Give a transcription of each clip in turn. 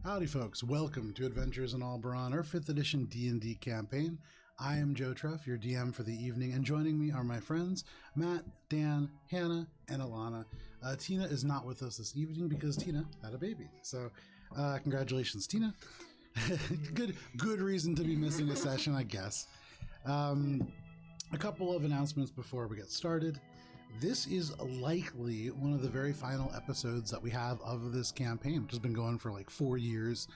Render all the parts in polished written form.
Howdy folks, welcome to Adventures in Alberon, our 5th edition D&D campaign. I am Joe Truff, your DM for the evening, and joining me are my friends Matt, Dan, Hannah, and Alana. Tina is not with us this evening because Tina had a baby. So congratulations, Tina. Good reason to be missing a session, I guess. A couple of announcements before we get started. This is likely one of the very final episodes that we have of this campaign, which has been going for like 4 years.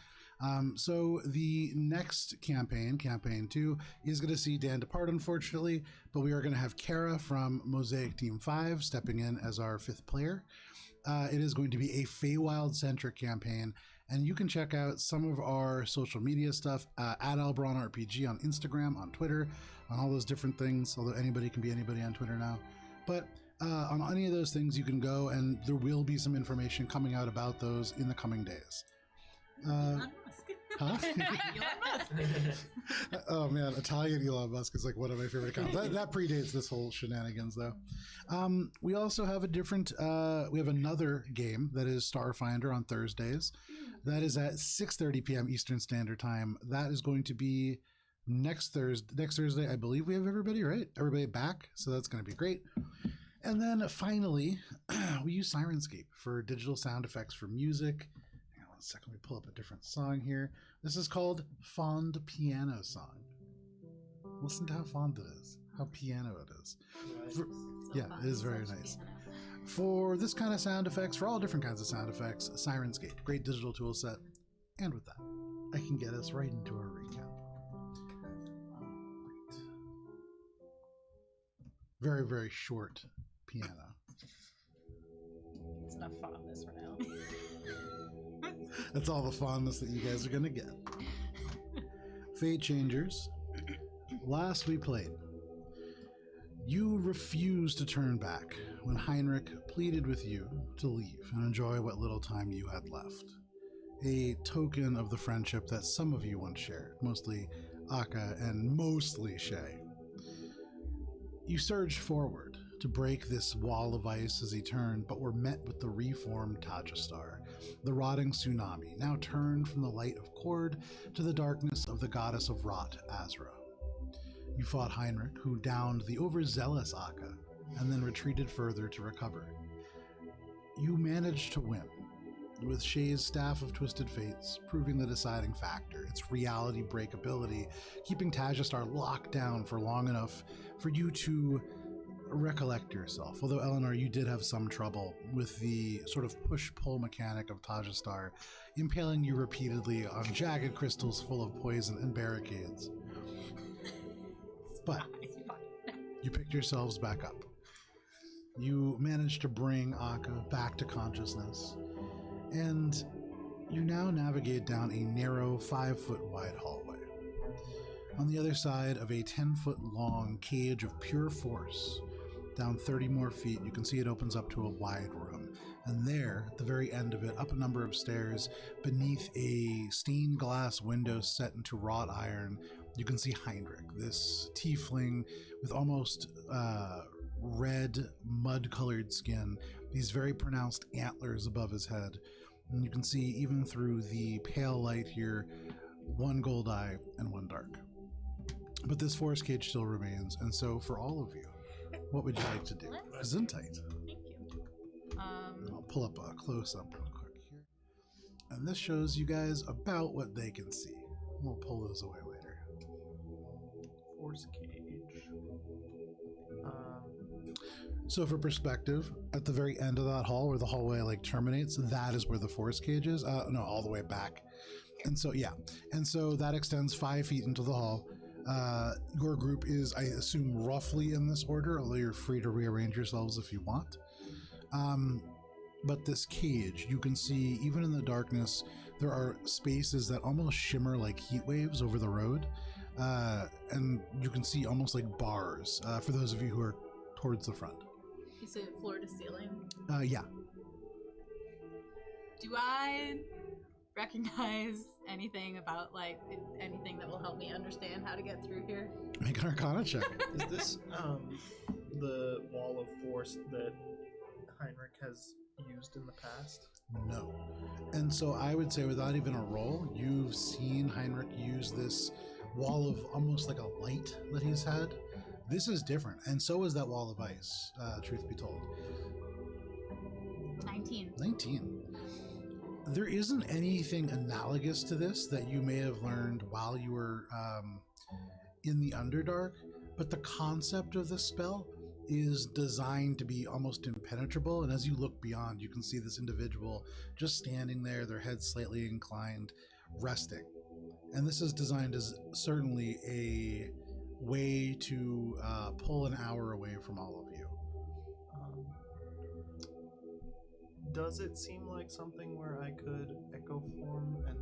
So the next campaign, Campaign 2, is going to see Dan depart, unfortunately, but we are going to have Kara from Mosaic Team 5 stepping in as our 5th player. It is going to be a Feywild-centric campaign, and you can check out some of our social media stuff at Alberon RPG on Instagram, on Twitter, on all those different things, although anybody can be anybody on Twitter now. But on any of those things, you can go, and there will be some information coming out about those in the coming days. Elon Musk. Huh? Elon Musk. Oh man, Italian Elon Musk is like one of my favorite accounts. That predates this whole shenanigans, though. We also have we have another game that is Starfinder on Thursdays. That is at 6:30 p.m. Eastern Standard Time. That is going to be next Thursday. I believe we have everybody, right? Everybody back, so that's going to be great. And then finally, we use Sirenscape for digital sound effects for music. Hang on 1 second, we pull up a different song here. This is called Fond Piano Song. Listen to how fond it is, how piano it is. It is very nice. Piano. For this kind of sound effects, for all different kinds of sound effects, Sirenscape, great digital tool set. And with that, I can get us right into our recap. Very, very short piano. It's enough fondness for now. That's all the fondness that you guys are going to get. Fate Changers. Last we played, you refused to turn back when Heinrich pleaded with you to leave and enjoy what little time you had left. A token of the friendship that some of you once shared, mostly Akka and mostly Shay. You surged forward to break this wall of ice as he turned, but were met with the reformed Tajastar, the rotting tsunami, now turned from the light of Cord to the darkness of the goddess of rot, Azra. You fought Heinrich, who downed the overzealous Akka, and then retreated further to recover. You managed to win, with Shay's Staff of Twisted Fates proving the deciding factor, its reality breakability, keeping Tajastar locked down for long enough for you to recollect yourself. Although, Eleanor, you did have some trouble with the sort of push-pull mechanic of Tajastar, impaling you repeatedly on jagged crystals full of poison and barricades. But you picked yourselves back up. You managed to bring Akka back to consciousness, and you now navigate down a narrow 5-foot wide hallway. On the other side of a 10-foot long cage of pure force, down 30 more feet, you can see it opens up to a wide room. And there, at the very end of it, up a number of stairs, beneath a stained glass window set into wrought iron, you can see Heinrich, this tiefling with almost red, mud-colored skin, these very pronounced antlers above his head. And you can see, even through the pale light here, one gold eye and one dark. But this forest cage still remains, and so for all of you, what would you like to do? Gesundheit. Thank you. And I'll pull up a close-up real quick here. And this shows you guys about what they can see. We'll pull those away later. Force cage. So for perspective, at the very end of that hall where the hallway like terminates, that is where the force cage is. No, all the way back. And so, yeah. And so that extends 5 feet into the hall. Your group is, I assume, roughly in this order, although you're free to rearrange yourselves if you want. But this cage, you can see, even in the darkness, there are spaces that almost shimmer like heat waves over the road. And you can see almost like bars, for those of you who are towards the front. Is it floor to ceiling? Yeah. Do I recognize anything about, like, anything that will help me understand how to get through here? Make an Arcana check. Is this the wall of force that Heinrich has used in the past? No. And so I would say, without even a roll, you've seen Heinrich use this wall of almost like a light that he's had. This is different, and so is that wall of ice, truth be told. 19. 19. There isn't anything analogous to this that you may have learned while you were in the Underdark, but the concept of this spell is designed to be almost impenetrable, and as you look beyond, you can see this individual just standing there, their head slightly inclined, resting. And this is designed as certainly a way to pull an hour away from all of you. Does it seem like something where I could echo form and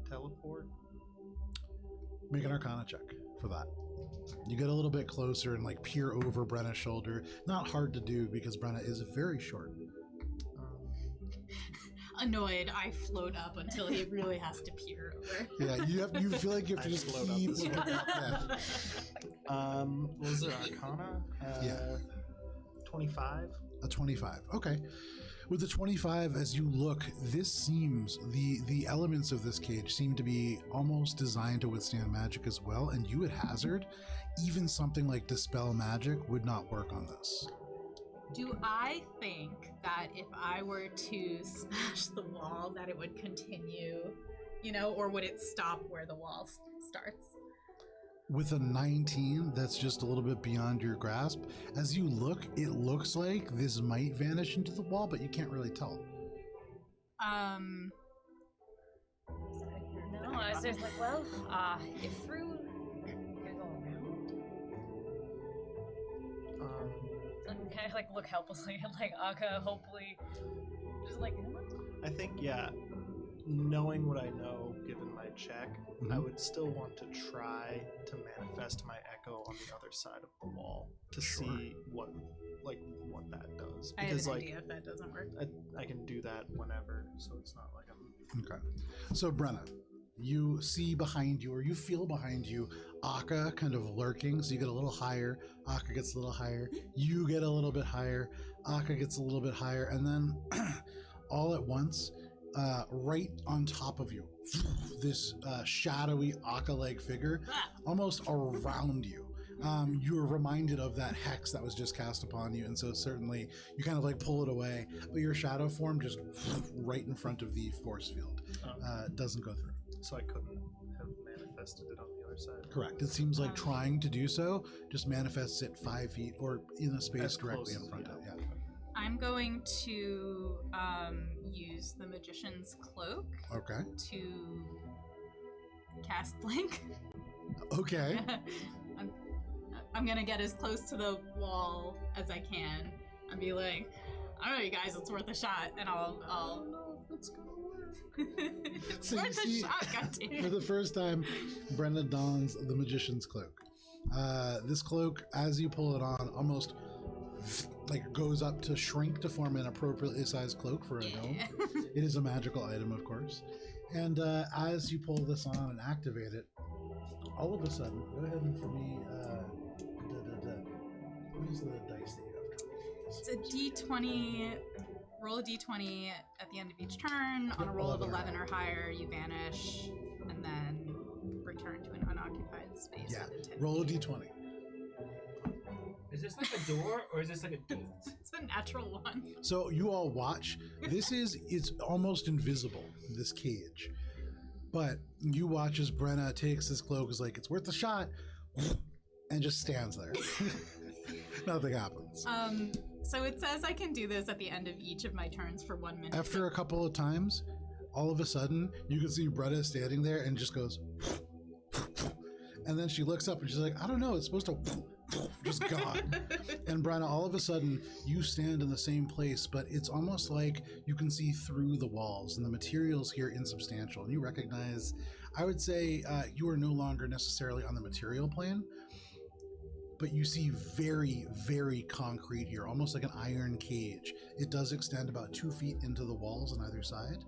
teleport? Make an Arcana check for that. You get a little bit closer and like peer over Brenna's shoulder. Not hard to do because Brenna is very short. Annoyed, I float up until he really has to peer over. Yeah, you feel like you have to just float up keep as looking well. up. Yeah. What was it, Arcana? Yeah. 25? A 25. Okay. With the 25, as you look, this seems, the elements of this cage seem to be almost designed to withstand magic as well, and you at hazard, even something like Dispel Magic would not work on this. Do I think that if I were to smash the wall that it would continue, or would it stop where the wall starts? With a 19, that's just a little bit beyond your grasp. As you look, it looks like this might vanish into the wall, but you can't really tell. No, I was just like, well, if through, can I go around? And kind of like look helplessly at like Akka, hopefully, just like. I think, yeah, knowing what I know, given my check, I would still want to try to manifest my echo on the other side of the wall to see what that does. I have Because an idea if that doesn't work. I can do that whenever, so it's not like I'm. Okay. So, Brenna, you see behind you, or you feel behind you, Akka kind of lurking. So you get a little higher, Akka gets a little higher, you get a little bit higher, Akka gets a little bit higher, and then all at once, right on top of you, this shadowy Akka-like figure, almost around you. You're reminded of that hex that was just cast upon you, and so certainly you kind of like pull it away, but your shadow form just right in front of the force field. Doesn't go through. So I couldn't have manifested it on the other side. Correct. It seems like trying to do so just manifests it 5 feet or in a space As directly close in front of it. Yeah. I'm going to use the Magician's Cloak Okay. to cast Blink. Okay. I'm gonna get as close to the wall as I can and be like, I don't know, you guys, it's worth a shot, and I'll It's gonna work. it's So you worth see- a shot, For goddamn. the first time, Brenda dons the Magician's Cloak. This cloak, as you pull it on, almost like goes up to shrink to form an appropriately sized cloak for a gnome. Yeah. It is a magical item, of course. And as you pull this on and activate it, all of a sudden, go ahead and for me, what is the dice that you have to roll? It's a d20. Roll a d20 at the end of each turn. On a roll of 11 or higher, you vanish, and then return to an unoccupied space. Yeah, within 10 roll a feet. d20. Is this like a door or is this like a gate? It's a natural one. So you all watch. It's almost invisible, this cage. But you watch as Brenna takes this cloak, is like, it's worth a shot, and just stands there. Nothing happens. So it says I can do this at the end of each of my turns for 1 minute. After a couple of times, all of a sudden, you can see Brenna standing there and just goes, and then she looks up and she's like, I don't know, it's supposed to just gone. And Brenna, all of a sudden, you stand in the same place, but it's almost like you can see through the walls, and the materials here insubstantial. And you recognize, I would say, you are no longer necessarily on the material plane, but you see very, very concrete here, almost like an iron cage. It does extend about 2 feet into the walls on either side,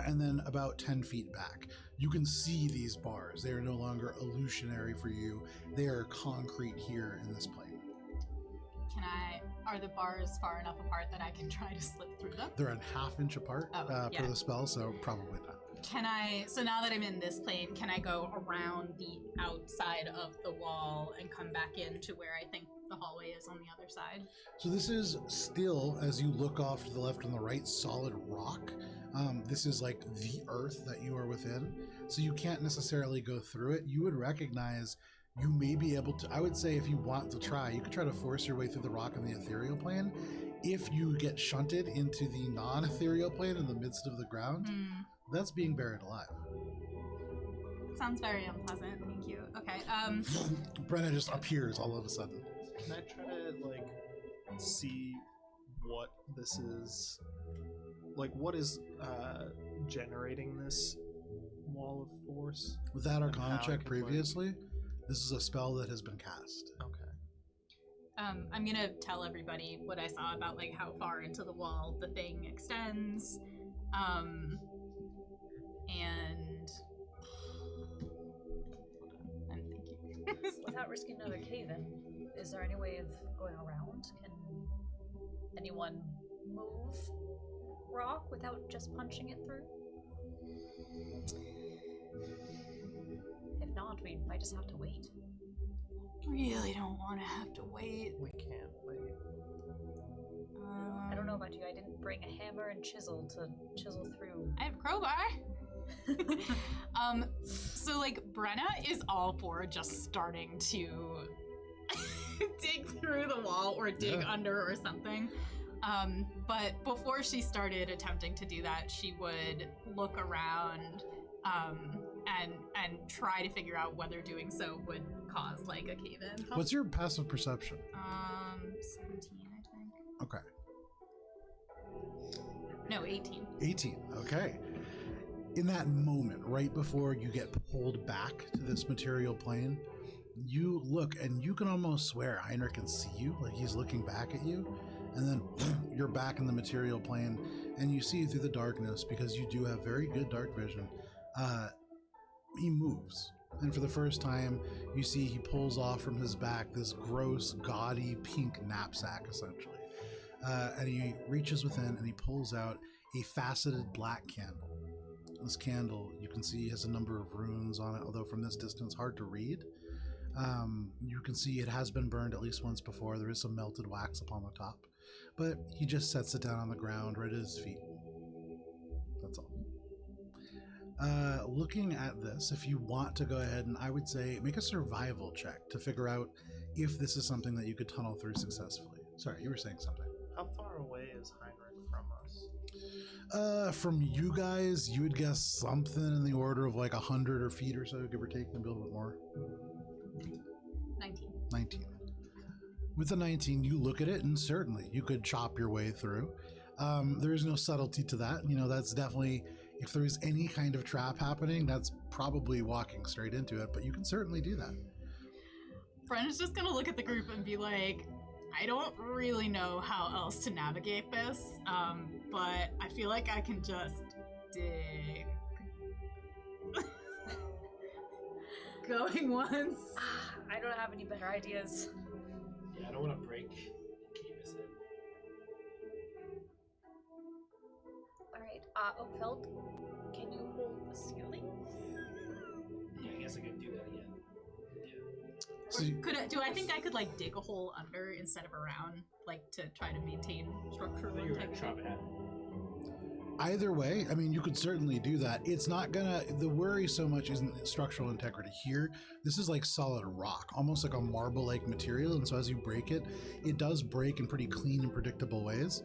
and then about 10 feet back. You can see these bars. They are no longer illusionary for you. They are concrete here in this plane. Can I Are the bars far enough apart that I can try to slip through them? They're a half-inch apart Oh, yeah. per the spell, so probably not. Can I, so now that I'm in this plane, can I go around the outside of the wall and come back into where I think the hallway is on the other side? So this is still, as you look off to the left and the right, solid rock. This is like the earth that you are within, so you can't necessarily go through it. You would recognize you may be able to, I would say if you want to try, you could try to force your way through the rock in the ethereal plane. If you get shunted into the non-ethereal plane in the midst of the ground, that's being buried alive. Sounds very unpleasant, thank you. Okay, Brenna just appears all of a sudden. Can I try to, like, see what this is? Like, what is generating this wall of force? With that Arcana how I check could, previously, this is a spell that has been cast. Okay. I'm gonna tell everybody what I saw about, like, how far into the wall the thing extends. And I'm thinking. Without risking another cave in, is there any way of going around? Can anyone move rock without just punching it through? If not, we might just have to wait. Really don't want to have to wait. We can't wait. I don't know about you, I didn't bring a hammer and chisel to chisel through. I have a crowbar. So like Brenna is all for just starting to dig through the wall or dig under or something. But before she started attempting to do that, she would look around and try to figure out whether doing so would cause like a cave-in. What's your passive perception? 17, I think. Okay. No, 18. 18, okay. In that moment, right before you get pulled back to this material plane, you look and you can almost swear Heinrich can see you, like he's looking back at you, and then you're back in the material plane and you see through the darkness, because you do have very good dark vision. He moves, and for the first time you see he pulls off from his back this gross, gaudy pink knapsack essentially, and he reaches within and he pulls out a faceted black candle. This candle, you can see, has a number of runes on it, although from this distance hard to read. You can see it has been burned at least once before. There is some melted wax upon the top, but he just sets it down on the ground right at his feet. That's all. Looking at this, if you want to go ahead and I would say make a survival check to figure out if this is something that you could tunnel through successfully. Sorry, you were saying something. How far away is Heinrich from us? From you guys, you would guess something in the order of like 100 feet or so, give or take, maybe a little bit more. 19. 19. With the 19, you look at it and certainly you could chop your way through. There is no subtlety to that. You know, that's definitely, if there is any kind of trap happening, that's probably walking straight into it, but you can certainly do that. Brenna's just gonna look at the group and be like, I don't really know how else to navigate this, but I feel like I can just dig. Going once. I don't have any better ideas. Yeah, I don't want to break Kiva's head. Alright, Oakfeld, can you hold the ceiling? Yeah, I guess I could do that again. So you- Do I think I could like dig a hole under instead of around, like to try to maintain structural I thought you were gonna integrity? chop it out. Either way, I mean, you could certainly do that. It's not gonna, the worry so much isn't structural integrity here. This is like solid rock, almost like a marble-like material. And so as you break it, it does break in pretty clean and predictable ways.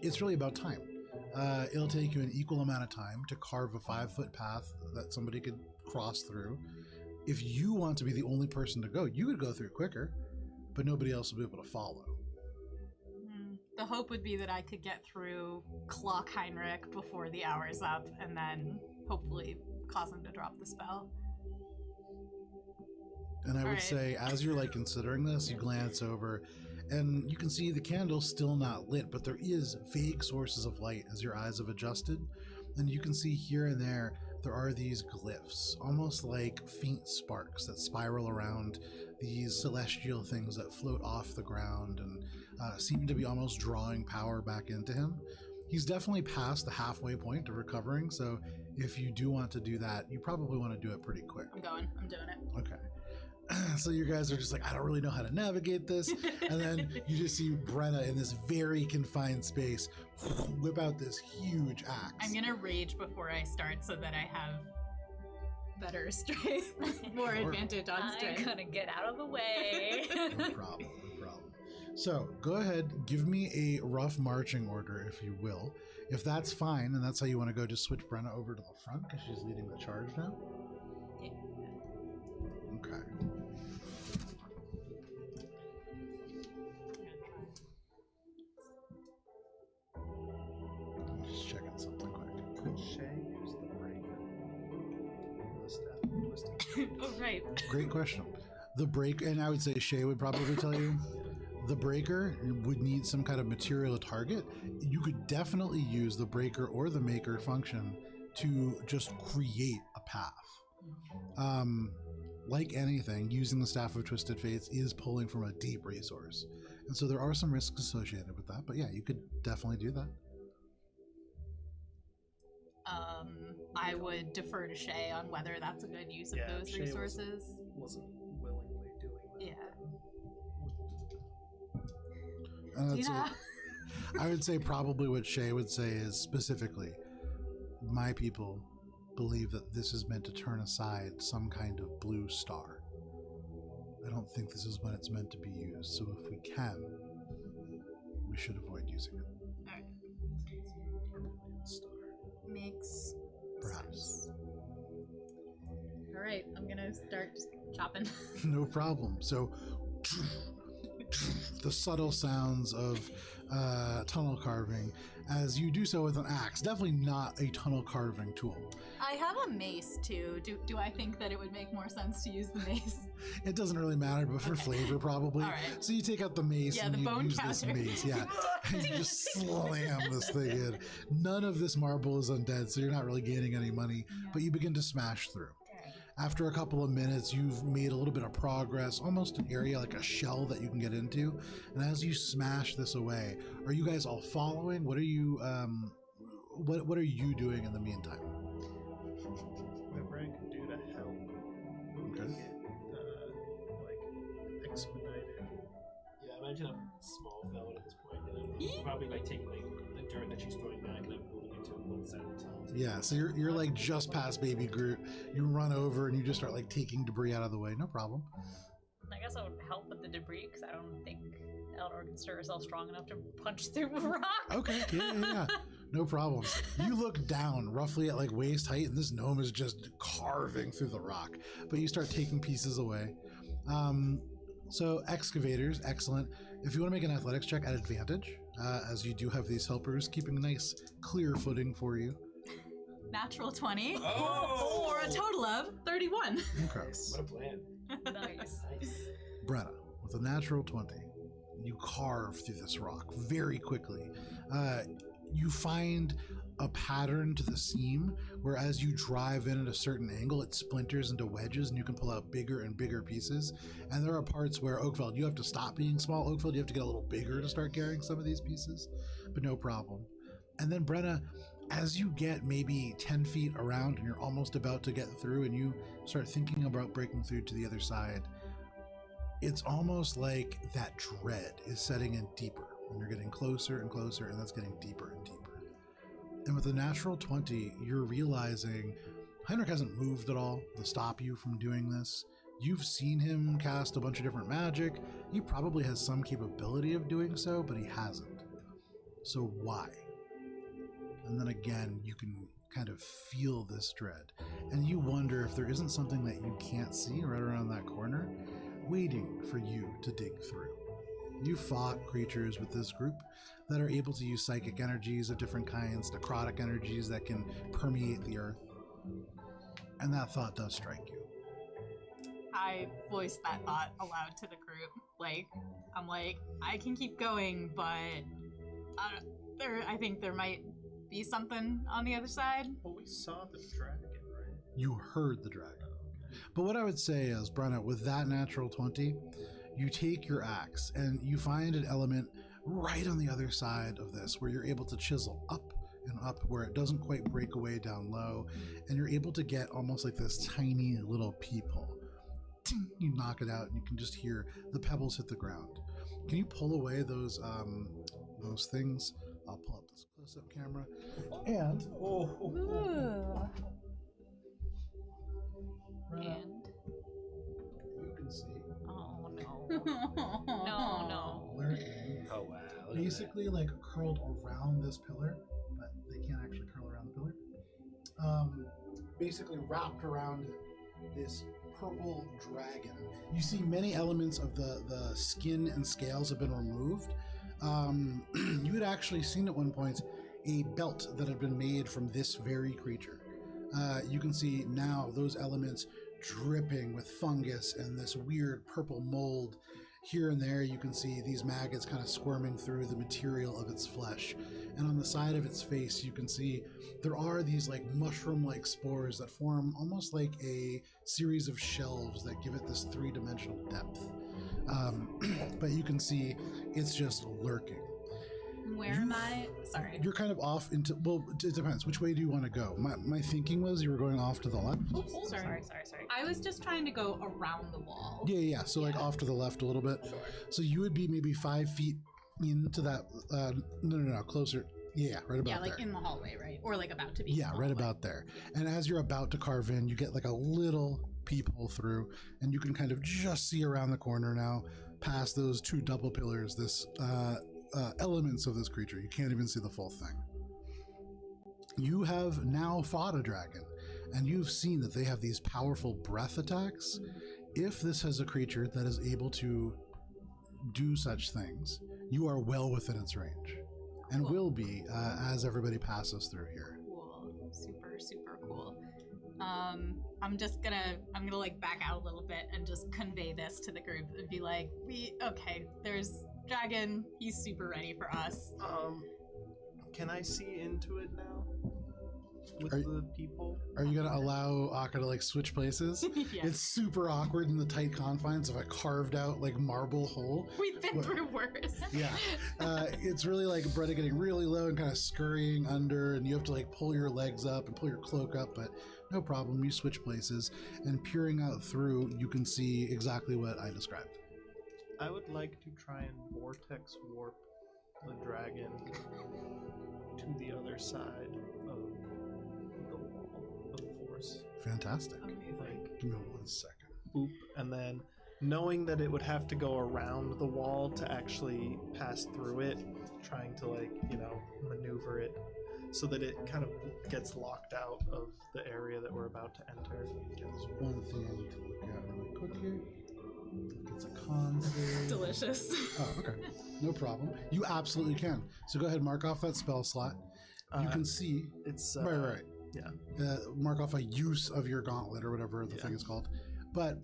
It's really about time. It'll take you an equal amount of time to carve a 5-foot path that somebody could cross through. If you want to be the only person to go, you could go through quicker, but nobody else will be able to follow. The hope would be that I could get through, clock Heinrich before the hour's up, and then hopefully cause him to drop the spell. And I would Alright. say, as you're like considering this, you glance over and you can see the candle's still not lit, but there is vague sources of light as your eyes have adjusted. And you can see here and there are these glyphs, almost like faint sparks that spiral around these celestial things that float off the ground and seem to be almost drawing power back into him. He's definitely past the halfway point of recovering, so if you do want to do that, you probably want to do it pretty quick. I'm doing it. Okay. So you guys are just like, I don't really know how to navigate this. And then you just see Brenna in this very confined space whip out this huge axe. I'm gonna rage before I start so that I have better strength, more advantage on I'm strength. gonna get out of the way. No problem. So go ahead, give me a rough marching order, if you will. If that's fine, and that's how you want to go, just switch Brenna over to the front because she's leading the charge now. Yeah. Okay. Just checking something quick. Could Shay use the breaker? The staff of twisted. Oh, right. Great question. The break, and I would say Shay would probably tell you, the breaker would need some kind of material target. You could definitely use the breaker or the maker function to just create a path. Like anything, using the Staff of Twisted Fates is pulling from a deep resource. And so there are some risks associated with that, but yeah, you could definitely do that. I would defer to Shay on whether that's a good use of those Shay resources. Wasn't willingly doing that. And Yeah. I would say probably what Shay would say is specifically, my people believe that this is meant to turn aside some kind of blue star. I don't think this is when it's meant to be used, so if we can, we should avoid using it. Alright. Star. Makes Perhaps. sense. Alright, I'm gonna start chopping. No problem. So the subtle sounds of tunnel carving as you do so with an axe. Definitely not a tunnel carving tool. I have a mace too. Do I think that it would make more sense to use the mace? It doesn't really matter, but for Okay. flavor probably. All right. So you take out the mace Yeah, and the you bone use this counter. mace. Yeah. And you just slam this thing in. None of this marble is undead, so you're not really gaining any money, but you begin to smash through. After a couple of minutes, you've made a little bit of progress, almost an area like a shell that you can get into. And as you smash this away, are you guys all following? What are you what are you doing in the meantime? Whatever I can do to help Okay. like expedited. Yeah, imagine I'm a small fella at this point. You know? Probably like taking like the dirt that she's throwing back and I'm moving it to one side of the tunnel. Yeah, so you're like just past Baby Groot. You run over and you just start like taking debris out of the way. No problem. I guess I would help with the debris because I don't think Eleanor can stir herself strong enough to punch through a rock. Okay, yeah. No problem. You look down roughly at like waist height, and this gnome is just carving through the rock. But you start taking pieces away. So excavators, excellent. If you want to make an athletics check at advantage, as you do have these helpers keeping a nice clear footing for you. Natural 20 Oh! for a total of 31. Okay. What a plan. Nice. Brenna, with a natural 20, you carve through this rock very quickly. You find a pattern to the seam where as you drive in at a certain angle, it splinters into wedges and you can pull out bigger and bigger pieces. And there are parts where Oakfeld, you have to stop being small. Oakfeld, you have to get a little bigger to start carrying some of these pieces, but no problem. And then Brenna, as you get maybe 10 feet around and you're almost about to get through and you start thinking about breaking through to the other side, it's almost like that dread is setting in deeper and you're getting closer and closer, and that's getting deeper and deeper. And with a natural 20, you're realizing Heinrich hasn't moved at all to stop you from doing this. You've seen him cast a bunch of different magic. He probably has some capability of doing so, but he hasn't. So why? And then again, you can kind of feel this dread. And you wonder if there isn't something that you can't see right around that corner, waiting for you to dig through. You fought creatures with this group that are able to use psychic energies of different kinds, necrotic energies that can permeate the earth. And that thought does strike you. I voiced that thought aloud to the group. I'm like, I can keep going, but I think there might be something on the other side. Well, we saw the dragon, right? You heard the dragon. But what I would say is, Brenna, with that natural 20, you take your axe and you find an element right on the other side of this, where you're able to chisel up and up, where it doesn't quite break away down low, and you're able to get almost like this tiny little peephole. Ting, you knock it out, and you can just hear the pebbles hit the ground. Can you pull away those things? I'll pull up this close-up camera, and Ooh. And you can see oh no. No. lurking, Oh wow. basically like curled around this pillar, but they can't actually curl around the pillar. Basically wrapped around this purple dragon. You see many elements of the skin and scales have been removed. You had actually seen at one point a belt that had been made from this very creature. You can see now those elements dripping with fungus and this weird purple mold. Here and there you can see these maggots kind of squirming through the material of its flesh. And on the side of its face you can see there are these like mushroom-like spores that form almost like a series of shelves that give it this three-dimensional depth. But you can see it's just lurking. Where am I? Sorry. You're kind of off into, well, it depends. Which way do you want to go? My thinking was you were going off to the left. Sorry. I was just trying to go around the wall. Yeah. So like off to the left a little bit. So you would be maybe 5 feet into that. No, closer. Yeah, right about Yeah, like there. in the hallway, right? Or like about to be. Yeah, in the right hallway. about there. And as you're about to carve in, you get like a little peephole through, and you can kind of just see around the corner now, past those two double pillars, this elements of this creature. You can't even see the full thing. You have now fought a dragon, and you've seen that they have these powerful breath attacks. If this has a creature that is able to do such things, you are well within its range, and will be as everybody passes through here. Cool. Super cool. I'm gonna like back out a little bit and just convey this to the group and be like, there's dragon, he's super ready for us. Can I see into it now? With Are- the people? Are you gonna allow Akka to like switch places? Yeah. It's super awkward in the tight confines of a carved out like marble hole. We've been through worse. Yeah, it's really like Bretta getting really low and kind of scurrying under, and you have to like pull your legs up and pull your cloak up, but no problem, you switch places, and peering out through, you can see exactly what I described. I would like to try and vortex warp the dragon to the other side of the wall of force. Fantastic. Like, Give me 1 second. boop, and then knowing that it would have to go around the wall to actually pass through it, trying to like, maneuver it so that it kind of gets locked out of the area that we're about to enter. There's one thing I need to look at really quick here. It's a con save. Delicious. Oh, okay. No problem. You absolutely can. So go ahead, mark off that spell slot. You can see. It's Right. yeah. Mark off a use of your gauntlet or whatever the thing is called. But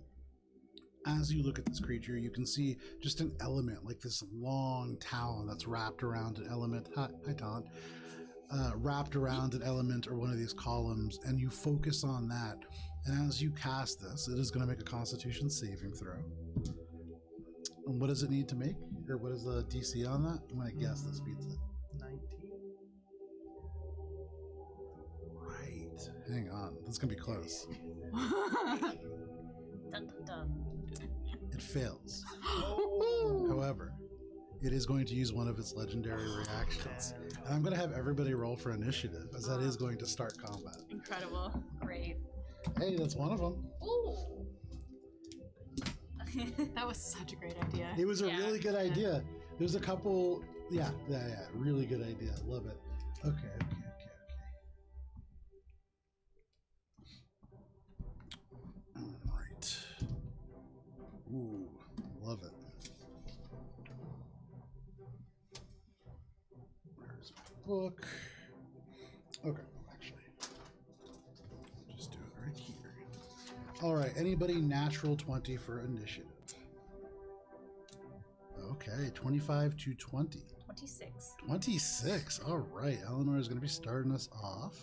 as you look at this creature, you can see just an element, like this long talon that's wrapped around an element. Hi, Talon. Wrapped around an element or one of these columns, and you focus on that. And as you cast this, it is going to make a Constitution saving throw. And what does it need to make? Or what is the DC on that? I'm going to guess this beats it. 19. Right. Hang on. This is going to be close. Dun, dun, dun. It fails. However, it is going to use one of its legendary reactions. And I'm going to have everybody roll for initiative, as that is going to start combat. Incredible. Great. Hey, that's one of them. Ooh. That was such a great idea. It was a Yeah. really good idea. There's a couple, yeah, really good idea. Love it. Okay. All right. Ooh, love it. Where's my book? Okay, actually, just do it right here. All right, anybody natural 20 for initiative? Okay, 25 to 20. 26. 26. All right, Eleanor is going to be starting us off.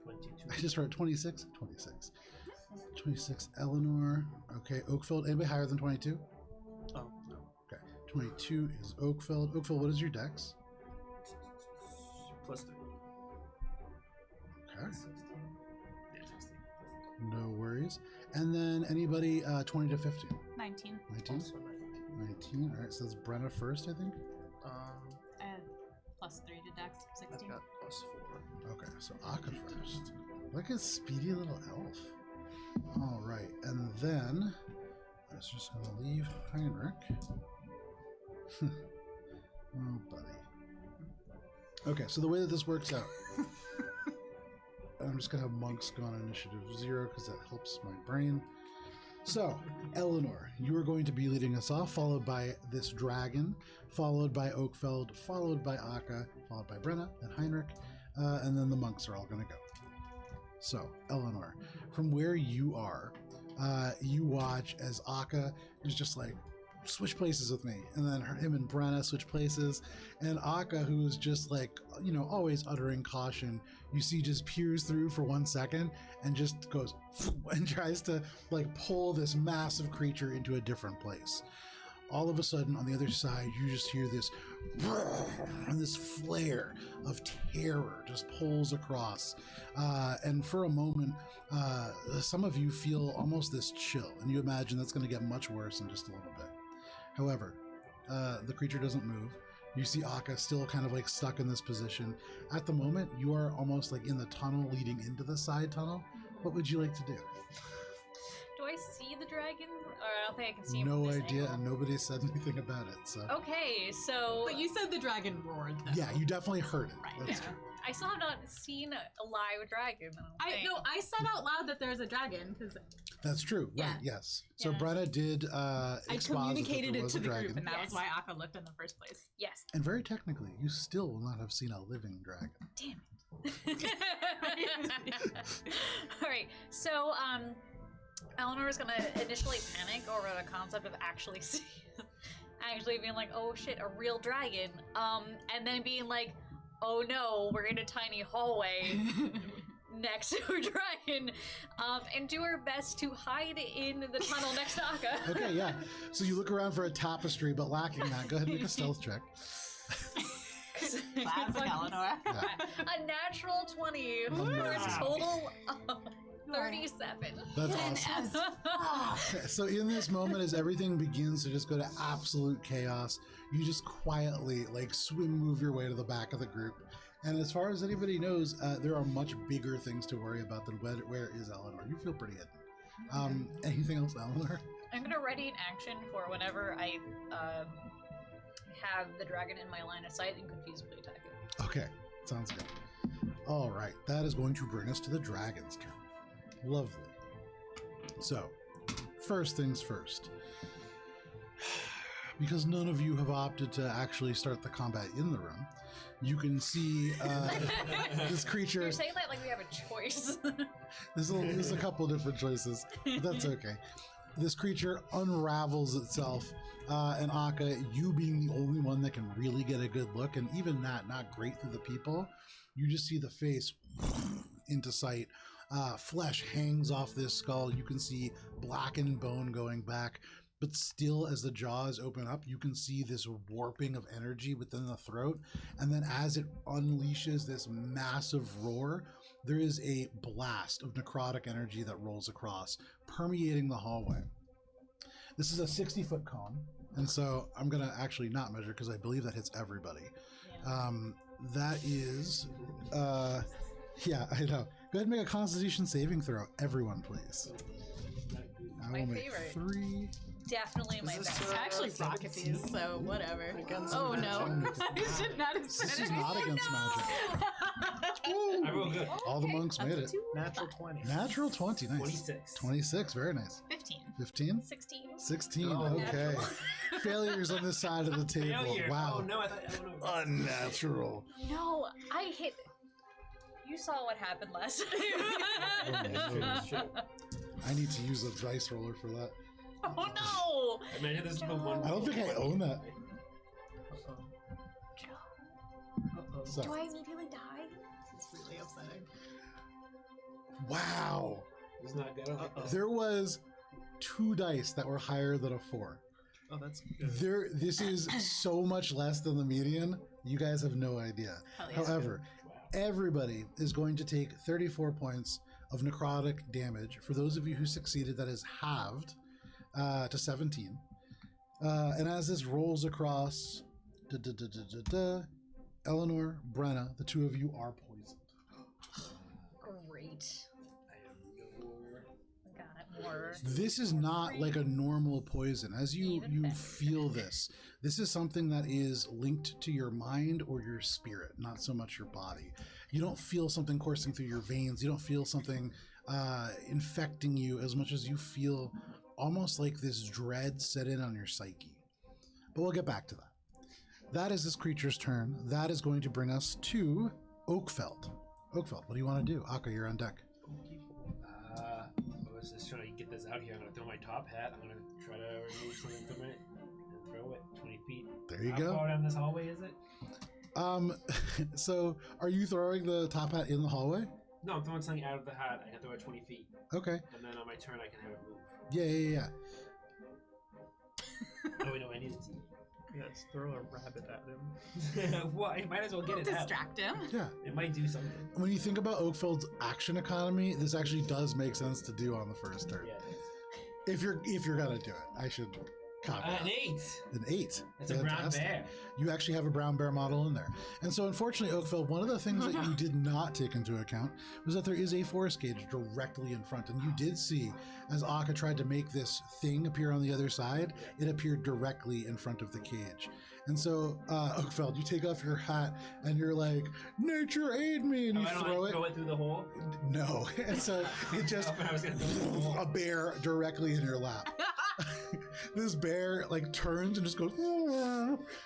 22. I just wrote 26. 26. 26, Eleanor. Okay, Oakfield. Anybody higher than 22? Oh, no. Okay. 22 is Oakfeld. Oakfeld, what is your dex? +3. Okay. 16. Yeah, 16. No worries. And then anybody 20 to 15? 19. 19? Also 19. All right, so that's Brenna first, I think. I had +3 to Dex, I've 16. got +4. Okay, so Akka first. Look at speedy little elf. All right, and then I was just going to leave Heinrich. Oh, buddy. Okay, so the way that this works out, I'm just going to have monks go on initiative 0 because that helps my brain. So, Eleanor, you are going to be leading us off, followed by this dragon, followed by Oakfeld, followed by Akka, followed by Brenna, then Heinrich, and then the monks are all going to go. So, Eleanor, from where you are, you watch as Akka is just like, switch places with me, and then him and Brenna switch places, and Akka, who is just like, you know, always uttering caution, you see just peers through for 1 second and just goes and tries to like pull this massive creature into a different place. All of a sudden on the other side you just hear this and this flare of terror just pulls across, and for a moment some of you feel almost this chill, and you imagine that's going to get much worse in just a little bit. However, the creature doesn't move. You see Akka still kind of like stuck in this position. At the moment, you are almost like in the tunnel leading into the side tunnel. What would you like to do? Do I see the dragon? Or I don't think I can see him. No from this idea, angle. and nobody said anything about it. So Okay, so But you said the dragon roared, though. yeah, you definitely heard it. Right, That's yeah. true. I still have not seen a live dragon. I don't think. I said out loud that there's a dragon because That's true. Yeah. Right? Yes. So Yeah. Brenna did I exposit communicated that there it was to a the dragon. group, and that Yes. was why Akka looked in the first place. Yes. And very technically, you still will not have seen a living dragon. Damn it. All right. So, Eleanor is gonna initially panic over the concept of actually actually being like, "Oh shit, a real dragon," and then being like, "Oh no, we're in a tiny hallway next to a dragon," and do her best to hide in the tunnel next to Akka. Okay, yeah. So you look around for a tapestry, but lacking that, go ahead and make a stealth check. Classic Eleanor. A natural 20 for a Amazing. total of 37. That's And awesome. as So in this moment, as everything begins to just go to absolute chaos, you just quietly like move your way to the back of the group. And as far as anybody knows, there are much bigger things to worry about than where is Eleanor. You feel pretty hidden. Anything else, Eleanor? I'm gonna ready an action for whenever I have the dragon in my line of sight and confusedly attack it. Okay, sounds good. All right, that is going to bring us to the dragon's turn. Lovely. So, first things first. Because none of you have opted to actually start the combat in the room, you can see this creature. You're saying that like we have a choice. There's a couple different choices, but that's okay. This creature unravels itself, and Akka, you being the only one that can really get a good look, and even that, not great through the people, you just see the face into sight. Flesh hangs off this skull. You can see blackened bone going back, but still as the jaws open up, you can see this warping of energy within the throat. And then as it unleashes this massive roar, there is a blast of necrotic energy that rolls across, permeating the hallway. This is a 60-foot cone, and so I'm gonna actually not measure because I believe that hits everybody. That is, yeah, I know. Go ahead and make a Constitution saving throw, everyone, please. I My will make favorite. 3. Definitely my Is this, best. it's actually Socrates, so whatever. Against Oh no, magic. I should not have said This it. is not against magic. I rolled good. All the monks That's made a it. 2. Natural 20. Natural 20, nice. 26. 26, very nice. 15. 15? 16. 16, Oh, okay. natural. Failures on this side of the table. Failure. Wow. Oh no, I thought. Oh, no. Unnatural. No, I hit. You saw what happened last time. It's true. I need to use a dice roller for that. Oh Imagine this is the one. I don't think I own that. Uh-oh. So, no! Do I immediately die? It's really upsetting. wow. It's not good. I don't like this. There was 2 dice that were higher than a 4. Oh, that's good. This is so much less than the median. You guys have no idea. Hell yeah. However, everybody is going to take 34 points of necrotic damage. For those of you who succeeded, that is halved to 17. And as this rolls across, Eleanor, Brenna, the two of you are poisoned. Great. I am no more. Got more. This is not like a normal poison. As you feel this is something that is linked to your mind or your spirit, not so much your body. You don't feel something coursing through your veins. You don't feel something infecting you as much as you feel almost like this dread set in on your psyche. But we'll get back to that. That is this creature's turn. That is going to bring us to Oakfeld. Oakfeld, what do you want to do? Akka, you're on deck. I was just trying to get this out here. I'm going to throw my top hat. I'm going to try to remove something from it and throw it 20 feet. There you How go. far down this hallway is it? So are you throwing the top hat in the hallway? No, I'm throwing something out of the hat. I can throw it 20 feet. Okay. And then on my turn, I can have it move. Yeah. Oh, wait, no, I need it to. Yes, throw a rabbit at him. Well, I might as well get it out. Distract him. Yeah. It might do something. When you think about Oakfeld's action economy, this actually does make sense to do on the first turn. Yeah, it is. If you're gonna do it, I should copy An 8. an 8. It's a brown Fantastic. bear. You actually have a brown bear model in there. And so unfortunately, Oakfeld, one of the things that you did not take into account was that there is a forest gauge directly in front. And you did see, as Akka tried to make this thing appear on the other side, it appeared directly in front of the cage. And so, Oakfeld, you take off your hat and you're like, nature aid me, and you I don't throw like it. throw it through the hole. No. And so it just, I was gonna throw it through the hole. a bear directly in your lap. This bear like turns and just goes,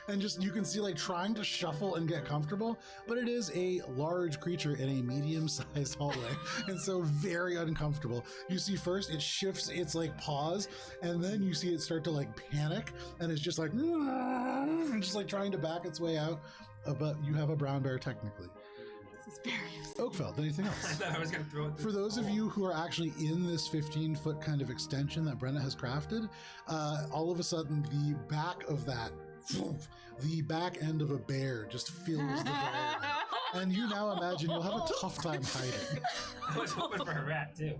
and just you can see like trying to shuffle and get comfortable, but it is a large creature in a medium-sized hallway, and so very uncomfortable. You see first it shifts its like paws, and then you see it start to like panic, and it's just like and just like trying to back its way out. But you have a brown bear technically. This is very Oakfeld, anything I else? thought I was gonna throw it through For those of you who are actually in this 15-foot kind of extension that Brenna has crafted, all of a sudden the back of that, the back end of a bear just fills the doorway. And you now imagine you'll have a tough time hiding. I was hoping for a rat too.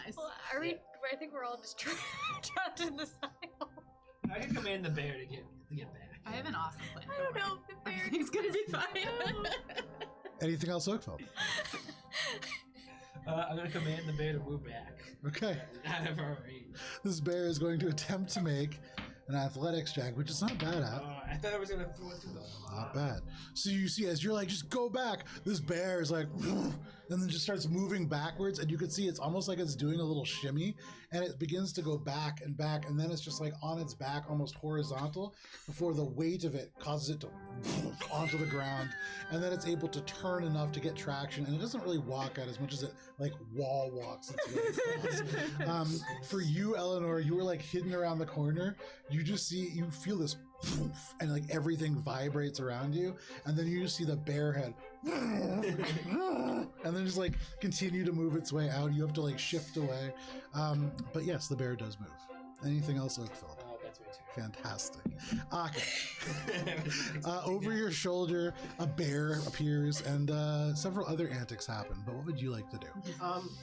nice. Well, I think we're all just trapped in the silo. I can command the bear to get back. I have an awesome plan. I don't know if the bear Everything's gonna be fine. Anything else, Oakfeld? I'm gonna command the bear to move back. Okay. Out of our range. This bear is going to attempt to make an athletics check, which is not bad at. I thought I was gonna throw it through the hole. Not bad. So you see, as you're like, just go back, this bear is like, and then just starts moving backwards, and you can see it's almost like it's doing a little shimmy, and it begins to go back, and then it's just like on its back, almost horizontal, before the weight of it causes it to onto the ground, and then it's able to turn enough to get traction, and it doesn't really walk out as much as it like wall walks its way across. For you, Eleanor, you were like hidden around the corner. You feel this, and like everything vibrates around you, and then you just see the bear head, and then just like continue to move its way out. You have to like shift away, but yes, the bear does move. Anything else, Oakfeld? That's my turn. Fantastic. Akka. Over your shoulder, a bear appears, and several other antics happen. But what would you like to do?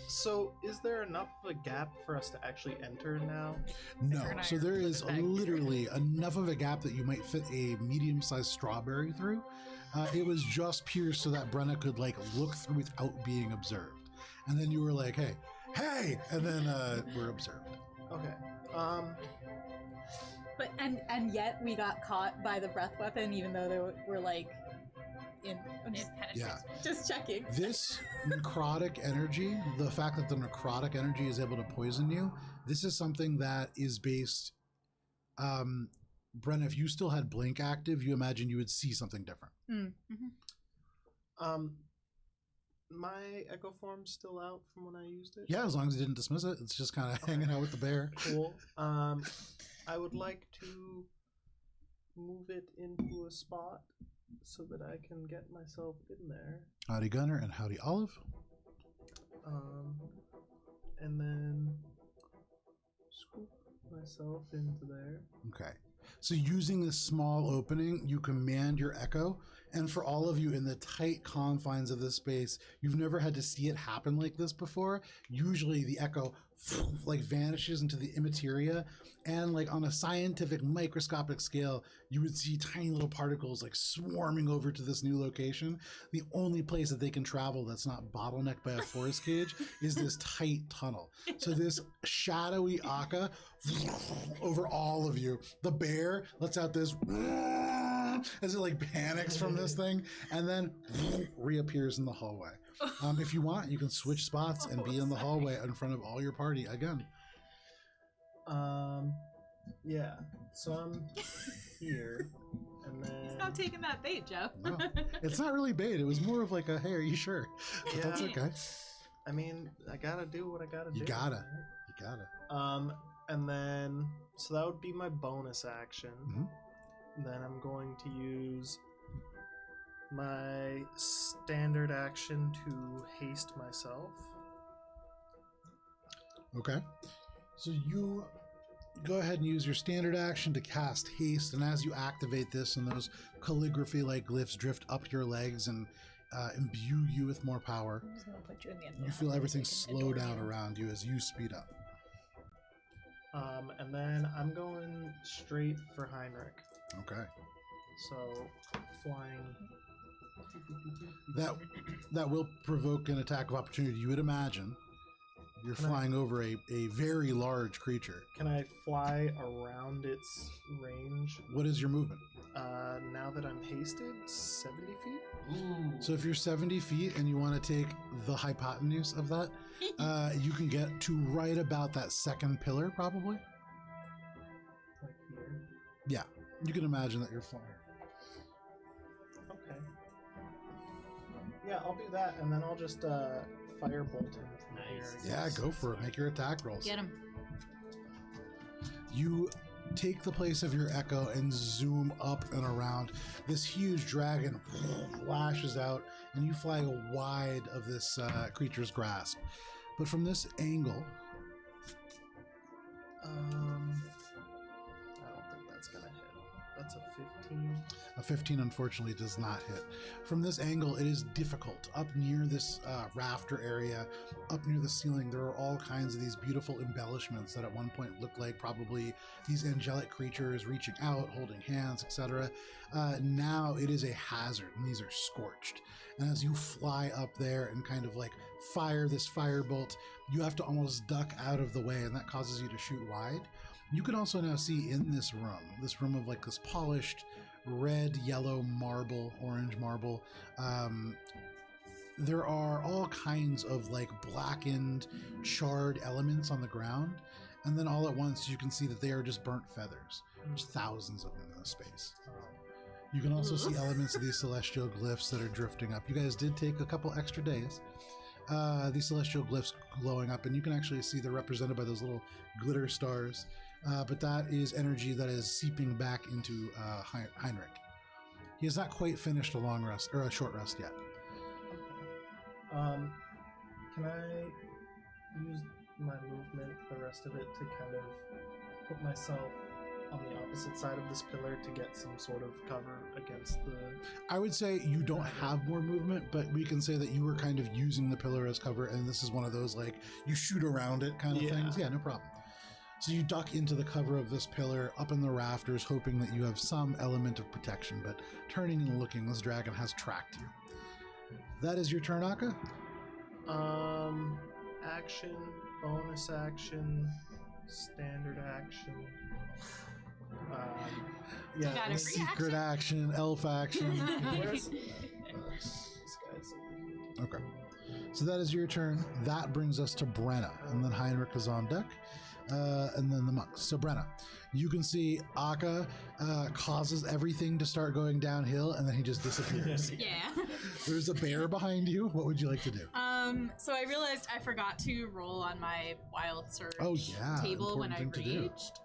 So is there enough of a gap for us to actually enter now? No. Turn So iron there with is a bag. literally enough of a gap that you might fit a medium-sized strawberry through. It was just pierced so that Brenna could like look through without being observed. And then you were like, hey, and then we're observed. Okay. But and yet we got caught by the breath weapon, even though they were like in. I'm just, Yeah. just checking. This necrotic energy, the fact that the necrotic energy is able to poison you, this is something that is based. Brenna, if you still had blink active, you imagine you would see something different. Mm-hmm. My echo form's still out from when I used it. Yeah, as long as you didn't dismiss it, it's just kind of hanging out with the bear. Cool. I would like to move it into a spot so that I can get myself in there. Howdy Gunner and howdy Olive. And then scoop myself into there. Okay. So using this small opening, you command your echo. And for all of you in the tight confines of this space, you've never had to see it happen like this before. Usually the echo like vanishes into the immateria, and like on a scientific microscopic scale, you would see tiny little particles like swarming over to this new location. The only place that they can travel that's not bottlenecked by a forest cage is this tight tunnel. So this shadowy Akka over all of you. The bear lets out this as it like panics from this thing, and then reappears in the hallway. If you want, you can switch spots and be in the hallway in front of all your party again. Yeah. So I'm here, and then Stop taking that bait, Joe. No, it's not really bait. It was more of like a, hey, are you sure? But Yeah. that's okay. I mean, I gotta do what I gotta do. You gotta. right? You gotta. And then so that would be my bonus action. Mhm. Then I'm going to use my standard action to haste myself. Okay. So you go ahead and use your standard action to cast haste, and as you activate this and those calligraphy-like glyphs drift up your legs and imbue you with more power, I'm just gonna put you in the end. you feel everything slow down around you as you speed up. And then I'm going straight for Heinrich. Okay. So flying. That will provoke an attack of opportunity, you would imagine. You're Can I- flying over a very large creature. Can I fly around its range? What is your movement? Now that I'm hasted, 70 feet? Ooh. So if you're 70 feet and you want to take the hypotenuse of that, you can get to right about that second pillar, probably. Like here? Yeah, you can imagine that you're flying. Okay. Yeah, I'll do that, and then I'll just firebolt him from Nice. here. Yeah, go for it. Make your attack rolls. Get him. You take the place of your echo and zoom up and around. This huge dragon lashes out, and you fly wide of this creature's grasp. But from this angle, I don't think that's gonna hit. That's a 15. a 15 unfortunately does not hit. From this angle, it is difficult. Up near this rafter area, up near the ceiling, there are all kinds of these beautiful embellishments that at one point looked like probably these angelic creatures reaching out, holding hands, etc. Now it is a hazard, and these are scorched. And as you fly up there and kind of like fire this firebolt, you have to almost duck out of the way, and that causes you to shoot wide. You can also now see in this room of like this polished red, yellow marble, orange marble, there are all kinds of like blackened, charred elements on the ground. And then all at once you can see that they are just burnt feathers. There's thousands of them in this space. You can also see elements of these celestial glyphs that are drifting up. You guys did take a couple extra days. These celestial glyphs glowing up, and you can actually see they're represented by those little glitter stars. But that is energy that is seeping back into Heinrich. He has not quite finished a long rest or a short rest yet. Can I use my movement, the rest of it, to kind of put myself on the opposite side of this pillar to get some sort of cover against the... I would say you don't have more movement, but we can say that you were kind of using the pillar as cover, and this is one of those like you shoot around it kind of things. Yeah, no problem. So you duck into the cover of this pillar up in the rafters, hoping that you have some element of protection, but turning and looking, this dragon has tracked you. That is your turn, Akka? Action, bonus action, standard action. Yeah, Got a this- free Secret action, elf action. where's this guy's over Okay. So that is your turn. That brings us to Brenna, and then Heinrich is on deck, and then the monks. So Brenna, you can see Akka causes everything to start going downhill, and then he just disappears. Yeah. There's a bear behind you. What would you like to do? So I realized I forgot to roll on my wild surge Oh, yeah, table when I important thing to do. reached.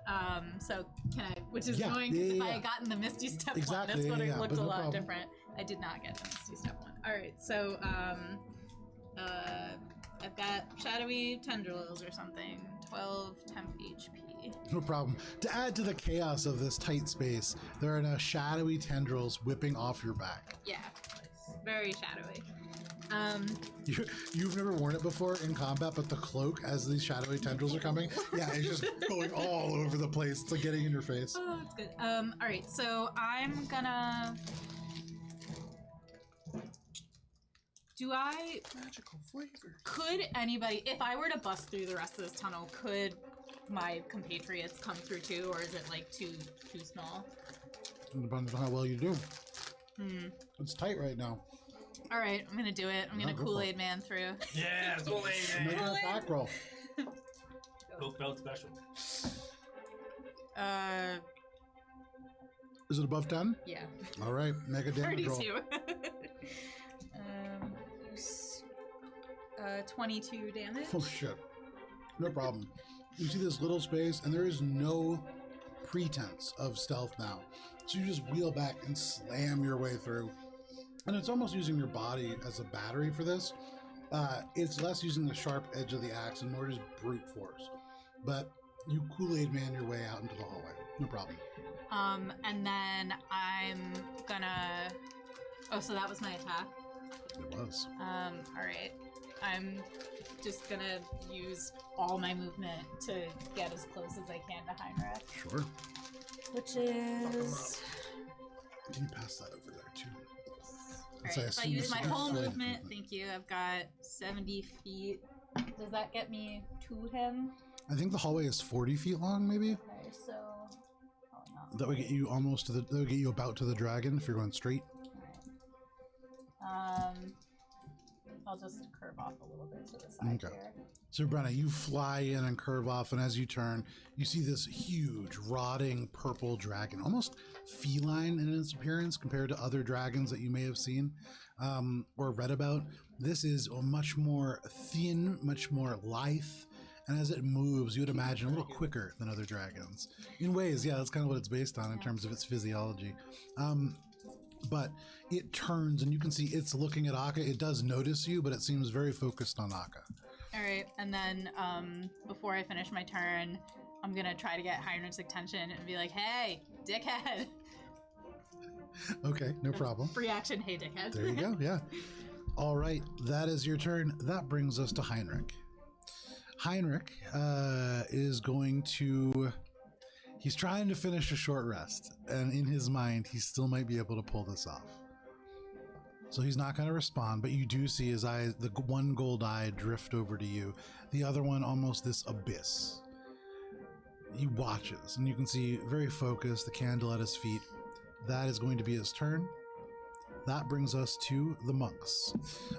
So can I, which is Yeah, annoying because yeah, if I yeah. had gotten the Misty Step Exactly, one, this would yeah, have yeah, looked but a no lot problem. different. I did not get the Misty Step one. All right, so I've got shadowy tendrils or something, 12 temp HP. No problem. To add to the chaos of this tight space, there are now shadowy tendrils whipping off your back. Yeah. Very shadowy. You've never worn it before in combat, but the cloak, as these shadowy tendrils are coming, yeah, it's just going all over the place. It's like getting in your face. Oh, that's good. All right, so I'm gonna. Do I? Magical flavor. Could anybody, if I were to bust through the rest of this tunnel, could my compatriots come through too, or is it like too small? It depends on how well you do. It's tight right now. All right, I'm gonna do it. I'm gonna go for Kool-Aid Man through. Yeah, Kool-Aid Make Man. an attack roll. Coke belt special. Is it above 10? Yeah. All right, make a damage roll. 32. 22 damage. Oh shit. No problem. You see this little space, and there is no pretense of stealth now. So you just wheel back and slam your way through. And it's almost using your body as a battery for this. It's less using the sharp edge of the axe and more just brute force. But you Kool-Aid Man your way out into the hallway. No problem. And then I'm gonna... Oh, so that was my attack? It was. All right. I'm just gonna use all my movement to get as close as I can to Heinrich. Sure. Which is... Can you pass that over there too? Alright, if I use my whole movement, thank you, I've got 70 feet. Does that get me to him? I think the hallway is 40 feet long, maybe? Okay, so... Oh, no. That would get you almost to the... That would get you about to the dragon if you're going straight. Alright. I'll just curve off a little bit to the side here. So, Brenna, you fly in and curve off, and as you turn, you see this huge, rotting purple dragon, almost feline in its appearance compared to other dragons that you may have seen or read about. This is a much more thin, much more lithe, and as it moves, you would imagine a little quicker than other dragons. In ways, yeah, that's kind of what it's based on in terms of its physiology. But it turns, and you can see it's looking at Akka. It does notice you, but it seems very focused on Akka. All right, and then before I finish my turn, I'm gonna try to get Heinrich's attention and be like, "Hey, dickhead!" Okay, no problem. Free action, hey, dickhead. There you go. Yeah. All right, that is your turn. That brings us to Heinrich. Heinrich is going to. He's trying to finish a short rest, and in his mind, he still might be able to pull this off. So he's not going to respond, but you do see his eye, the one gold eye drift over to you, the other one almost this abyss. He watches, and you can see very focused, the candle at his feet. That is going to be his turn. That brings us to the monks.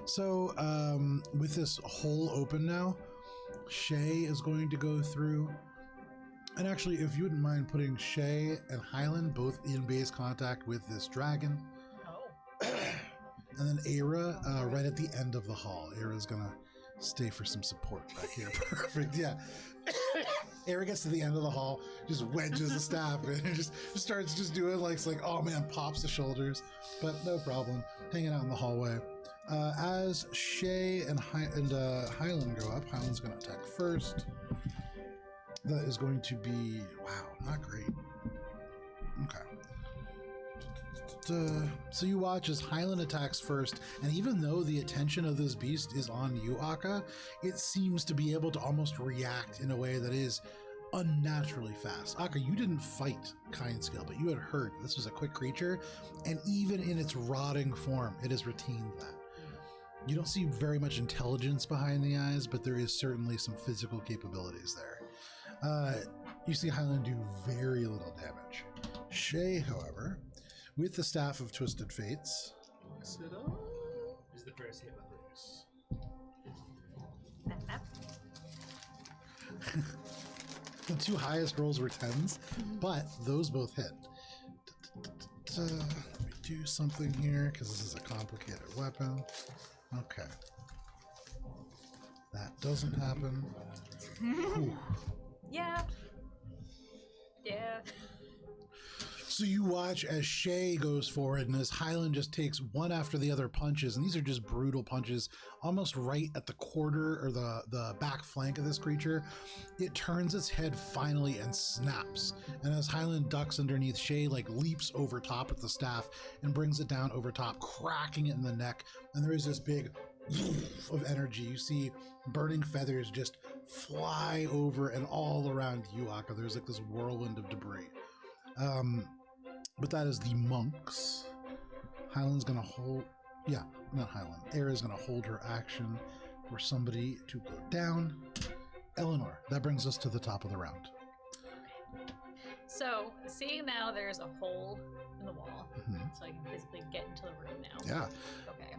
So with this hole open now, Shay is going to go through. And actually, if you wouldn't mind putting Shay and Hyland both in base contact with this dragon. Oh. And then Aira right at the end of the hall. Aira's gonna stay for some support back here. Perfect, yeah. Aira gets to the end of the hall, just wedges the staff in and just starts just doing like, oh man, pops the shoulders. But no problem, hanging out in the hallway. As Shay and Hyland go up, Hyland's gonna attack first. That is going to be, wow, not great. Okay. So you watch as Hyland attacks first, and even though the attention of this beast is on you, Akka, it seems to be able to almost react in a way that is unnaturally fast. Akka, you didn't fight Kindscale, but you had heard this was a quick creature, and even in its rotting form, it has retained that. You don't see very much intelligence behind the eyes, but there is certainly some physical capabilities there. You see Hyland do very little damage. Shay, however, with the Staff of Twisted Fates, Is the first hit with this. the two highest rolls were 10s, but those both hit. Let me do something here, because this is a complicated weapon. Okay. That doesn't happen. Whew. Yeah. Yeah. So you watch as Shay goes forward and as Highland just takes one after the other punches, and these are just brutal punches, almost right at the quarter or the back flank of this creature. It turns its head finally and snaps. And as Highland ducks underneath, Shay like leaps over top with the staff and brings it down over top, cracking it in the neck. And there is this big of energy. You see burning feathers just fly over and all around you, Akka. There's like this whirlwind of debris. But that is the monks. Highland's gonna hold, yeah, not Highland. Era's gonna hold her action for somebody to go down. Eleanor, that brings us to the top of the round. So, seeing now there's a hole in the wall, so I can physically get into the room now. Yeah. Okay.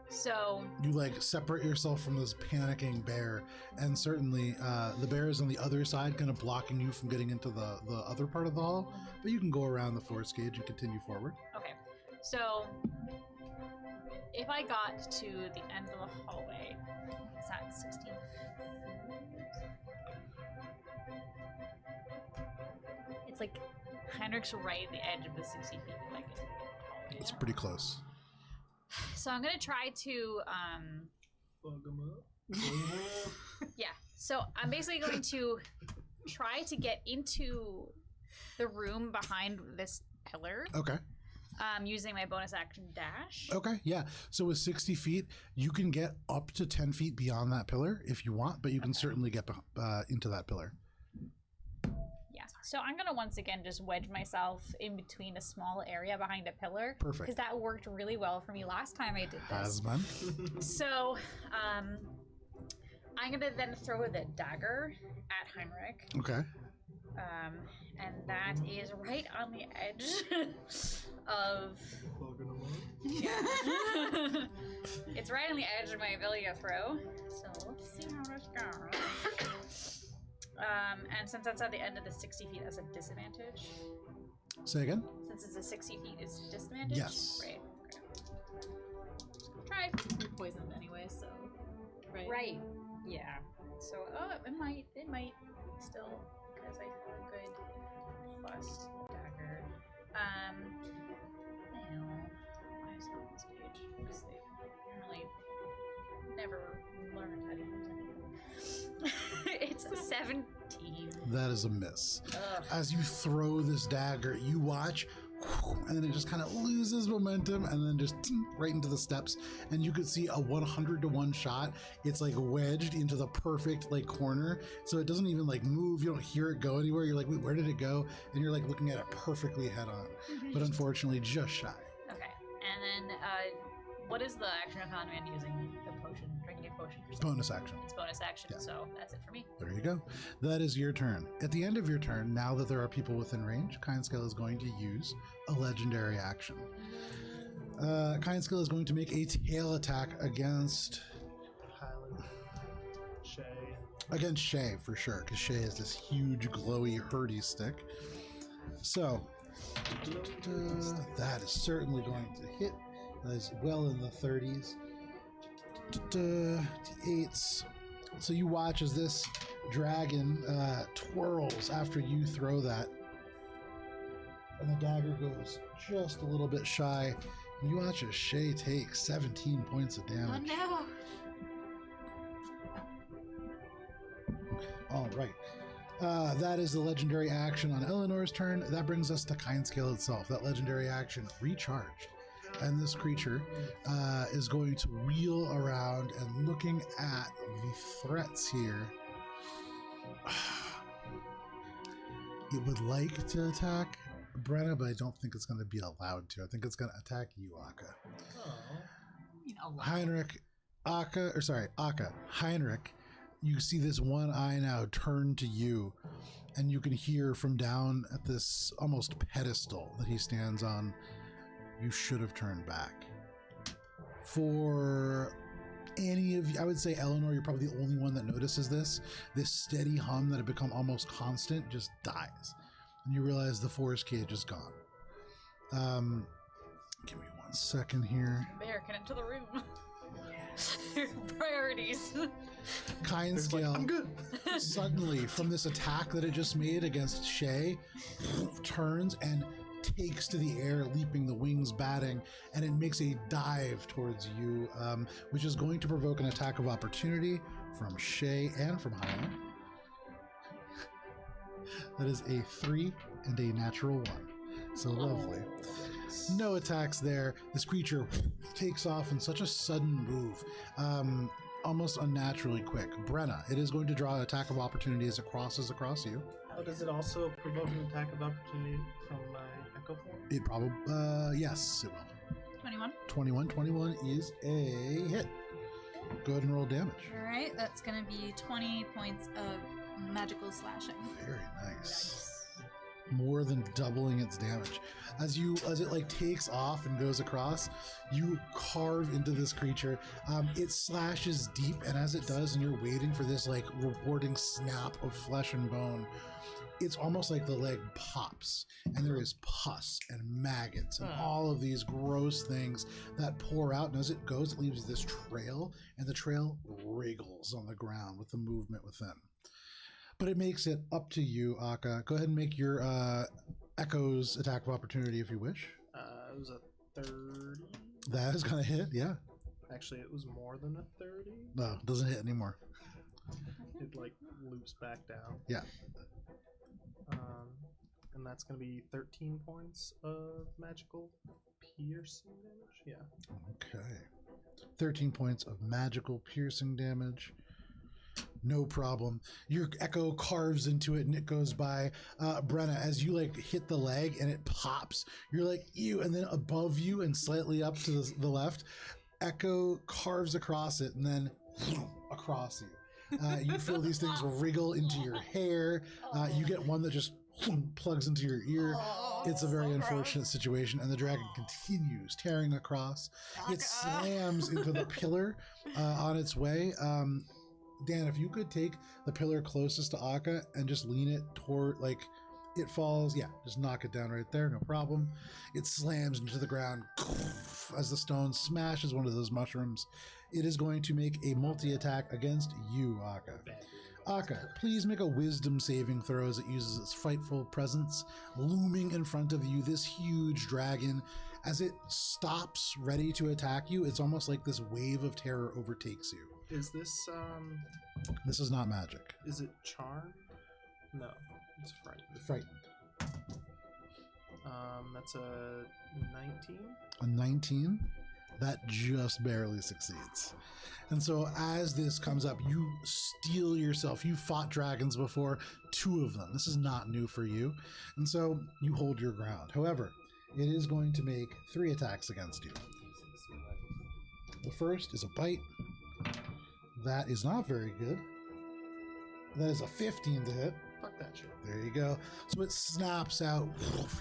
So you like separate yourself from this panicking bear, and certainly the bear is on the other side, kind of blocking you from getting into the other part of the hall, but you can go around the force cage and continue forward. Okay, so if I got to the end of the hallway, is that 16? It's like Heinrich's right at the edge of the 60 feet. Like It's pretty close. So I'm gonna try to Fuck 'em up. yeah. So I'm basically going to try to get into the room behind this pillar. Okay. Using my bonus action dash. Okay, yeah. So with 60 feet, you can get up to 10 feet beyond that pillar if you want, but you can certainly get into that pillar. Yeah. So I'm gonna once again just wedge myself in between a small area behind a pillar. Perfect. Because that worked really well for me last time I did this. Hasman. So I'm gonna then throw the dagger at Heinrich. Okay. And that is right on the edge of. Fucking 'em up. Yeah. It's right on the edge of my ability to throw. So let's see how this goes. And since that's at the end of the 60 feet, that's a disadvantage. Say again? Since it's a 60 feet, it's disadvantage? Yes. Right. Okay. Try. You're poisoned anyway, so. Right. Yeah. So, it might still, because I have a good plus dagger. Now, why is it on this page? Because they apparently never learned how to use anything. It's a 17. That is a miss. Ugh. As you throw this dagger, you watch, and then it just kind of loses momentum and then just right into the steps. And you could see a 100-to-1 shot. It's like wedged into the perfect like corner. So it doesn't even like move. You don't hear it go anywhere. You're like, wait, where did it go? And you're like looking at it perfectly head on. But unfortunately, just shy. Okay. And then, what is the action economy I'm using? The potion, drinking a potion. Bonus action. It's bonus action, Yeah. so that's it for me. There you go. That is your turn. At the end of your turn, now that there are people within range, Kindskill is going to use a legendary action. Kindskill is going to make a tail attack against Highland. Shay. against Shay for sure, because Shay has this huge glowy hurdy stick. So that is certainly going to hit. That is well in the 30s. 8s. So you watch as this dragon twirls after you throw that, and the dagger goes just a little bit shy. And you watch as Shay takes 17 points of damage. Oh no! All right. That is the legendary action on Eleanor's turn. That brings us to Kindskill itself. That legendary action recharged. And this creature is going to wheel around and looking at the threats here. It would like to attack Brenna, but I don't think it's going to be allowed to. I think it's going to attack you, Akka. Heinrich, Akka, Heinrich, you see this one eye now turn to you, and you can hear from down at this almost pedestal that he stands on, you should have turned back. For any of you, I would say Eleanor, you're probably the only one that notices this. This steady hum that had become almost constant just dies. And you realize the forest cage is gone. Give me 1 second here. Bear, get into the room. Priorities. Kindskill, I'm good. suddenly from this attack that it just made against Shay, turns and takes to the air, leaping, the wings batting, and it makes a dive towards you, which is going to provoke an attack of opportunity from Shay and from Hyla. That is a 3 and a natural 1. So lovely. No attacks there. This creature takes off in such a sudden move, almost unnaturally quick. Brenna, it is going to draw an attack of opportunity as it crosses across you. Oh, does it also provoke an attack of opportunity from my echo form? It probably, yes, it will. 21. 21 is a hit. Go ahead and roll damage. All right, that's going to be 20 points of magical slashing. Very nice. More than doubling its damage. As it like takes off and goes across, you carve into this creature. It slashes deep, and as it does, and you're waiting for this like rewarding snap of flesh and bone, it's almost like the leg pops, and there is pus and maggots and all of these gross things that pour out. And as it goes, it leaves this trail, and the trail wriggles on the ground with the movement within. But it makes it up to you, Akka. Go ahead and make your Echo's attack of opportunity if you wish. It was a 30. That is going to hit, yeah. Actually, it was more than a 30. No, it doesn't hit anymore. It like loops back down. Yeah. And that's going to be 13 points of magical piercing damage. Yeah. Okay. 13 points of magical piercing damage. No problem. Your echo carves into it and it goes by. Brenna, as you like hit the leg and it pops, you're like, ew. And then above you and slightly up to the left, echo carves across it and then across you. You feel these things wriggle into your hair. You get one that just plugs into your ear. It's a very unfortunate situation, and the dragon continues tearing across. It slams into the pillar on its way. Dan, if you could take the pillar closest to Akka and just lean it toward, like, it falls, yeah, just knock it down right there, no problem. It slams into the ground as the stone smashes one of those mushrooms. It is going to make a multi-attack against you, Akka. Akka, please make a wisdom saving throw as it uses its frightful presence. Looming in front of you, this huge dragon, as it stops ready to attack you, it's almost like this wave of terror overtakes you. Is this This is not magic. is it charmed? No, it's frightened. Frightened. That's a 19. A 19, that just barely succeeds. And so as this comes up, you steel yourself. You fought dragons before, 2 of them. This is not new for you. And so you hold your ground. However, it is going to make 3 attacks against you. The first is a bite. That is not very good. That is a 15 to hit. Fuck that shit. There you go. So it snaps out.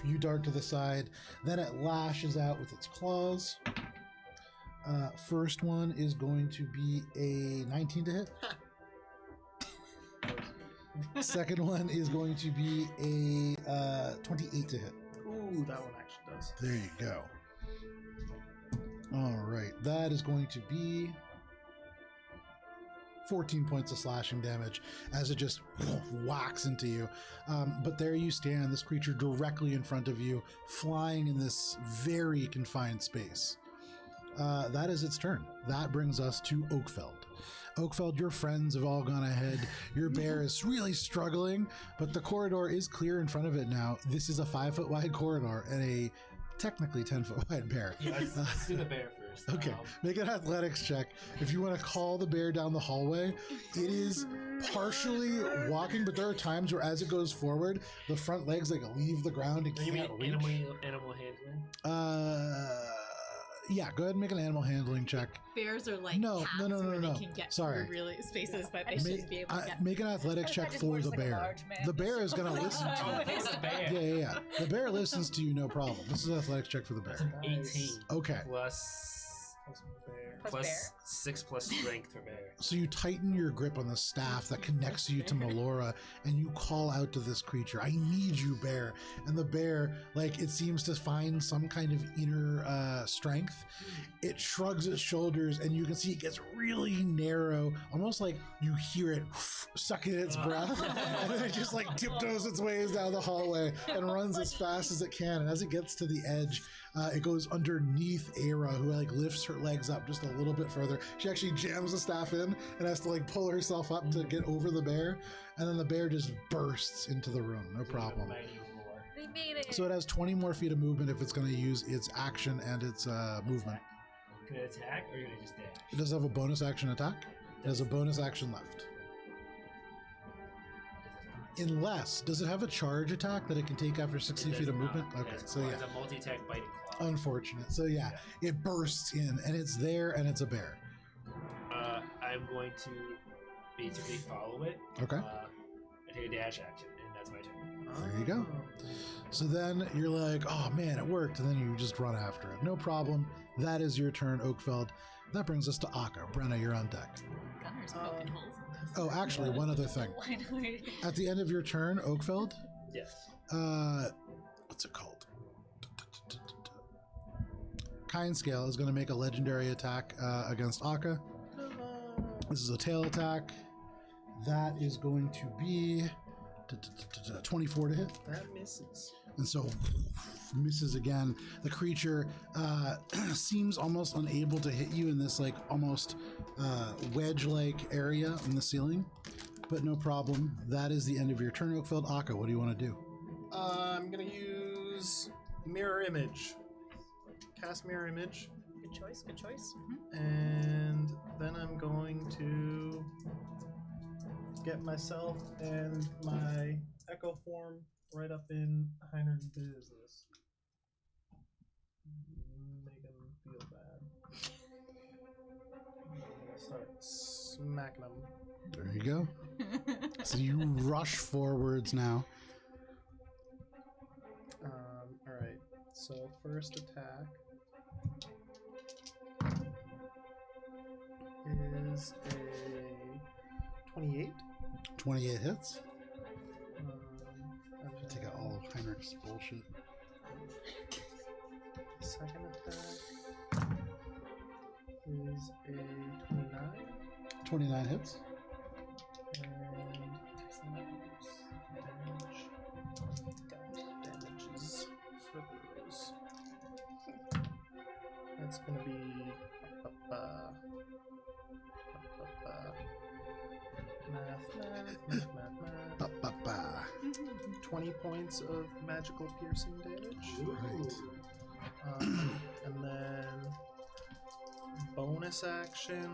You dart to the side. Then it lashes out with its claws. First one is going to be a 19 to hit. Second one is going to be a 28 to hit. Ooh, that one actually does. There you go. All right. That is going to be 14 points of slashing damage as it just whacks into you. But there you stand, this creature directly in front of you, flying in this very confined space. That is its turn. That brings us to Oakfeld. Oakfeld, your friends have all gone ahead. Your bear is really struggling, but the corridor is clear in front of it now. This is a 5-foot wide corridor and a technically 10-foot wide bear. Yeah, let's do the bear first. Okay, make an athletics check. If you want to call the bear down the hallway, it is partially walking, but there are times where as it goes forward, the front legs like leave the ground and You mean can't reach. animal handling? Yeah, go ahead and make an animal handling check. Bears are like No, cats no, no, no, where no. they can get Sorry. through really spaces that they Make- shouldn't be able to get. Make an athletics check Just for works the like a bear. large man. The bear is going to listen to Oh, you. it's the bear. Yeah. The bear listens to you, no problem. This is an athletics check for the bear. That's an 18 Okay. plus Plus bear. Plus Plus bear. 6 plus strength for bear. So you tighten your grip on the staff that connects you to Melora, and you call out to this creature, "I need you, bear." And the bear, like, it seems to find some kind of inner strength. It shrugs its shoulders, and you can see it gets really narrow, almost like you hear it sucking its breath, and then it just like tiptoes its ways down the hallway and runs as fast as it can. And as it gets to the edge, it goes underneath Aira, who like lifts her legs up just a little bit further. She actually jams the staff in and has to like pull herself up to get over the bear, and then the bear just bursts into the room. No problem. Mighty roar. They made it. So it has 20 more feet of movement if it's going to use its action and its movement. Can it attack or can it just dash? It does have a bonus action attack. It has a bonus action left. Unless, does it have a charge attack that it can take after 60 feet of movement? Okay, so yeah. It's a multi-attack biting claw. Unfortunate. So yeah, it bursts in, and it's there, and it's a bear. I'm going to basically follow it. Okay. And take a dash action, and that's my turn. There you go. So then you're like, oh man, it worked, and then you just run after it. No problem. That is your turn, Oakfeld. That brings us to Akka. Brenna, you're on deck. Gunner's poking holes in this. Oh, actually, one other thing. Why do we- At the end of your turn, Oakfeld, Yes. what's it called? Kind Scale is going to make a legendary attack against Akka. This is a tail attack. That is going to be 24 to hit. That misses. And so misses again. The creature seems almost unable to hit you in this like almost wedge-like area in the ceiling, but no problem. That is the end of your turn, Oakfeld. Akka, what do you want to do? I'm gonna use mirror image. Cast mirror image, Good choice. Good choice. and then I'm going to get myself and my echo form right up in Heinrich's business. Make him feel bad. I'm gonna start smacking him. There you go. So you rush forwards now. Alright, so first attack is a 28. 28 hits. And Take out all of Heinrich's bullshit. second attack is a 29. 29 hits. And damages for those. That's gonna be math. Ba, ba, ba. 20 points of magical piercing damage. Right. And then bonus action.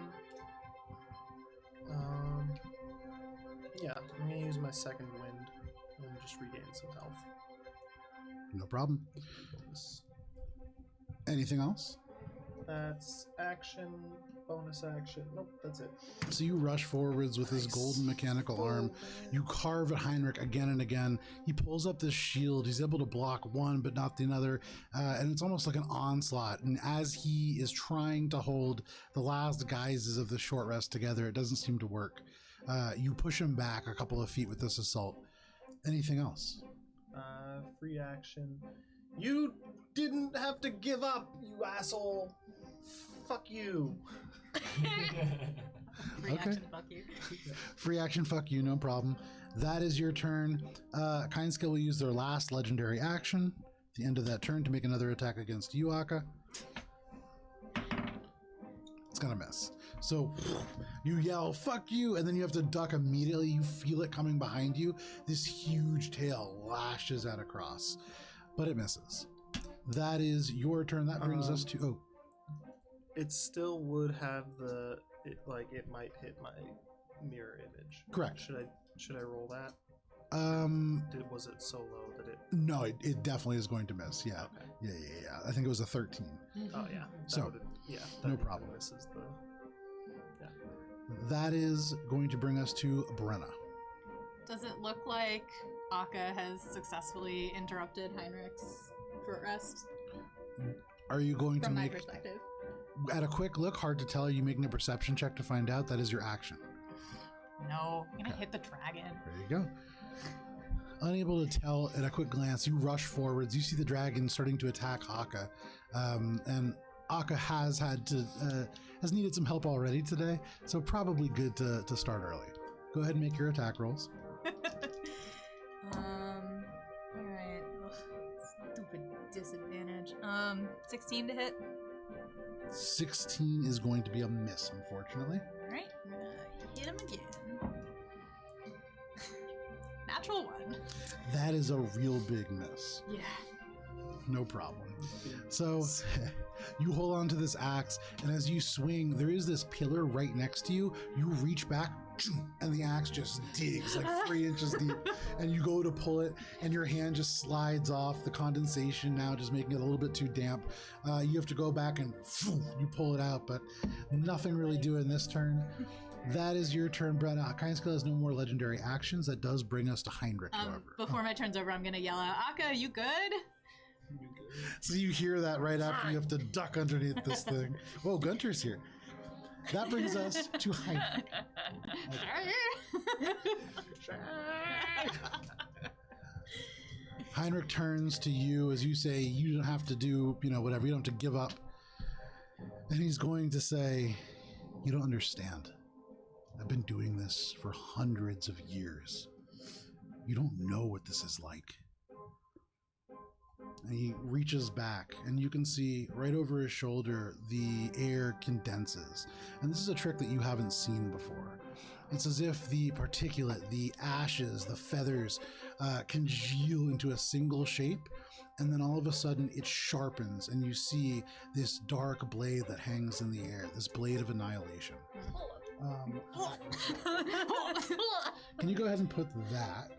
Yeah, I'm gonna use my second wind and just regain some health. No problem. Anything else? That's action, bonus action. Nope, that's it. So you rush forwards with his golden mechanical arm. You carve at Heinrich again and again. He pulls up this shield. He's able to block one, but not the other. And it's almost like an onslaught. And as he is trying to hold the last guises of the short rest together, it doesn't seem to work. You push him back a couple of feet with this assault. Anything else? Free action. You didn't have to give up, you asshole. Fuck you. Reaction, fuck you. Free action, fuck you, no problem. That is your turn. Kind Skill will use their last legendary action at the end of that turn to make another attack against you, Akka. It's gonna miss. So you yell, fuck you, and then you have to duck immediately. You feel it coming behind you. This huge tail lashes out across, but it misses. That is your turn. That brings us to... Oh, It still would have the... It might hit my mirror image. correct. Should I roll that? Was it so low that it... No, it definitely is going to miss. Yeah. Okay. Yeah. I think it was a 13. Oh, yeah. So, no problem. Misses the... That is going to bring us to Brenna. Does it look like Akka has successfully interrupted Heinrich's short rest? Are you going From to my make... perspective. At a quick look, hard to tell. Are you making a perception check to find out? That is your action. No, I'm gonna hit the dragon. There you go. Unable to tell at a quick glance, you rush forwards. You see the dragon starting to attack Akka, and Akka has needed some help already today, so probably good to start early. Go ahead and make your attack rolls. Alright. Stupid disadvantage. 16 to hit. 16 is going to be a miss, unfortunately. Alright, I'm gonna hit him again. Natural 1. That is a real big miss. Yeah. No problem. So you hold on to this axe, and as you swing, there is this pillar right next to you. You reach back, and the axe just digs like 3 inches deep, and you go to pull it, and your hand just slides off. The condensation now just making it a little bit too damp. You have to go back and you pull it out, but nothing really doing this turn. That is your turn, Brenna. Kindskill has no more legendary actions. That does bring us to Heinrich, however. Before my turn's over, I'm gonna yell out, Akka, you good? So you hear that right after you have to duck underneath this thing. Whoa, Gunter's here. That brings us to Heinrich. Heinrich turns to you as you say, you don't have to do, whatever. You don't have to give up. And he's going to say, you don't understand. I've been doing this for hundreds of years. You don't know what this is like. And he reaches back, and you can see right over his shoulder, the air condenses. And this is a trick that you haven't seen before. It's as if the particulate, the ashes, the feathers congeal into a single shape, and then all of a sudden it sharpens, and you see this dark blade that hangs in the air, this blade of annihilation. Can you go ahead and put that?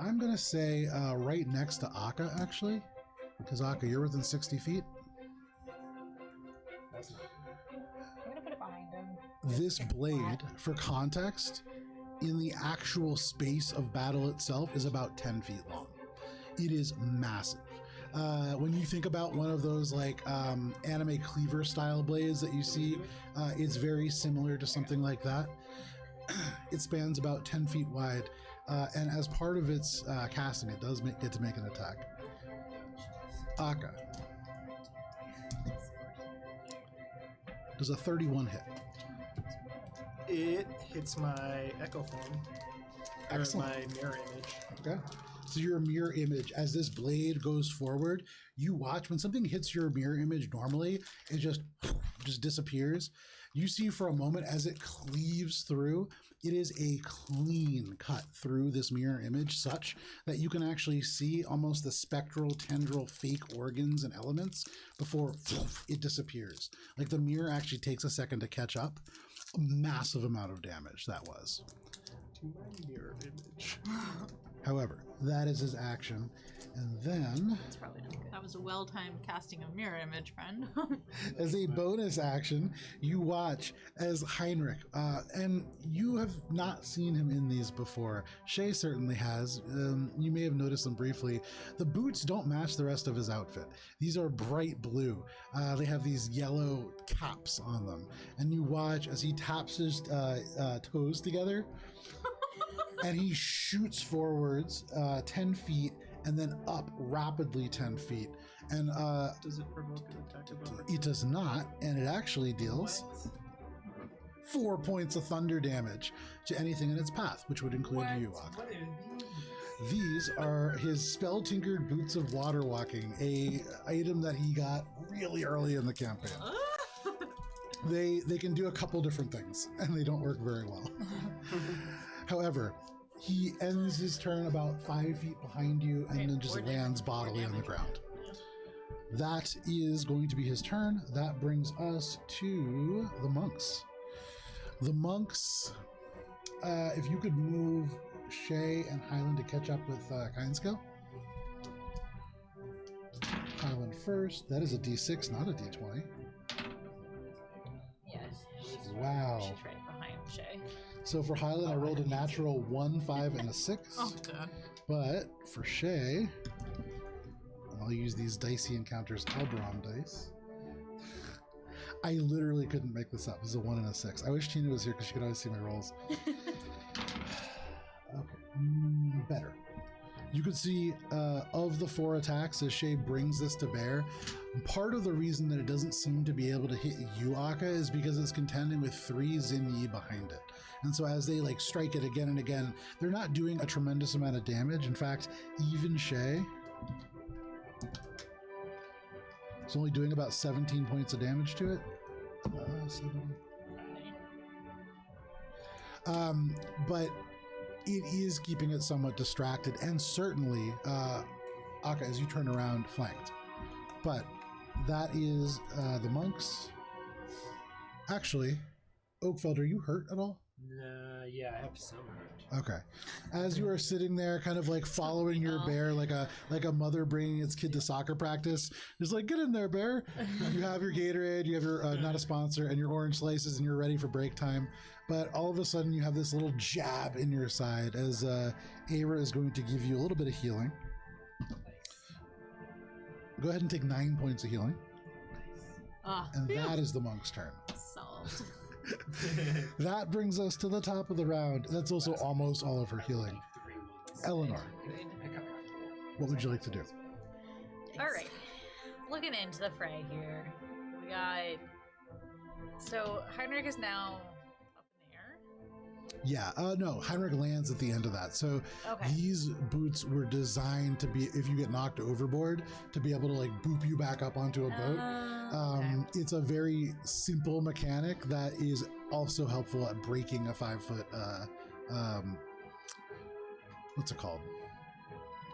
I'm going to say right next to Akka, actually. Because Akka, you're within 60 feet. I'm gonna put it behind him. This blade, for context, in the actual space of battle itself is about 10 feet long. It is massive. When you think about one of those like anime cleaver style blades that you see, it's very similar to something like that. It spans about 10 feet wide, and as part of its casting, it does get to make an attack. Akka. Does a 31 hit? It hits my echo form. Excellent. Or my mirror image. Okay. So your mirror image, as this blade goes forward, you watch when something hits your mirror image normally, it just disappears. You see for a moment as it cleaves through, it is a clean cut through this mirror image such that you can actually see almost the spectral, tendril, fake organs and elements before it disappears. Like the mirror actually takes a second to catch up. A massive amount of damage that was. To my mirror image. However, that is his action. And then, That's probably not good. That was a well-timed casting of mirror image, friend. as a bonus action, you watch as Heinrich, and you have not seen him in these before. Shay certainly has. You may have noticed them briefly. The boots don't match the rest of his outfit. These are bright blue. They have these yellow caps on them. And you watch as he taps his toes together, and he shoots forwards 10 feet, and then up rapidly 10 feet. And Does it provoke an attack of opportunity? it does not, and it actually deals 4 points of thunder damage to anything in its path, which would include you, Akka. These are his spell-tinkered boots of water walking, a item that he got really early in the campaign. They can do a couple different things, and they don't work very well. However, he ends his turn about 5 feet behind you and then just lands bodily on the ground. That is going to be his turn. That brings us to the monks. The monks, if you could move Shay and Highland to catch up with Kindskill. Highland first. That is a D6, not a D20. Yes. Wow. She's right behind Shay. So for Highland, I rolled a natural 1, 5, and a 6. Oh, God. But for Shay, I'll use these dicey encounters Alberon dice. I literally couldn't make this up. It was a 1 and a 6. I wish Tina was here because she could always see my rolls. Okay, better. You could see of the 4 attacks as Shay brings this to bear, part of the reason that it doesn't seem to be able to hit you, Akka, is because it's contending with 3 Xinyi behind it. And so as they like strike it again and again, they're not doing a tremendous amount of damage. In fact, even Shay is only doing about 17 points of damage to it. 17. But it is keeping it somewhat distracted, and certainly, Akka, as you turn around, flanked. But that is the monks. Actually, Oakfeld, are you hurt at all? Yeah, I have some hurt. Okay. As you are sitting there, kind of like following your bear, like a mother bringing its kid to soccer practice, just like, get in there, bear. You have your Gatorade, you have your not a sponsor, and your orange slices, and you're ready for break time. But all of a sudden, you have this little jab in your side as Aira is going to give you a little bit of healing. Go ahead and take 9 points of healing, and that is the monk's turn. Solved. That brings us to the top of the round. That's also almost all of her healing. Eleanor, what would you like to do? All right. Looking into the fray here, we got. So Heinrich is now up in the air. Yeah, no, Heinrich lands at the end of that. So Okay. these boots were designed to be, if you get knocked overboard, to be able to like boop you back up onto a boat. Okay. It's a very simple mechanic that is also helpful at breaking a 5-foot, what's it called?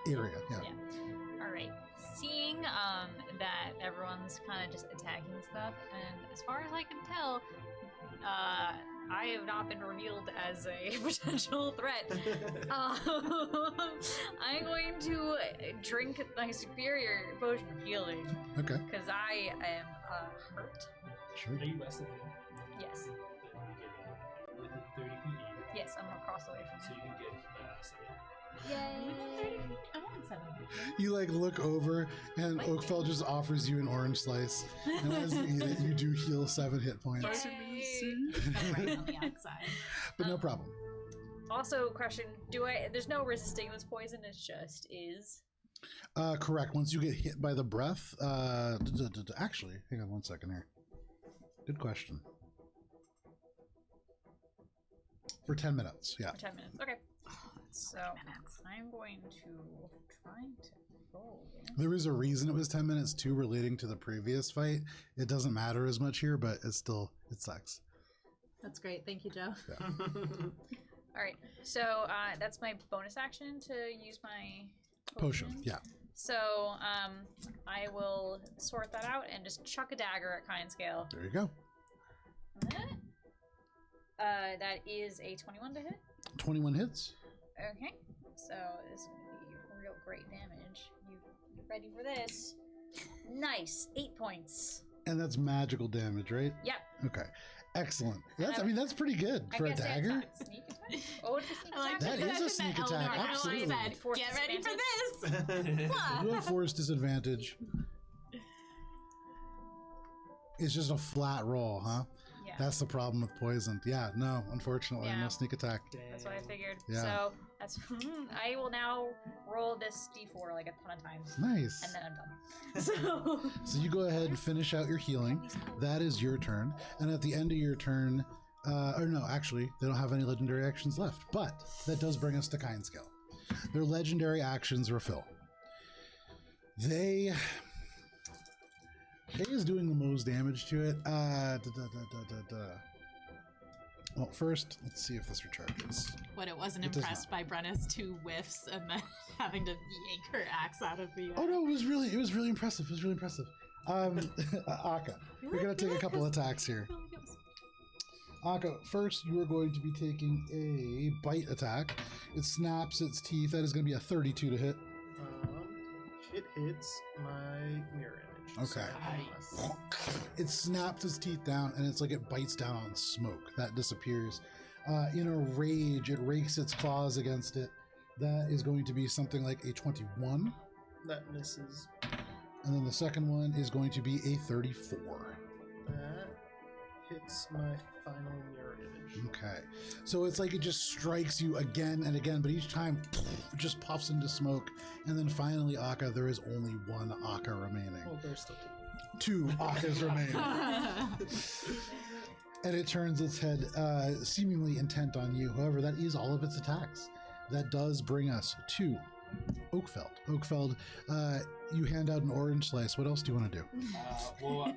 Area, yeah. All right. Seeing that everyone's kind of just attacking stuff, and as far as I can tell, I have not been revealed as a potential threat. I'm going to drink my superior potion of healing Okay, because I am hurt. sure. Are you less than him? Yes. Then you get within 30 feet. Yes, I'm across the way So from you him. can get 7. Yay! I want 7. You like look over and Wait. Oakfeld just offers you an orange slice. And as you eat it, you do heal 7 hit points. Yay. I'm right on the outside. But no problem. Also, question: there's no resisting this poison. It's just is. Correct. Once you get hit by the breath, actually, hang on 1 second here. Good question. For 10 minutes, yeah. For 10 minutes. Okay. So I'm going to try to roll again. There is a reason it was 10 minutes too, relating to the previous fight. It doesn't matter as much here, but it's still, it sucks. That's great. Thank you, Joe. All right. So that's my bonus action to use my Potion, yeah. So I will sort that out and just chuck a dagger at kind scale. There you go. That is a 21 to hit. 21 hits. Okay. So this is going to be real great damage. You ready for this? Nice. 8 points. And that's magical damage, right? Yep. Okay. Excellent. That's, I mean, that's pretty good for a guess that's dagger. not sneak attack. Oh, what is a sneak I like attack? That is a sneak attack, Eleanor absolutely. said, Force get ready for disadvantage. this. You have force disadvantage. It's just a flat roll, huh? Yeah. That's the problem with poisoned. Yeah, no, unfortunately, Yeah. no sneak attack. That's what I figured. Yeah. So that's I will now roll this d4 like a ton of times, Nice. and then I'm done. So So you go ahead and finish out your healing. That is your turn. And at the end of your turn, or no, actually, they don't have any legendary actions left. But that does bring us to kind scale. Their legendary actions refill. They... Hay is doing the most damage to it. Well, first, let's see if this recharges. When it wasn't It does impressed by Brenna's 2 whiffs and then having to yank her axe out of the. Oh no, it was really impressive. It was really impressive. Akka, we're gonna take a couple attacks here. Akka, first you are going to be taking a bite attack. It snaps its teeth. That is going to be a 32 to hit. It hits my mirror image. Okay. So, It snaps its teeth down, and it's like it bites down on smoke. That disappears. In a rage, it rakes its claws against it. That is going to be something like a 21. that misses. And then the second one is going to be a 34. That hits my final mirror image. Okay. So it's like it just strikes you again and again, but each time it just puffs into smoke. And then finally, Akka, there is only one Akka remaining. Well, there's still Two Akkas remaining. And it turns its head, seemingly intent on you. However, that is all of its attacks. That does bring us to Oakfeld. Oakfeld, you hand out an orange slice. What else do you want to do? Well,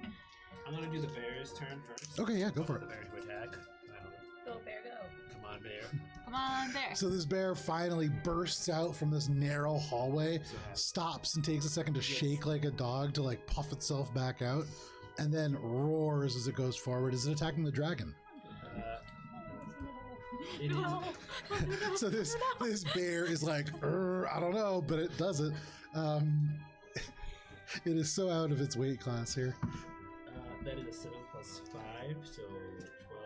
I'm gonna do the bear's turn first. Okay, yeah, go for The it. bear to attack. I don't know. Go, bear, go. Come on, bear. Come on, there. So this bear finally bursts out from this narrow hallway, stops and takes a second to shake like a dog to like puff itself back out, and then roars as it goes forward. Is it attacking the dragon? It is. So this bear is like, I don't know, but it does it. It is so out of its weight class here. That is a 7 plus 5, so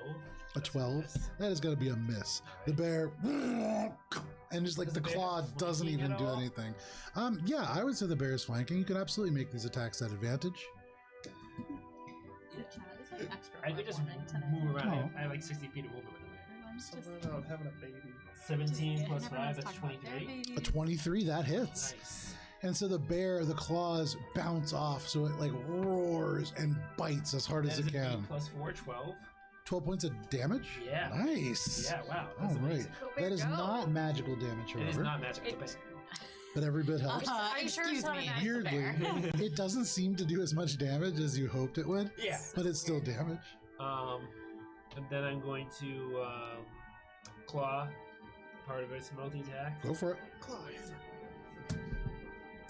12. A 12. That is going to be a miss. The bear, and just like Does the the bear claw have doesn't flanking even at do all? anything. Yeah, I would say the bear is flanking. You can absolutely make these attacks at advantage. I could just move around. I have like 60 feet of movement in the way. something about having a baby. 17 plus 5, that's 23. A 23, that hits. Nice. And so the bear, the claws bounce off, so it like roars and bites as hard That as is it an 8 can. plus 4, 12. 12 points of damage? Yeah. Nice. Yeah, wow. All That's right. amazing. Go, bear, That is go. not magical damage, It is however, not magic. It's but every bit helps. Are you sure it's Excuse not me. a nice Weirdly, bear? it doesn't seem to do as much damage as you hoped it would, yeah. but it's still damage. And then I'm going to claw part of its multi attack. Go for it.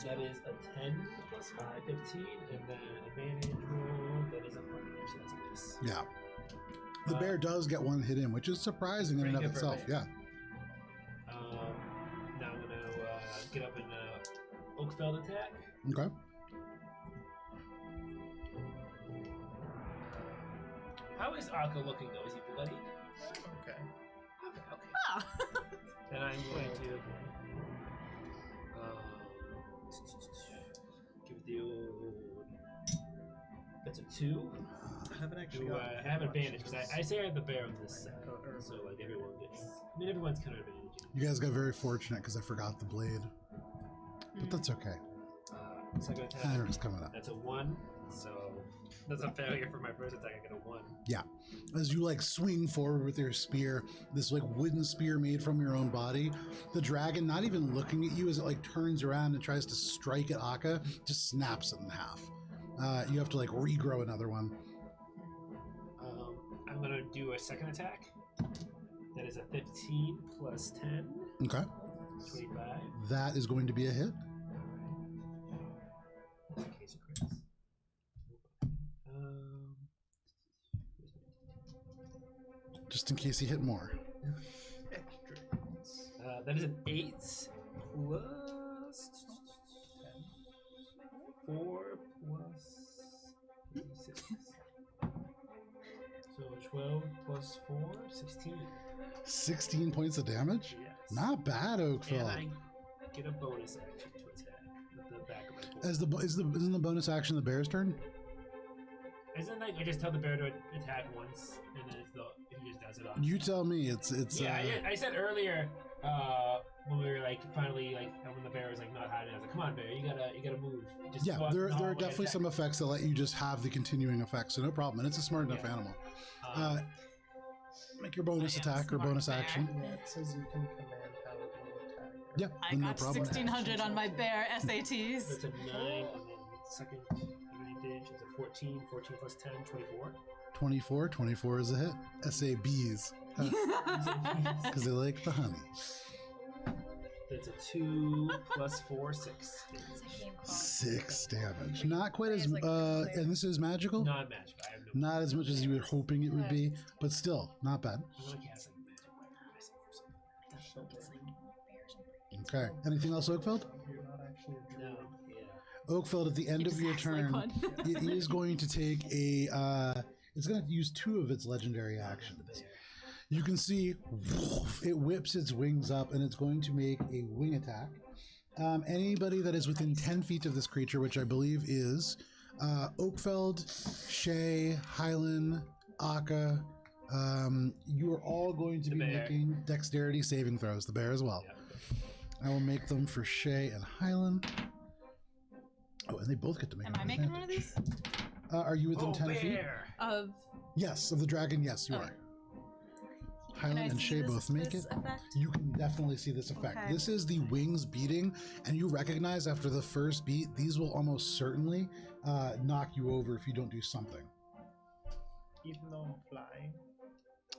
That is a 10 plus 5, 15, and then advantage roll. That is a 5, so that's a miss. Yeah. The bear does get one hit in, which is surprising in and of Pretty good for a itself. Yeah. Now I'm gonna get up in Oakfeld attack. Okay. How is Akka looking though? Is he bloody? Okay. Okay. Oh. Then I'm going to give the old. That's a 2. I haven't actually. To, gotten I have much advantage because this- I say I have the bear on this side, or- so like everyone gets. I mean, everyone's kind of advantage. You guys got very fortunate because I forgot the blade. But that's okay. Second attack. Heinrich's coming up. That's a 1, so that's a failure for my first attack. I get a 1. As you like swing forward with your spear, this like wooden spear made from your own body, the dragon, not even looking at you as it like turns around and tries to strike at Akka, just snaps it in half. You have to like regrow another one. I'm gonna do a second attack. That is a 15 plus 10, Okay. 25. That is going to be a hit. In case of crits. Just in case you hit more. Extra. That is an 8 plus 4 plus 6. So 12 plus 4, 16. 16 points of damage? Yes. Not bad, And Oakfeld. I get a bonus action to attack with the back of my board. Isn't the bonus action the bear's turn? Isn't like I just tell the bear to attack once, and then he just does it on. You tell me. It's Yeah, I said earlier when we were like finally like when the bear was like not hiding, I was like, "Come on, bear, you gotta move." Just yeah. go out There and are like, definitely attack. some effects that let you just have the continuing effect, so no problem. And it's a smart enough Yeah. animal. Um, Make your bonus I am attack or smart bonus bear. action. Yeah, it says you can command how it will attack. Yeah, I then no got problem. 1600 on my bear SATs. That's a 9, and then second advantage is a 14. 14 plus 10, 24. 24. 24 is a hit. SABs. Because they like the honey. That's a 2 plus 4, 6. It's a game called- 6 damage. Not quite as Like, and this is magical. Not magic. I have no. Not as much as you were hoping it would be, but still not bad. I'm gonna cast like magic weapon on myself or something. It's like bears and Okay. Anything else, Oakfeld? You're not actually a druid. No. Yeah. Oakfeld, at the end of your Exactly turn, one. it is going to take a. It's going to use 2 of its legendary actions. You can see it whips its wings up, and it's going to make a wing attack. Anybody that is within 10 feet of this creature, which I believe is Oakfeld, Shay, Hylan, Akka, you are all going to The be bear. making dexterity saving throws. The bear as well. Yeah. I will make them for Shay and Hyland. Oh, and they both get to make Am them I with making one of advantage. these? Are you within 10 feet? Of Yes, of the dragon, yes, you Oh. are. Can I Hyland and see Shay this- both make this it. effect? You can definitely see this effect. Okay. This is the wings beating, and you recognize after the first beat, these will almost certainly knock you over if you don't do something. Even though I'm flying,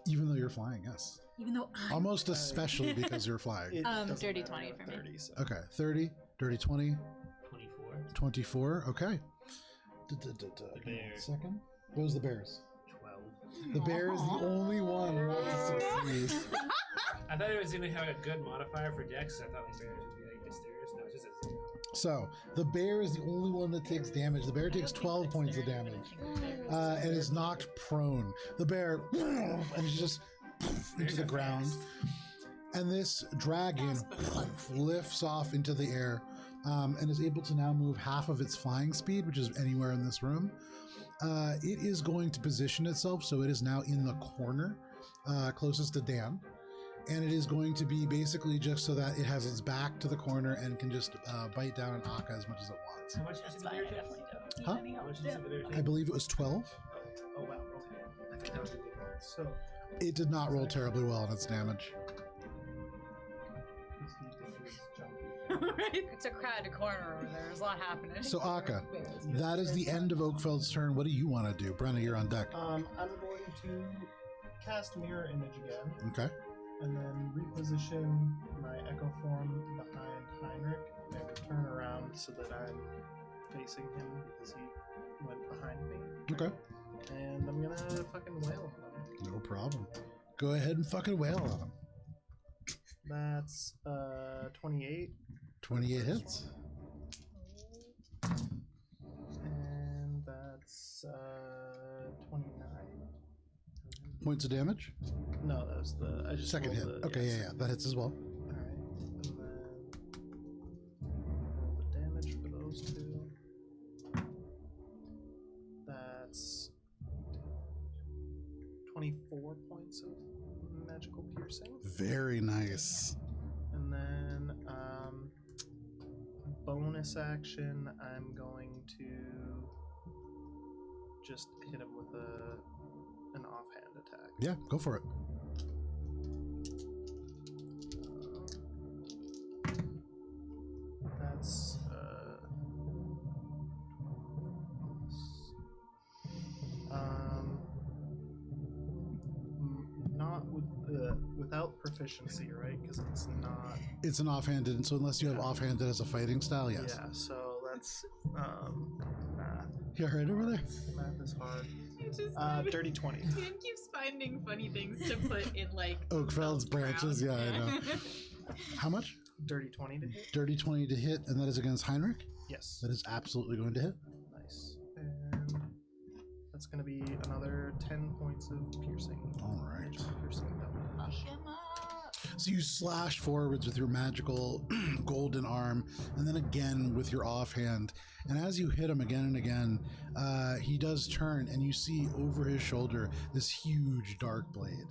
Even though you're flying, yes. even though I'm Almost especially because you're flying. it doesn't dirty matter, 20 I got for me. 30, so. Okay, 30, dirty 20, 24. 24, okay. Give me bear. 1 second. What was the bears? 12. The bear is the only one who wants to succeed. I thought it was going to have a good modifier for Dex. I thought like bears would be like mysterious. No, it's just a 0. So, the bear is the only one that takes damage. The bear takes 12 points of damage and is knocked prone. The bear and is just into the ground. And this dragon lifts off into the air and is able to now move half of its flying speed, which is anywhere in this room. It is going to position itself, so it is now in the corner closest to Dan. And it is going to be basically just so that it has its back to the corner and can just bite down on Akka as much as it wants. How much That's is the fine. bear I take? definitely don't. Huh? need any How help. much is the bear I take? believe it was 12. Oh, wow. Okay. I think that was a good one. So, It did not roll terribly well on its damage. right. It's a crowded corner over there. There's a lot happening. So Akka, that is the end of Oakfeld's turn. What do you want to do? Brenna, you're on deck. I'm going to cast Mirror Image again, Okay. and then reposition my Echo form behind Heinrich and turn around so that I'm facing him because he went behind me. Okay. And I'm gonna fucking wail on him. No problem. Go ahead and fucking wail on him. That's 28, 28 hits. and that's 29. Points of damage. No, that was the I just Second hit. rolled the- Okay, yeah, that hits as well. All right, and then roll the damage for those two. That's 24 points of magical piercing, Very nice. and then bonus action. I'm going to just hit him with an offhand attack. Yeah, go for it. That's not with without proficiency, right? Because it's not. It's an offhanded, and so unless you have offhanded as a fighting style, yes. Yeah. So that's math. You heard over there? Math is hard. It's just Dirty 20. Dan keeps finding funny things to put in like Oakfeld's branches, yeah, I know. How much? Dirty 20 to hit. Dirty 20 to hit, and that is against Heinrich. Yes. That is absolutely going to hit. Nice. And that's going to be another 10 points of piercing. All right. Magical piercing damage. Him up. So you slash forwards with your magical golden arm, and then again with your offhand. And as you hit him again and again, he does turn, and you see over his shoulder this huge dark blade.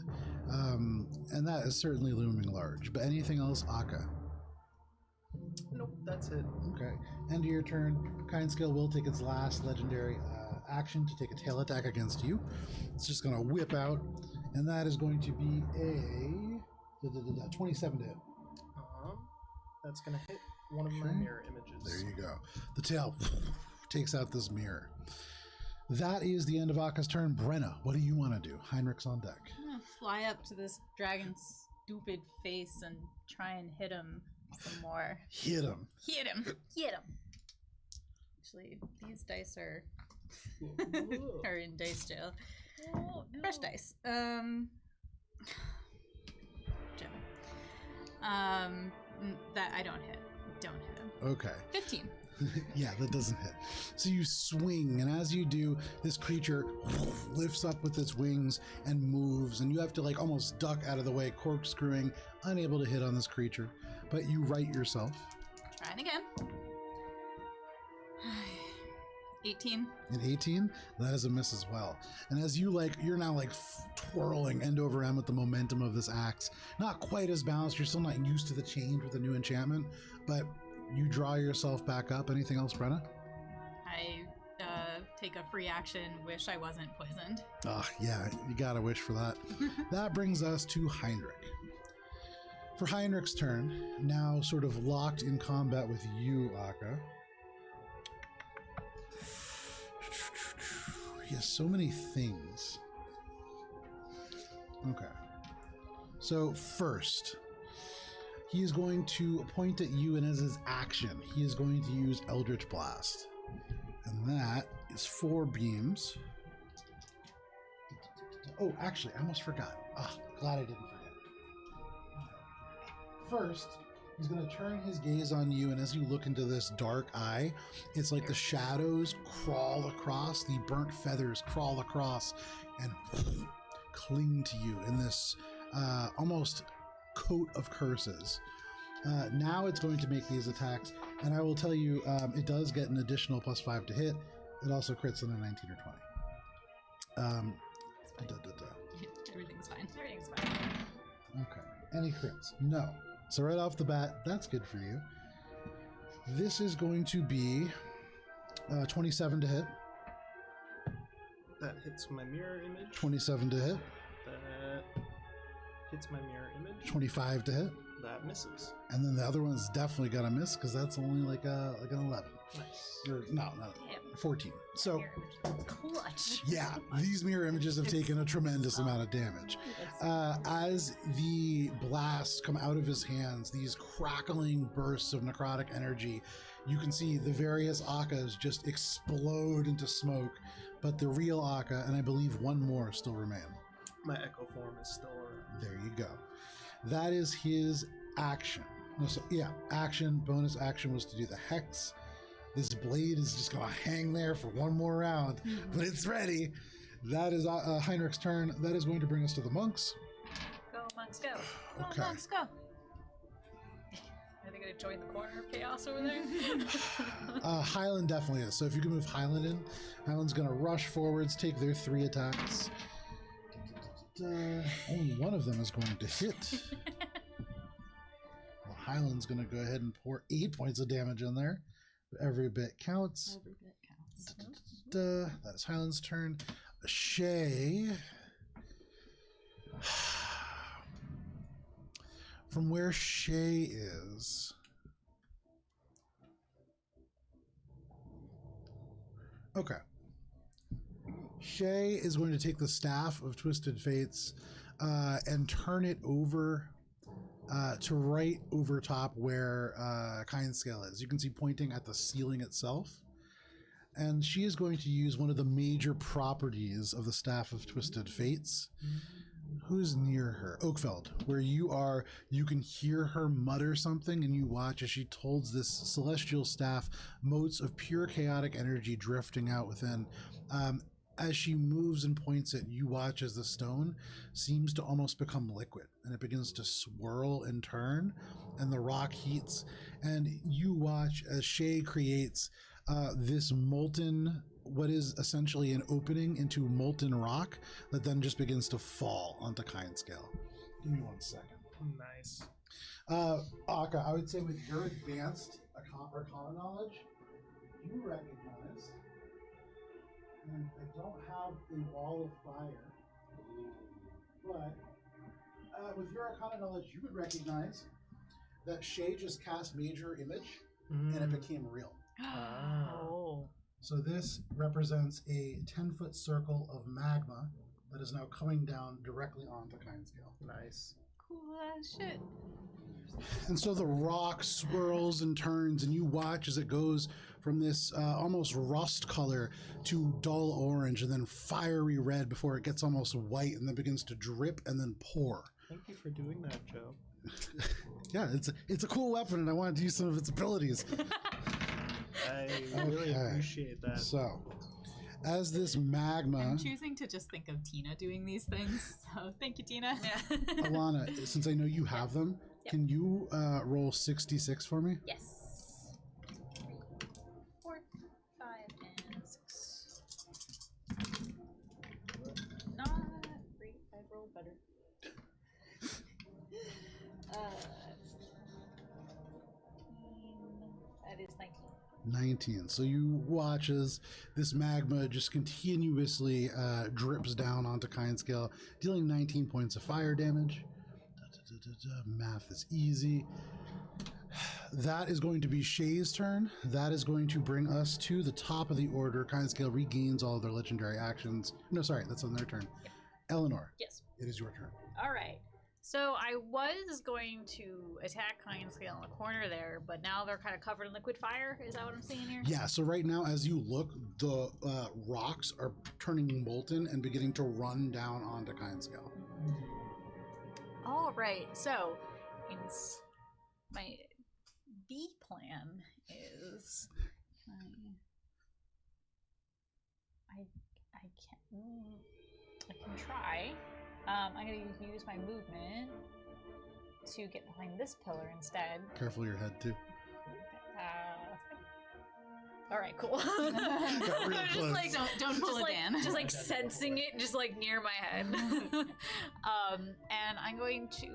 And that is certainly looming large. But anything else, Akka? Nope, that's it. Okay. End of your turn. Kind Skill will take its last legendary action to take a tail attack against you. It's just going to whip out, and that is going to be a 27 to hit. That's going to hit one of my Okay. mirror images. There you go. The tail takes out this mirror. That is the end of Akka's turn. Brenna, what do you want to do? Heinrich's on deck. I'm gonna fly up to this dragon's stupid face and try and hit him some more. Hit him. Hit him. Get him. Actually, these dice are Ooh. are in dice jail. Oh, no. Fresh dice. Gem. That I don't hit. Don't hit him. Okay. 15. Yeah, that doesn't hit. So you swing, and as you do, this creature lifts up with its wings and moves, and you have to like almost duck out of the way, corkscrewing, unable to hit on this creature. But you right yourself. Trying again. 18. An 18, that is a miss as well. And as you're now twirling end over end with the momentum of this axe, not quite as balanced, you're still not used to the change with the new enchantment, but you draw yourself back up. Anything else, Brenna? I take a free action, wish I wasn't poisoned. Yeah, you gotta wish for that. That brings us to Heinrich. For Heinrich's turn, now sort of locked in combat with you, Akka. He has so many things. Okay. So first, he is going to point at you, and as his action, he is going to use Eldritch Blast. And that is 4 beams. Oh, actually, I almost forgot. Glad I didn't forget. First, he's going to turn his gaze on you, and as you look into this dark eye, it's like the shadows crawl across, the burnt feathers crawl across, and cling to you in this almost coat of curses. Now it's going to make these attacks, and I will tell you, it does get an additional +5 to hit. It also crits on a 19 or 20. Everything's fine. Everything's fine. Okay. Any crits? No. So right off the bat, that's good for you. This is going to be 27 to hit. That hits my mirror image. 27 to hit. That hits my mirror image. 25 to hit. That misses. And then the other one's definitely got to miss because that's only like an 11. Nice. Or, no, 14. So, Mirror image. Clutch. yeah, these mirror images have taken a tremendous amount of damage. As the blasts come out of his hands, these crackling bursts of necrotic energy, you can see the various Akkas just explode into smoke, but the real Akka, and I believe one more, still remain. My echo form is still around. There you go. That is his action. No, so, yeah, action, bonus action was to do the hex. This blade is just going to hang there for one more round, but it's ready. That is Heinrich's turn. That is going to bring us to the monks. Go, monks, go. Okay. Let's go. Are they going to join the corner of chaos over there? Highland definitely is. So if you can move Highland in, Highland's going to rush forwards, take their 3 attacks. Only one of them is going to hit. Well, Highland's going to go ahead and pour 8 points of damage in there. Every bit counts. Every bit counts. That is Highland's turn. Shay. From where Shay is. Okay. Shay is going to take the Staff of Twisted Fates and turn it over to right over top where Kind Scale is. You can see pointing at the ceiling itself. And she is going to use one of the major properties of the Staff of Twisted Fates. Who's near her? Oakfeld. Where you are, you can hear her mutter something, and you watch as she holds this celestial staff, motes of pure chaotic energy drifting out within. As she moves and points it, you watch as the stone seems to almost become liquid, and it begins to swirl and turn, and the rock heats, and you watch as Shay creates this molten, what is essentially an opening into molten rock that then just begins to fall onto Kind Scale. Give me 1 second. Nice. Akka, I would say with your advanced arcana knowledge, you recognize, and I don't have a wall of fire, but with your arcana knowledge, you would recognize that Shay just cast Major Image, and it became real. Oh. So this represents a 10-foot circle of magma that is now coming down directly onto Kind Scale. Nice. Cool as shit. And so the rock swirls and turns, and you watch as it goes from this almost rust color to dull orange and then fiery red before it gets almost white and then begins to drip and then pour. Thank you for doing that, Joe. Yeah, it's a cool weapon, and I wanted to use some of its abilities. I really appreciate that. So, as this magma... I'm choosing to just think of Tina doing these things, so thank you, Tina. Yeah. Alana, since I know you have them, can you roll 66 for me? Yes. 4, 5, and 6. better. That is 19. 19. So you watch as this magma just continuously drips down onto Kindscale, dealing 19 points of fire damage. Math is easy. That is going to be Shay's turn. That is going to bring us to the top of the order. Kindscale regains all of their legendary actions. No, sorry, that's on their turn. Yep. Eleanor, Yes. it is your turn. All right. So I was going to attack Kindscale in the corner there, but now they're kind of covered in liquid fire. Is that what I'm seeing here? Yeah, so right now, as you look, the rocks are turning molten and beginning to run down onto Kindscale. All right. So, my B plan is I can try. I'm going to use my movement to get behind this pillar instead. Careful your head, too. All right, cool. Real I'm close. just like, Don't pull it in. just like sensing it, just like near my head. And I'm going to.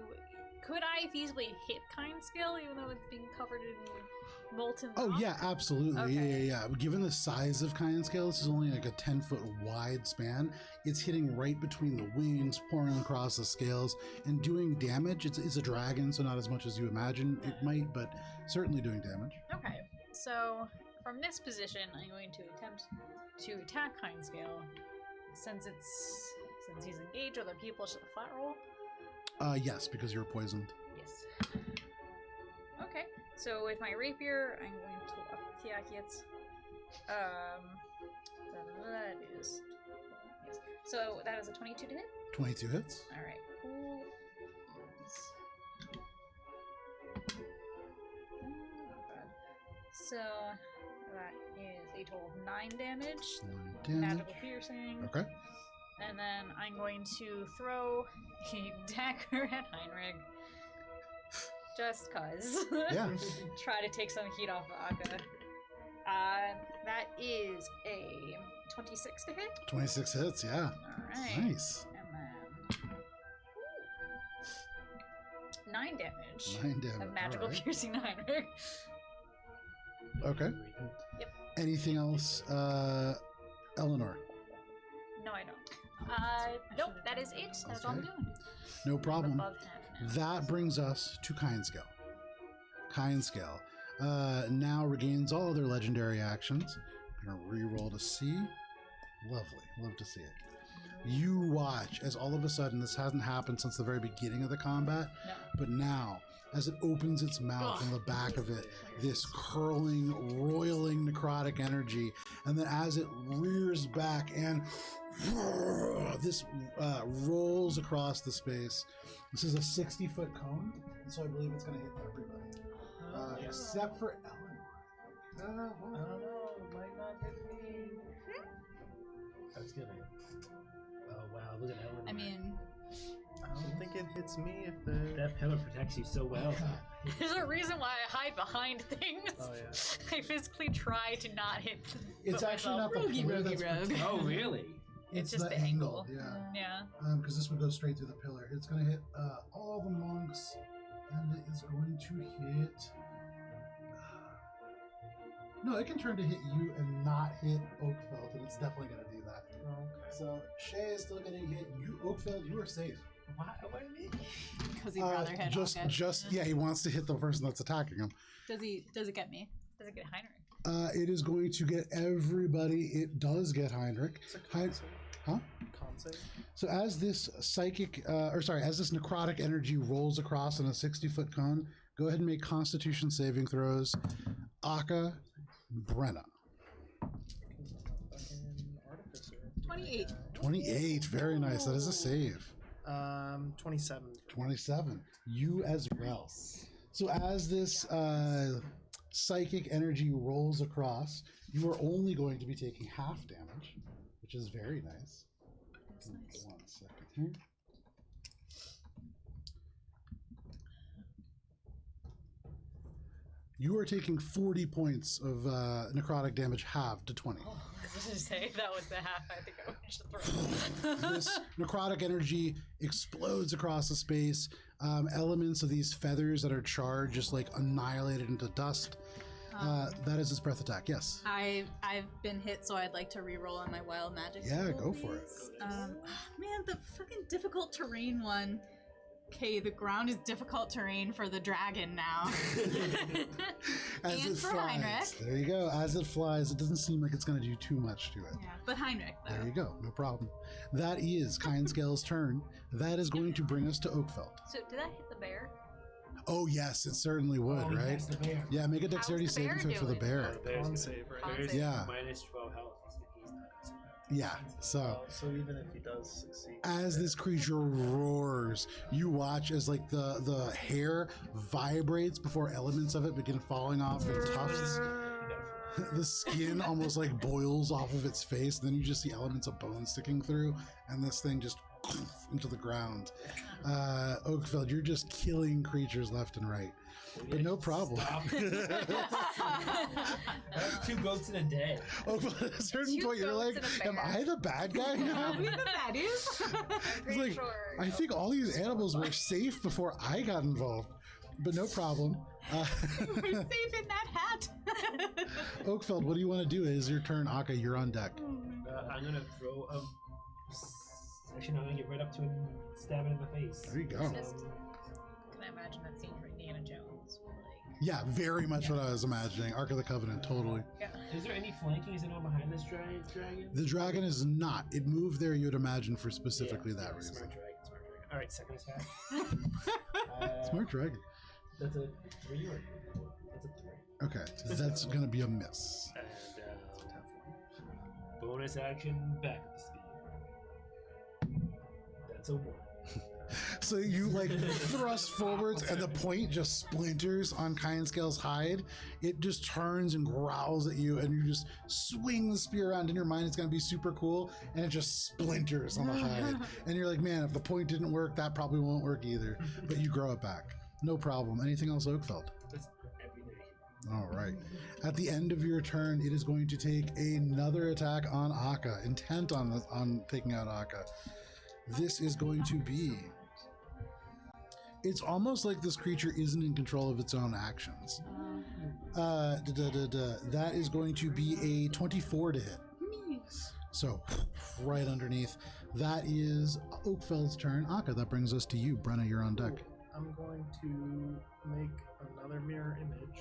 Could I feasibly hit Kindscale even though it's being covered in molten Oh, rock? yeah, absolutely. Okay. Yeah. Given the size of Kindscale, this is only like a 10-foot wide span. It's hitting right between the wings, pouring across the scales, and doing damage. It's a dragon, so not as much as you imagine it might, but certainly doing damage. Okay, so from this position, I'm going to attempt to attack Kindscale. Since he's engaged with other people, should the flat roll? Yes, because you're poisoned. Yes. Okay, so with my rapier, I'm going to attack it. That is. Yes. So that is a 22 to hit. 22 hits. All right, cool. Not bad. So that is a total of 9 damage. 9 damage. Magical piercing. Okay. And then I'm going to throw a dagger at Heinrich. Just cuz. Yeah. Try to take some heat off of Akka. That is a 26 to hit. 26 hits, yeah. Alright. Nice. And then 9 damage. 9 damage. Of magical alright. piercing to Heinrich. Okay. Yep. Anything else, Eleanor? No, I don't. Nope, that is it. That's all I'm Okay. doing. No problem. I'm above half now. That brings us to Kindscale. Kindscale now regains all their legendary actions. I'm gonna re-roll to see. Lovely, love to see it. You watch as all of a sudden, this hasn't happened since the very beginning of the combat, No. but now, as it opens its mouth on the back of it, this curling, roiling necrotic energy, and then as it rears back and this rolls across the space. This is a 60-foot cone, so I believe it's going to hit everybody, except for Eleanor. I don't know. It might not hit me. That's gonna. Oh wow! Look at Eleanor. I mean, I don't think it hits me if the. that pillar protects you so well. There's a reason why I hide behind things. Oh yeah. I physically try to not hit. It's put actually myself- not the Roguey, pillar roguey, that's rogue. protecting Oh it. really? It's just the angle. Yeah. Yeah. Because this would go straight through the pillar. It's going to hit all the monks, and it is going to hit. No, it can turn to hit you and not hit Oakfeld, and it's definitely going to do that. So Shay is still going to hit you, Oakfeld. You are safe. Why me? because he'd rather hit Hawkeye. Yeah, he wants to hit the person that's attacking him. Does it get me? Does it get Heinrich? It is going to get everybody. It does get Heinrich. It's a Hein- con save. Huh? Con save. So as this as this necrotic energy rolls across in a 60-foot cone, go ahead and make Constitution saving throws. Akka, Brenna. Fucking artificer. 28. 28, very nice. That is a save. 27. 27. You as well. So as this psychic energy rolls across, you are only going to be taking half damage, which is very nice. That's nice. 1 second here. You are taking 40 points of necrotic damage, halved to 20. Oh, I was gonna say that was the half. I think I would throw. This necrotic energy explodes across the space. Elements of these feathers that are charred just like annihilated into dust. That is his breath attack. Yes. I've been hit, so I'd like to re-roll on my wild magic. Yeah, skill, go for it. please. Man, the fucking difficult terrain one. Okay, the ground is difficult terrain for the dragon now. As And it for flies. Heinrich. There you go. As it flies, it doesn't seem like it's going to do too much to it. Yeah, but Heinrich, though. There you go. No problem. That is Kinescale's turn. That is going to bring us to Oakfeld. So did that hit the bear? Oh, yes, it certainly would, Oh, right? yes, the bear. Yeah, make a dexterity How's the saving bear throw for the doing? bear. The bear's Con gonna- save, right? Con bear's save. Yeah. minus 12 health. He's not gonna survive. Yeah, so So even if he does succeed, as this creature roars, you watch as like the hair vibrates before elements of it begin falling off in tufts. The skin almost like boils off of its face. Then you just see elements of bone sticking through, and this thing just into the ground. Oakfeld, you're just killing creatures left and right. But no problem. Stop. That's 2 goats in a day. Oakfeld, at a certain Two point, you're goats like, and a am bear." I the bad guy now? Who that is? I'm pretty like, sure. I think all these animals were safe before I got involved. But no problem. We're safe in that hat. Oakfeld, what do you want to do? It is your turn. Akka, you're on deck. I'm gonna throw a. Actually, no, I'm gonna get right up to him, stab it in the face. There you go. Just- Can I imagine that scene for Indiana Jones? Where, like, Yeah, very much what I was imagining. Ark of the Covenant, totally. yeah. Is there any flanking? Is anyone behind this dragon? The dragon is not. It moved there, you'd imagine, for specifically that reason. Smart dragon. Smart dragon. All right, second attack. Smart dragon. That's a 3 or that's a 3. Okay, so that's going to be a miss. And bonus action back at the speed. That's a 1. So you like thrust forwards, and the point just splinters on Kinescale's hide. It just turns and growls at you, and you just swing the spear around. In your mind, it's going to be super cool, and it just splinters on the hide. And you're like, man, if the point didn't work, that probably won't work either. But you grow it back. No problem. Anything else, Oakfeld? That's every day. All right. At the end of your turn, it is going to take another attack on Akka, intent on taking out Akka. This is going to be... It's almost like this creature isn't in control of its own actions. That is going to be a 24 to hit. So, right underneath. That is Oakfeld's turn. Akka, that brings us to you. Brenna, you're on deck. I'm going to make another mirror image,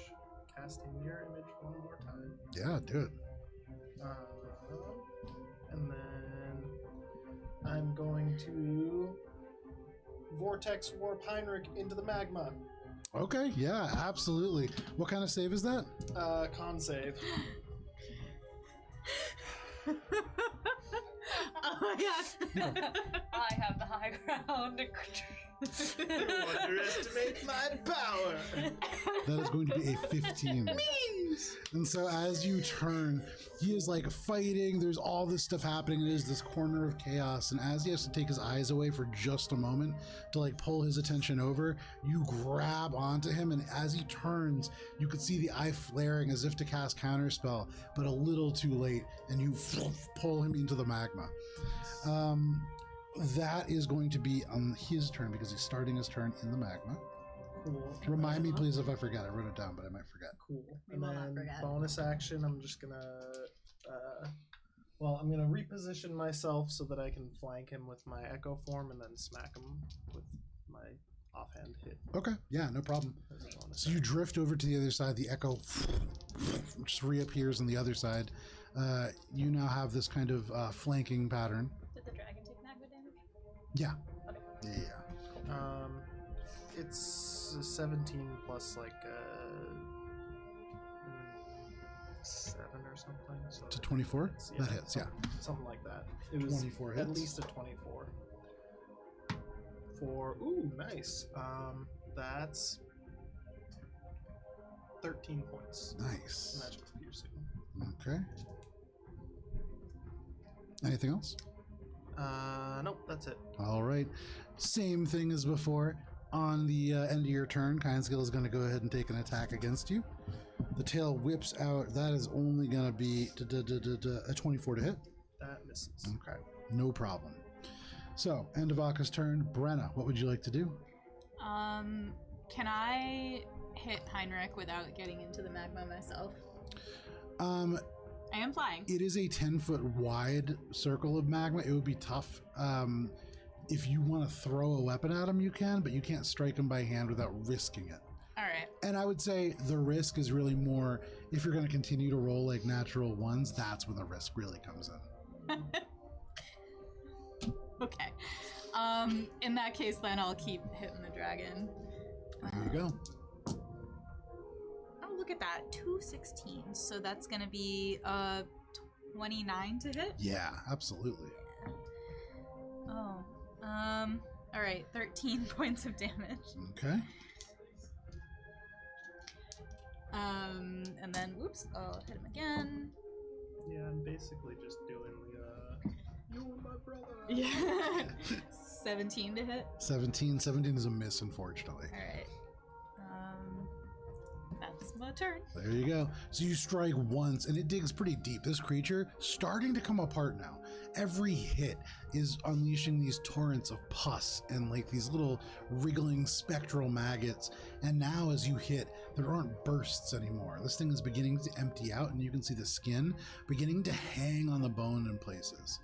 cast a mirror image one more time, Yeah, do it. and then I'm going to vortex warp Heinrich into the magma. Okay, yeah, absolutely. What kind of save is that? Con save. Oh my god. I have the high ground. Underestimate my power. That is going to be a 15. And so as you turn, he is like fighting. There's all this stuff happening. It is this corner of chaos. And as he has to take his eyes away for just a moment to like pull his attention over, you grab onto him. And as he turns, you could see the eye flaring as if to cast counterspell, but a little too late. And you pull him into the magma. That is going to be on his turn because he's starting his turn in the magma. Cool. Remind me, please, if I forget. I wrote it down, but I might forget. Cool. We And will not then forget. bonus action, I'm just gonna, I'm gonna reposition myself so that I can flank him with my echo form and then smack him with my offhand hit. Okay, yeah, no problem. as a bonus So you drift over to the other side. The echo just reappears on the other side. You now have this kind of flanking pattern. Did the dragon take magma damage? Yeah. Okay. Yeah. It's 17 plus like 7 or something. So To 24? it's- That hits, yeah. something like that. It was 24 at hits. least a 24. Ooh, nice. That's 13 points. Nice. Magical piercing. Okay. Anything else? Nope, that's it. All right. Same thing as before. On the end of your turn, Kindskill is going to go ahead and take an attack against you. The tail whips out. That is only going to be a 24 to hit. That misses. Okay, no problem. So, end of Aka's turn. Brenna, what would you like to do? Can I hit Heinrich without getting into the magma myself? I am flying. It is a 10-foot wide circle of magma. It would be tough. If you want to throw a weapon at him, you can, but you can't strike him by hand without risking it. All right. And I would say the risk is really more if you're going to continue to roll like natural ones, that's when the risk really comes in. Okay. In that case, then I'll keep hitting the dragon. There you go. Oh, look at that. 2 16s. So that's going to be 29 to hit? Yeah, absolutely. Oh. All right. 13 points of damage. Okay. And then, whoops, I'll hit him again. Yeah, I'm basically just doing the, you and my brother. Yeah. 17 to hit. 17 is a miss, unfortunately. All right. That's my turn. There you go. So you strike once, and it digs pretty deep. This creature starting to come apart now. Every hit is unleashing these torrents of pus and like these little wriggling spectral maggots. And now as you hit, there aren't bursts anymore. This thing is beginning to empty out, and you can see the skin beginning to hang on the bone in places.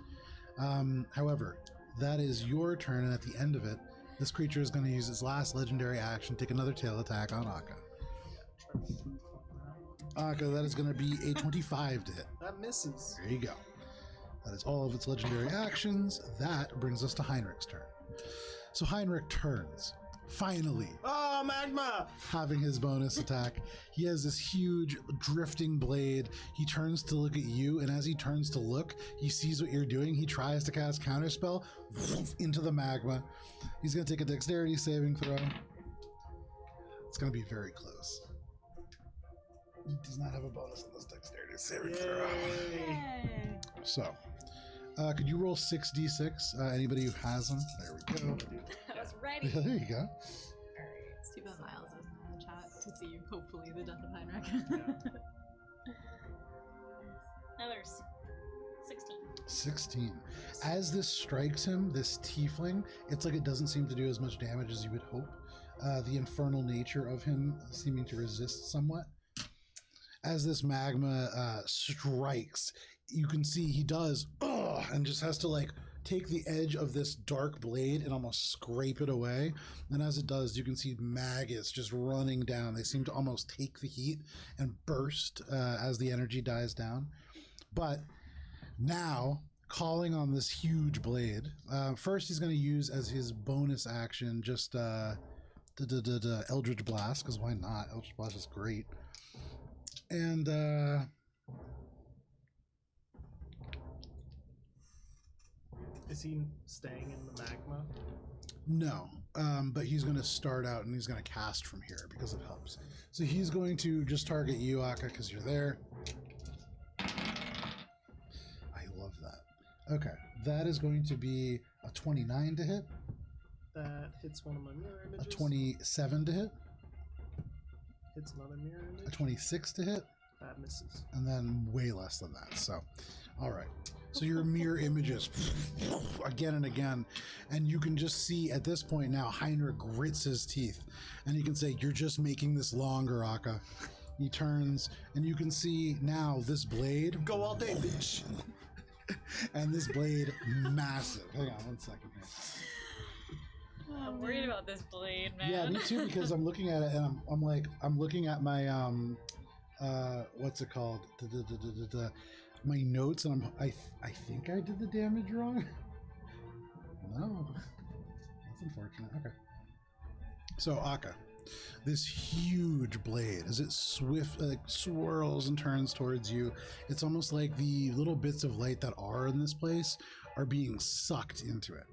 However, that is your turn, and at the end of it, this creature is going to use its last legendary action, take another tail attack on Akka. Akka, that is going to be a 25 to hit. That misses. There you go. That is all of its legendary actions. That brings us to Heinrich's turn. So Heinrich turns, finally, Oh, magma! having his bonus attack. He has this huge drifting blade. He turns to look at you, and as he turns to look, he sees what you're doing. He tries to cast Counterspell into the magma. He's going to take a dexterity saving throw. It's going to be very close. He does not have a bonus on this dexterity saving throw. Yay. So, could you roll 6d6? Anybody who has them? There we go. I was ready. Yeah, there you go. It's too bad Miles isn't in the chat to see, hopefully, the death of Heinrich. Another 16. 16. As this strikes him, this tiefling, it's like it doesn't seem to do as much damage as you would hope. The infernal nature of him seeming to resist somewhat. As this magma strikes, you can see he does, and just has to like take the edge of this dark blade and almost scrape it away. And as it does, you can see maggots just running down. They seem to almost take the heat and burst as the energy dies down. But now, calling on this huge blade, first he's going to use as his bonus action just Eldritch Blast, because why not? Eldritch Blast is great. And Is he staying in the magma? no, but he's going to start out and he's going to cast from here because it helps. So he's going to just target you, Akka, because you're there. I love that. Okay, that is going to be a 29 to hit, That hits one of my mirror images. a 27 to hit, Hits another mirror a image. 26 to hit, That misses. and then way less than that. So, all right. So your mirror images again and again, and you can just see at this point now Heinrich grits his teeth, and you can say, "You're just making this longer, Akka." He turns, and you can see now this blade, Go all day, bitch. and this blade massive. Hang on one second here. I'm worried about this blade, man. Yeah, me too, because I'm looking at it and I'm looking at my what's it called? My notes, and I think I did the damage wrong. No, that's unfortunate. Okay. So Akka, this huge blade, as it swirls and turns towards you, it's almost like the little bits of light that are in this place are being sucked into it.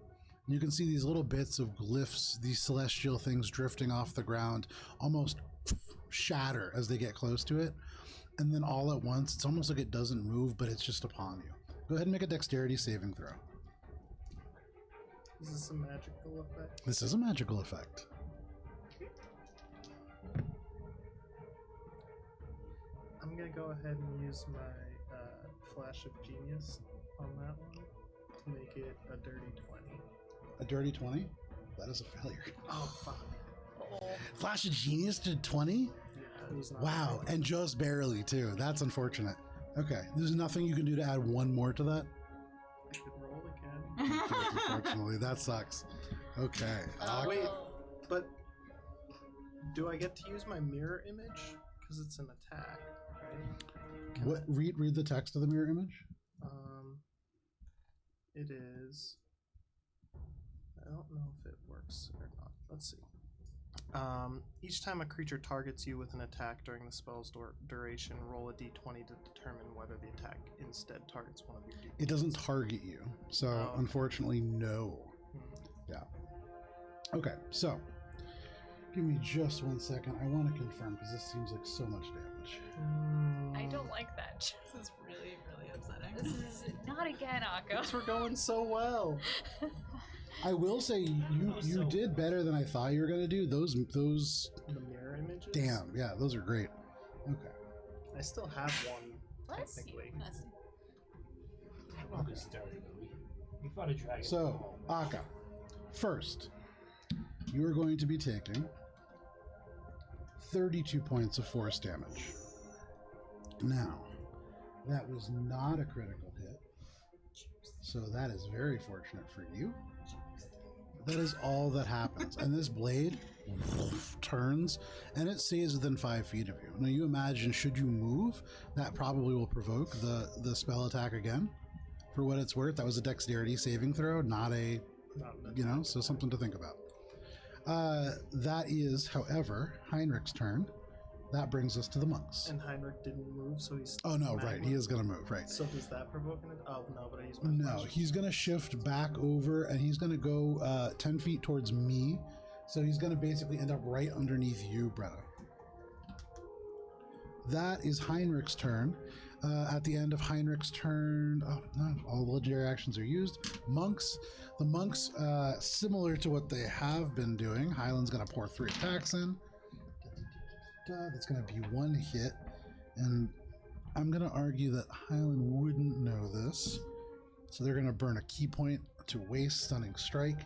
You can see these little bits of glyphs, these celestial things drifting off the ground, almost shatter as they get close to it. And then all at once, it's almost like it doesn't move, but it's just upon you. Go ahead and make a dexterity saving throw. Is this a magical effect? This is a magical effect. go ahead and use my flash of genius on that one to make it a dirty 20. A dirty 20? That is a failure. Oh fuck! Flash of Genius did 20? Yeah, it was not Wow, and just barely too. That's unfortunate. Okay, there's nothing you can do to add one more to that? I could roll again. Unfortunately, that sucks. Okay. Wait, but do I get to use my mirror image? Because it's an attack, right? What? Read the text of the mirror image? It is. I don't know if it works or not. Let's see. Each time a creature targets you with an attack during the spell's duration, roll a d20 to determine whether the attack instead targets one of your d20s. It doesn't target you, so okay. unfortunately, no. Yeah. Okay, so give me just 1 second. I want to confirm because this seems like so much damage. I don't like that. This is really, really upsetting. This is not again, Akko. Things were going so well. I will say you did better than I thought you were gonna do. Those The mirror images? damn, yeah, those are great. Okay. I still have one, Bless you. technically. I'll just start it. We fought a dragon. So, Akka, first, you are going to be taking 32 points of force damage. Now, that was not a critical hit, so that is very fortunate for you. That is all that happens. And this blade turns and it stays within 5 feet of you. Now you imagine, should you move, that probably will provoke the spell attack again. For what it's worth, that was a dexterity saving throw, not a, so something to think about. That is, however, Heinrich's turn. That brings us to the monks. And Heinrich didn't move, so he's... Oh no, right, he is going to move, right. So does that provoke an... Oh, no, but I used my... No, he's going to shift back over and he's going to go 10 feet towards me. So he's going to basically end up right underneath you, Brenna. That is Heinrich's turn. At the end of Heinrich's turn, all the legendary actions are used. Monks. The monks, similar to what they have been doing, Hyland's going to pour 3 attacks in. That's going to be 1 hit. And I'm going to argue that Hyland wouldn't know this. So they're going to burn a key point to waste stunning strike.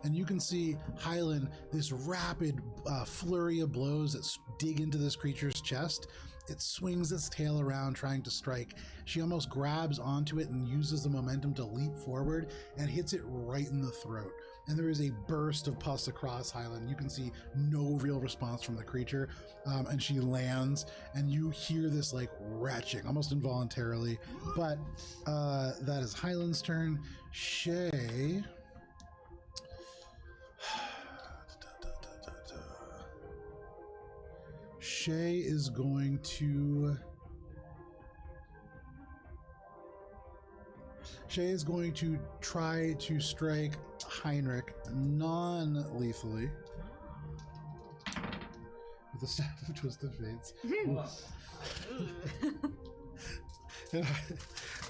And you can see Hyland, this rapid flurry of blows that dig into this creature's chest. It swings its tail around trying to strike. She almost grabs onto it and uses the momentum to leap forward and hits it right in the throat. And there is a burst of pus across Hyland. You can see no real response from the creature. And she lands and you hear this like retching almost involuntarily. But that is Hyland's turn. Shay. Shay is going to try to strike Heinrich non-lethally with the Staff of Twisted Fates.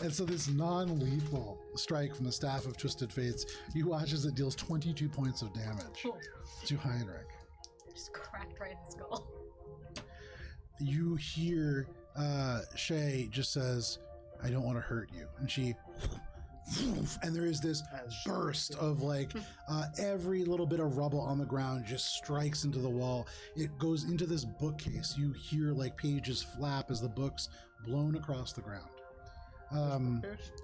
And so this non-lethal strike from the Staff of Twisted Fates, you watch as it deals 22 points of damage to Heinrich. Just cracked right in the skull. You hear Shay just says, "I don't want to hurt you," and she, and there is this burst of like every little bit of rubble on the ground just strikes into the wall. It goes into this bookcase. You hear like pages flap as the book's blown across the ground.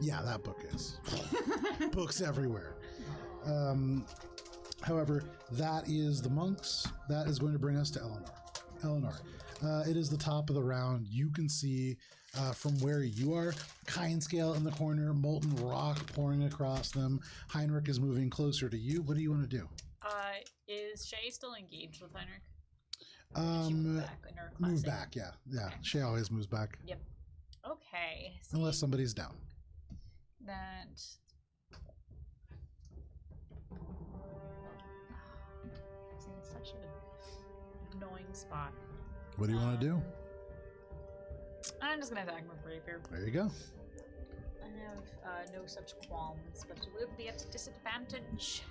Yeah, that book is books everywhere. However, that is the monks. That is going to bring us to Eleanor. It is the top of the round. You can see from where you are, Kind Scale in the corner, molten rock pouring across them. Heinrich is moving closer to you. What do you want to do? Is Shay still engaged with Heinrich? She move back in her move classic? back, yeah. Okay. Shay always moves back. Yep. Okay. Unless somebody's down. That. It's in such an annoying spot. What do you want to do? I'm just gonna attack him with rapier. There you go. I have no such qualms, but it will be at a disadvantage.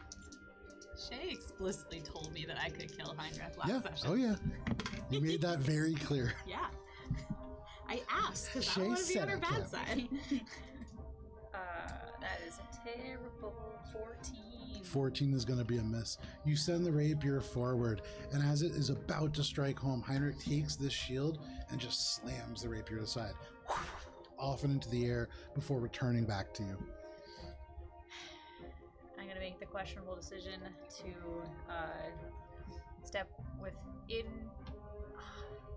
Shay explicitly told me that I could kill Heinrich last Yeah. session. Oh yeah. You made that very clear. Yeah. I I asked because I Shay don't want to be said on her I bad can't. side. That is a terrible 14. 14 is going to be a miss. You send the rapier forward, and as it is about to strike home, Heinrich takes this shield and just slams the rapier aside, off and into the air before returning back to you. I'm gonna make the questionable decision to step within.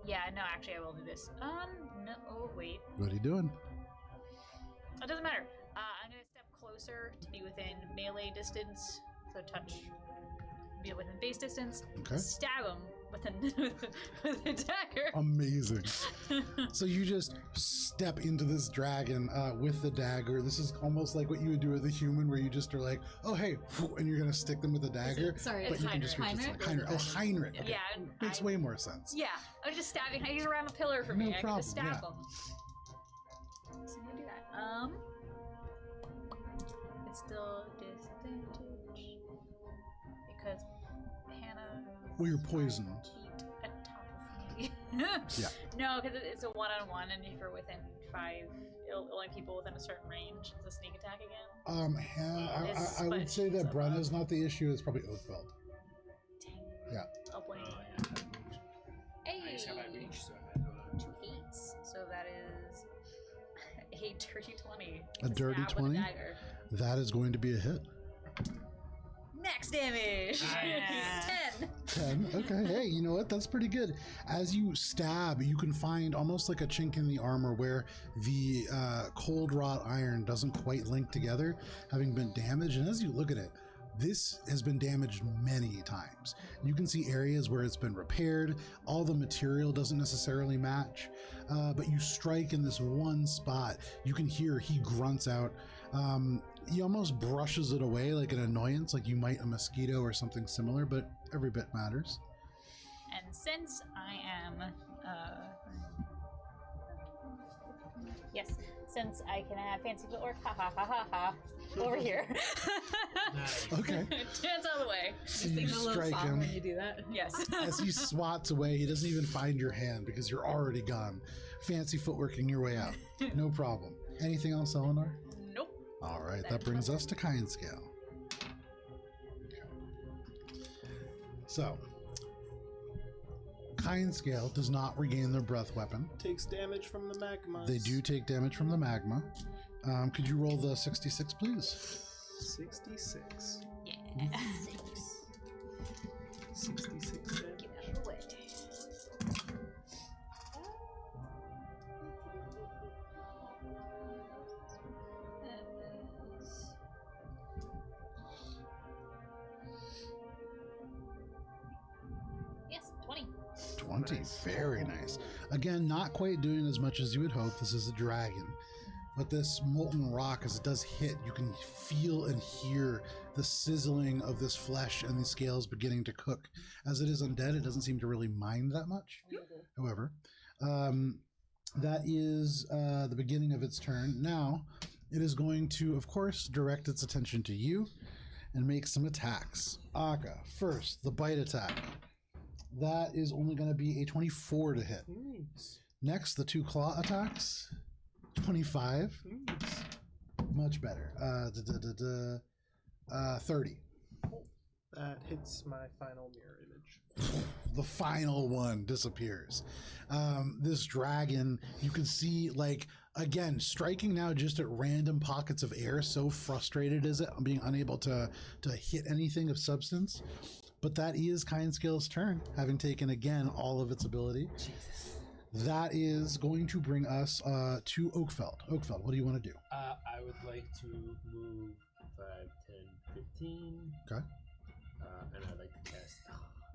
Yeah, no, actually, I will do this. No, oh wait, What are you doing? it doesn't matter. I'm gonna step closer to be within melee distance, so touch, be within base distance. Okay. Stab him with a dagger. Amazing. So you just step into this dragon with the dagger. This is almost like what you would do with a human, where you just are like, oh, hey, and you're going to stick them with a dagger. Sorry, but it's you can just reach Heinrich. it. Heinrich. Oh, Heinrich. Okay. Yeah, Makes way more sense. Yeah, I'm just stabbing. He's around a pillar for No me. I can just problem, stab yeah. him. So I'm gonna do that. It's still disadvantage because Hannah. Well, you're poisoned. Feet at top of me. Yeah. No, because it's a one-on-one, and if you're within 5, only people within a certain range. It's a sneak attack again. I would say that Brenna's not the issue. It's probably Oakfeld. Dang. Yeah. I'll blame. Oh, yeah. Hey. I just have my reach, so I had 2 8s, so that is a dirty 20. A to dirty stab with 20? dagger. That is going to be a hit. Max damage. Nice. 10. 10. Okay. Hey, you know what? That's pretty good. As you stab, you can find almost like a chink in the armor where the cold wrought iron doesn't quite link together, having been damaged. And as you look at it, this has been damaged many times. You can see areas where it's been repaired. All the material doesn't necessarily match, but you strike in this one spot. You can hear he grunts out. He almost brushes it away like an annoyance, like you might a mosquito or something similar, but every bit matters. And since I am, yes, since I can have fancy footwork, ha ha ha ha ha, over here. Nice. Okay. Dance all the way. So you Sing a little strike song him. when you do that. Yes. As he swats away, he doesn't even find your hand because you're already gone. Fancy footworking your way out. No problem. Anything else, Eleanor? Nope. All right, that brings us to kind scale. So, kind scale does not regain their breath weapon. Takes damage from the magma. They do take damage from the magma. Could you roll the 66, please? 66. Yeah. 66 damage. Get out of the way. Yes, 20. 20. Nice. Very nice. Again, not quite doing as much as you would hope. This is a dragon. But this molten rock, as it does hit, you can feel and hear the sizzling of this flesh and the scales beginning to cook. As it is undead, it doesn't seem to really mind that much. However, that is the beginning of its turn. Now, it is going to, of course, direct its attention to you and make some attacks. Akka, first, the bite attack. That is only going to be a 24 to hit. Nice. Next, the 2 claw attacks. 25. Nice. Much better. 30. That hits my final mirror image. The final one disappears. This dragon, you can see, like, again, striking now just at random pockets of air. So frustrated is it on being unable to hit anything of substance. But that is Kind Scale's turn, having taken again all of its ability. That is going to bring us to Oakfeld. Oakfeld, what do you want to do? I would like to move 5, 10, 15. Okay. And I'd like to cast.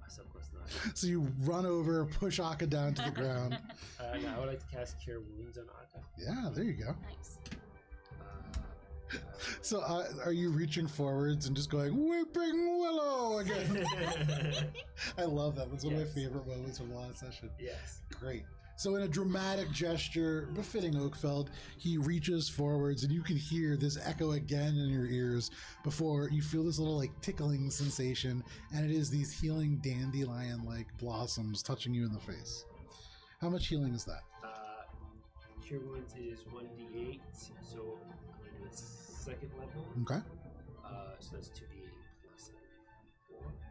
So close to that. So you run over, push Akka down to the ground. No, I would like to cast Cure Wounds on Akka. Yeah, there you go. Nice. So are you reaching forwards and just going, Weeping Willow again? I love that. That's one of my Yes. favorite moments from the last session. Yes. Great. So in a dramatic gesture befitting Oakfeld, he reaches forwards and you can hear this echo again in your ears before you feel this little like tickling sensation, and it is these healing dandelion like blossoms touching you in the face. How much healing is that? Cure Wounds is 1d8, so I'm going to do it second level. Okay. So that's 2d8 plus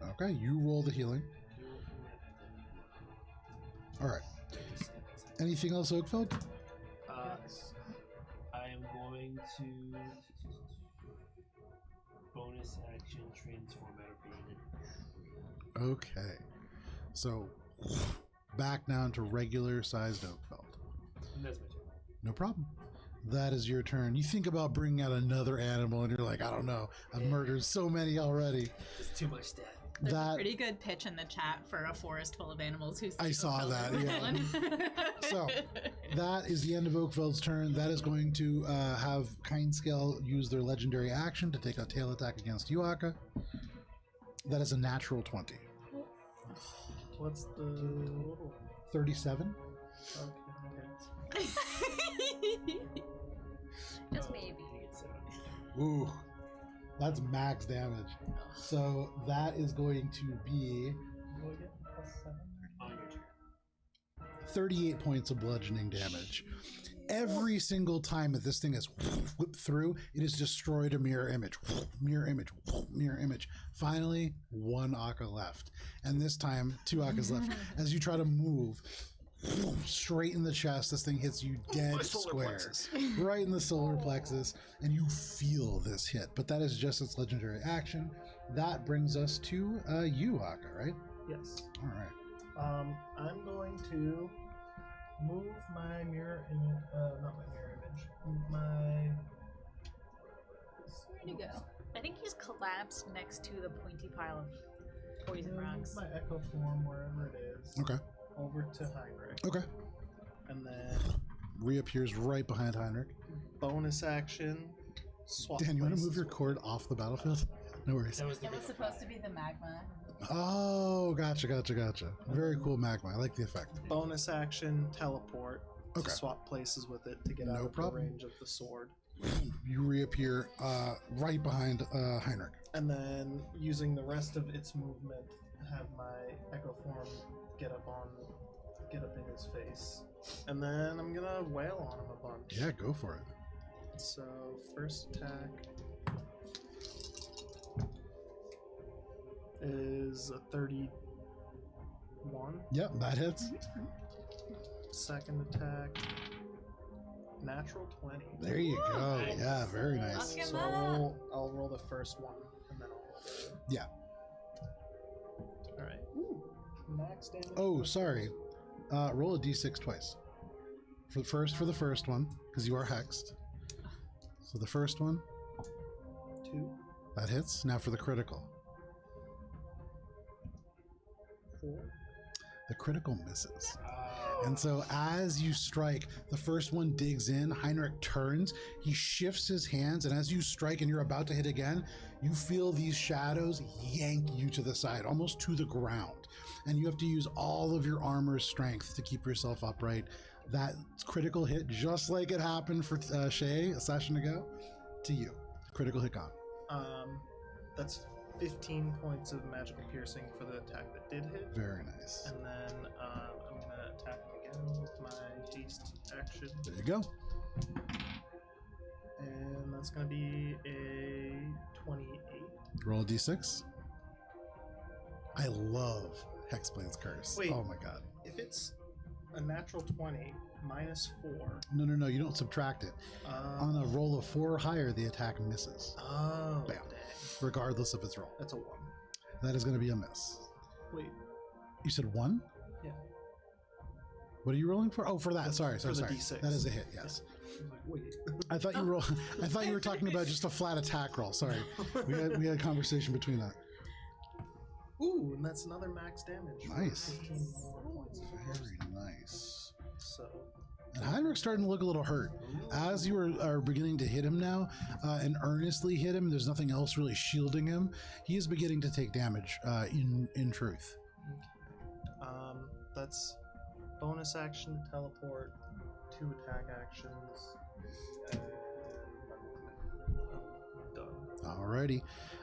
4. Okay, you roll the healing. All right. Anything else, Oakfeld? I am going to bonus action transform out of being. Okay. So back down to regular sized Oakfeld. And that's my turn. No problem. That is your turn. You think about bringing out another animal, and you're like, I don't know. I've murdered so many already. It's too much death. There's a That pretty good pitch in the chat for a forest full of animals who's I saw that, yeah. So that is the end of Oakfeld's turn. That is going to have Kindscale use their legendary action to take a tail attack against you, Akka. That is a natural 20. What's the total? 37. Okay. Just maybe. Ooh, that's max damage. So that is going to be What do I get? +7? On your turn. 38 points of bludgeoning damage. Every single time that this thing is whipped through, it has destroyed a mirror image, mirror image, mirror image. Finally, one Akka left. And this time, 2 Akkas left. As you try to move, straight in the chest, this thing hits you dead square. Right in the solar plexus. And you feel this hit. But that is just its legendary action. That brings us to you, Akka, right? Yes. All right. I'm going to move my mirror image. Not my mirror image. Move my. Where'd he go? I think he's collapsed next to the pointy pile of poison Move rocks. my echo form wherever it is. Okay. Over to Heinrich. Okay. And then Reappears right behind Heinrich. bonus action. Swap. Dan, you want to move places your with- cord off the battlefield? No worries. That was the It was supposed to be the magma. Oh, gotcha. Very cool magma. I like the effect. Bonus action teleport. Okay. To swap places with it to get No out of problem. the range of the sword. You reappear right behind Heinrich. And then using the rest of its movement, have my echo form get up in his face. And then I'm gonna wail on him a bunch. Yeah, go for it. So first attack is a 31. Yep, that hits. Second attack, natural 20. There you go. Nice. Yeah, very nice. Fucking So I'll roll the first one, and then I'll roll the other. Yeah. All right. Ooh, max damage. Oh, sorry. Roll a d6 twice. For the first one, because you are hexed. So the first one, 2, that hits. Now for the critical. 4. The critical misses. And so as you strike, the first one digs in, Heinrich turns, he shifts his hands, and as you strike and you're about to hit again, you feel these shadows yank you to the side, almost to the ground. And you have to use all of your armor's strength to keep yourself upright. That critical hit, just like it happened for Shay a session ago, to you. Critical hit gone. That's 15 points of magical piercing for the attack that did hit. Very nice. And then I'm gonna attack him again with my haste action, There you go. and that's gonna be a 28. Roll a d6. I love Hexblade's Curse. Wait. Oh my god. If it's a natural 20 minus 4. No, you don't subtract it. On a roll of 4 or higher, the attack misses, Oh, Bam. dang. regardless of its roll. That's a 1. That is going to be a miss. Wait, You said 1? Yeah. What are you rolling for? Oh, for that. Sorry. For the Sorry. D6. That is a hit. Yes. I was like, wait. I thought you I thought you were talking about just a flat attack roll. Sorry. We had a conversation between that. Ooh, and that's another max damage. for Nice. 15 more points. Very nice. So, And Heinrich's starting to look a little hurt. As you are beginning to hit him now, and earnestly hit him, there's nothing else really shielding him. He is beginning to take damage. In truth, that's bonus action to teleport, 2 attack actions, and I'm done. alrighty.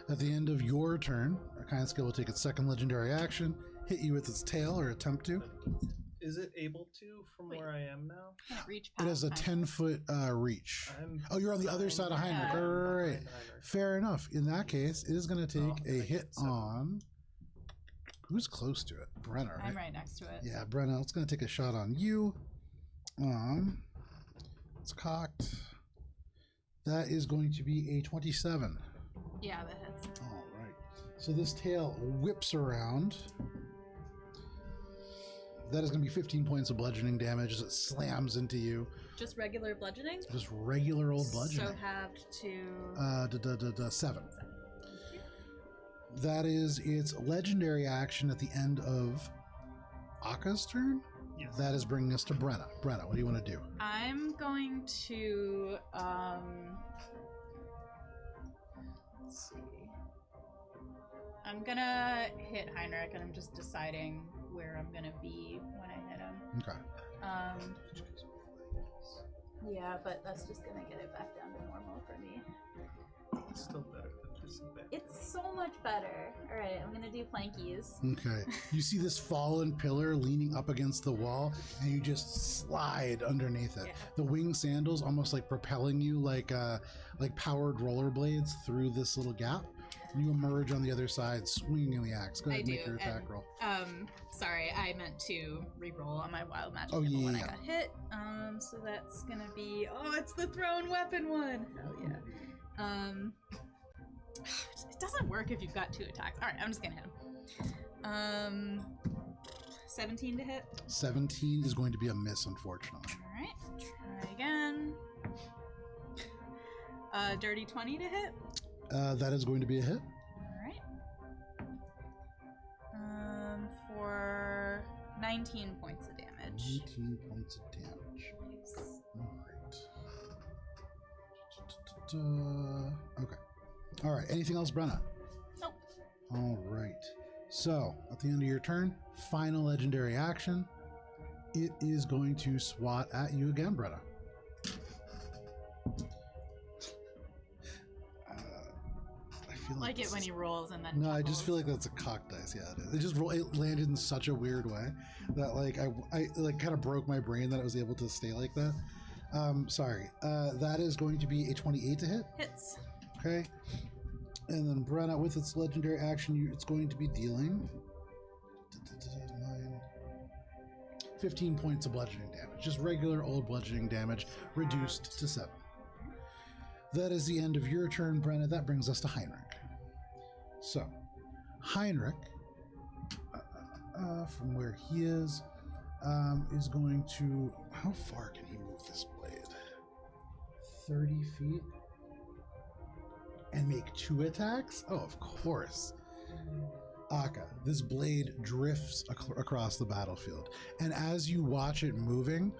At the end of your turn, Arcane Skill will take its second legendary action, hit you with its tail or attempt to. Is it able to from Wait. where I am now? Can't reach It past has a Heinrich. 10-foot reach. Oh, you're on the other side of behind- Heinrich. Yeah. Right, right, right. behind Heinrich. Fair enough. In that case, it is going to take Oh, a I hit get 7. on. Who's close to it? Brenna, right? I'm right next to it. Yeah, Brenna. It's going to take a shot on you. It's cocked. That is going to be a 27. Yeah, that hits. All right. So this tail whips around. That is going to be 15 points of bludgeoning damage as it slams into you. Just regular bludgeoning? Just regular old bludgeoning. So halved to... 7. That is its legendary action at the end of Aka's turn. Yes. That is bringing us to Brenna. Brenna, what do you want to do? I'm going to... let's see. I'm gonna hit Heinrich, and I'm just deciding where I'm gonna be when I hit him. Okay. Yeah, but that's just gonna get it back down to normal for me. It's still better than disadvantage. It's so much better. Alright, I'm gonna do flankies. Okay. You see this fallen pillar leaning up against the wall, and you just slide underneath it. Yeah. The wing sandals almost like propelling you like powered rollerblades through this little gap. And you emerge on the other side, swinging the axe. Go ahead, I make do, your attack and- roll. Sorry, I meant to re-roll on my wild magic Oh, when I yeah. got hit. So that's gonna be it's the thrown weapon one. Hell yeah. It doesn't work if you've got 2 attacks. Alright, I'm just gonna hit him. 17 to hit. 17 is going to be a miss, unfortunately. Alright, try again. Dirty 20 to hit. That is going to be a hit. Alright. For 19 points of damage. 18 points of damage. All right. Okay. All right. Anything else, Brenna? Nope. All right. So, at the end of your turn, final legendary action. It is going to swat at you again, Brenna. I feel Like it this when is- he rolls and then. No, I just chuckles. feel like that's a cock dice. Yeah, it is. It landed in such a weird way that like I like kind of broke my brain that I was able to stay like that. Sorry. That is going to be a 28 to hit. Hits. Okay. And then Brenna, with its legendary action, it's going to be dealing 15 points of bludgeoning damage. Just regular old bludgeoning damage, reduced to 7. That is the end of your turn, Brenna. That brings us to Heinrich. So, Heinrich, from where he is going to... How far can he move this blade? 30 feet? And make 2 attacks? Oh, of course. Akka, this blade drifts across the battlefield. And as you watch it moving,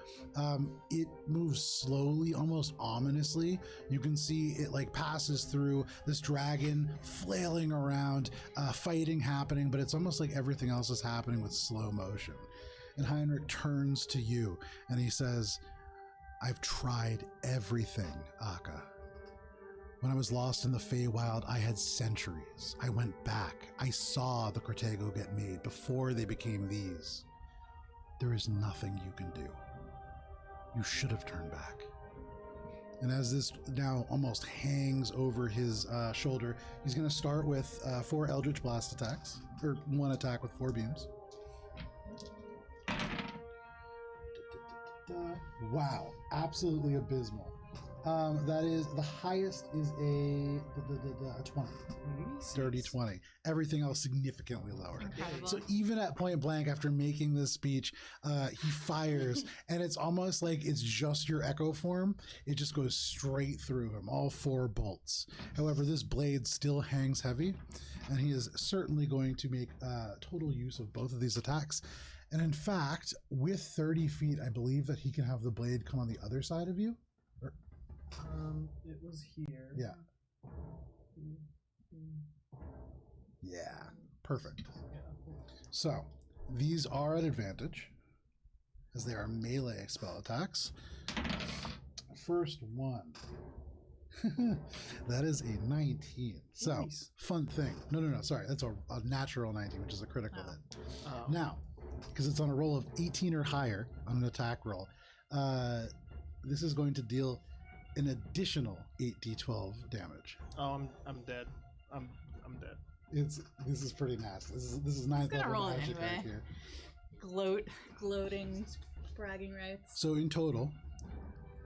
it moves slowly, almost ominously. You can see it like passes through this dragon, flailing around, fighting happening, but it's almost like everything else is happening with slow motion. And Heinrich turns to you and he says, I've tried everything, Akka. When I was lost in the Feywild, I had sentries. I went back. I saw the Cortego get made before they became these. There is nothing you can do. You should have turned back. And as this now almost hangs over his shoulder, he's going to start with 4 Eldritch Blast attacks, or 1 attack with 4 beams. Wow, absolutely abysmal. That is, the highest is a 20. Dirty 20. Everything else significantly lower. Incredible. So even at point blank, after making this speech, he fires, and it's almost like it's just your echo form. It just goes straight through him, all 4 bolts. However, this blade still hangs heavy, and he is certainly going to make total use of both of these attacks. And in fact, with 30 feet, I believe that he can have the blade come on the other side of you. It was here. Yeah. Yeah. Perfect. So, these are at advantage, as they are melee spell attacks. First one. That is a 19. So, Nice. fun thing. No, sorry. That's a natural 19, which is a critical hit. Oh. Now, because it's on a roll of 18 or higher on an attack roll. This is going to deal an additional 8d12 damage. Oh, I'm dead. I'm dead. This is pretty nasty. This is ninth gonna level roll it magic anyway. right here. Gloating, bragging rights. So in total,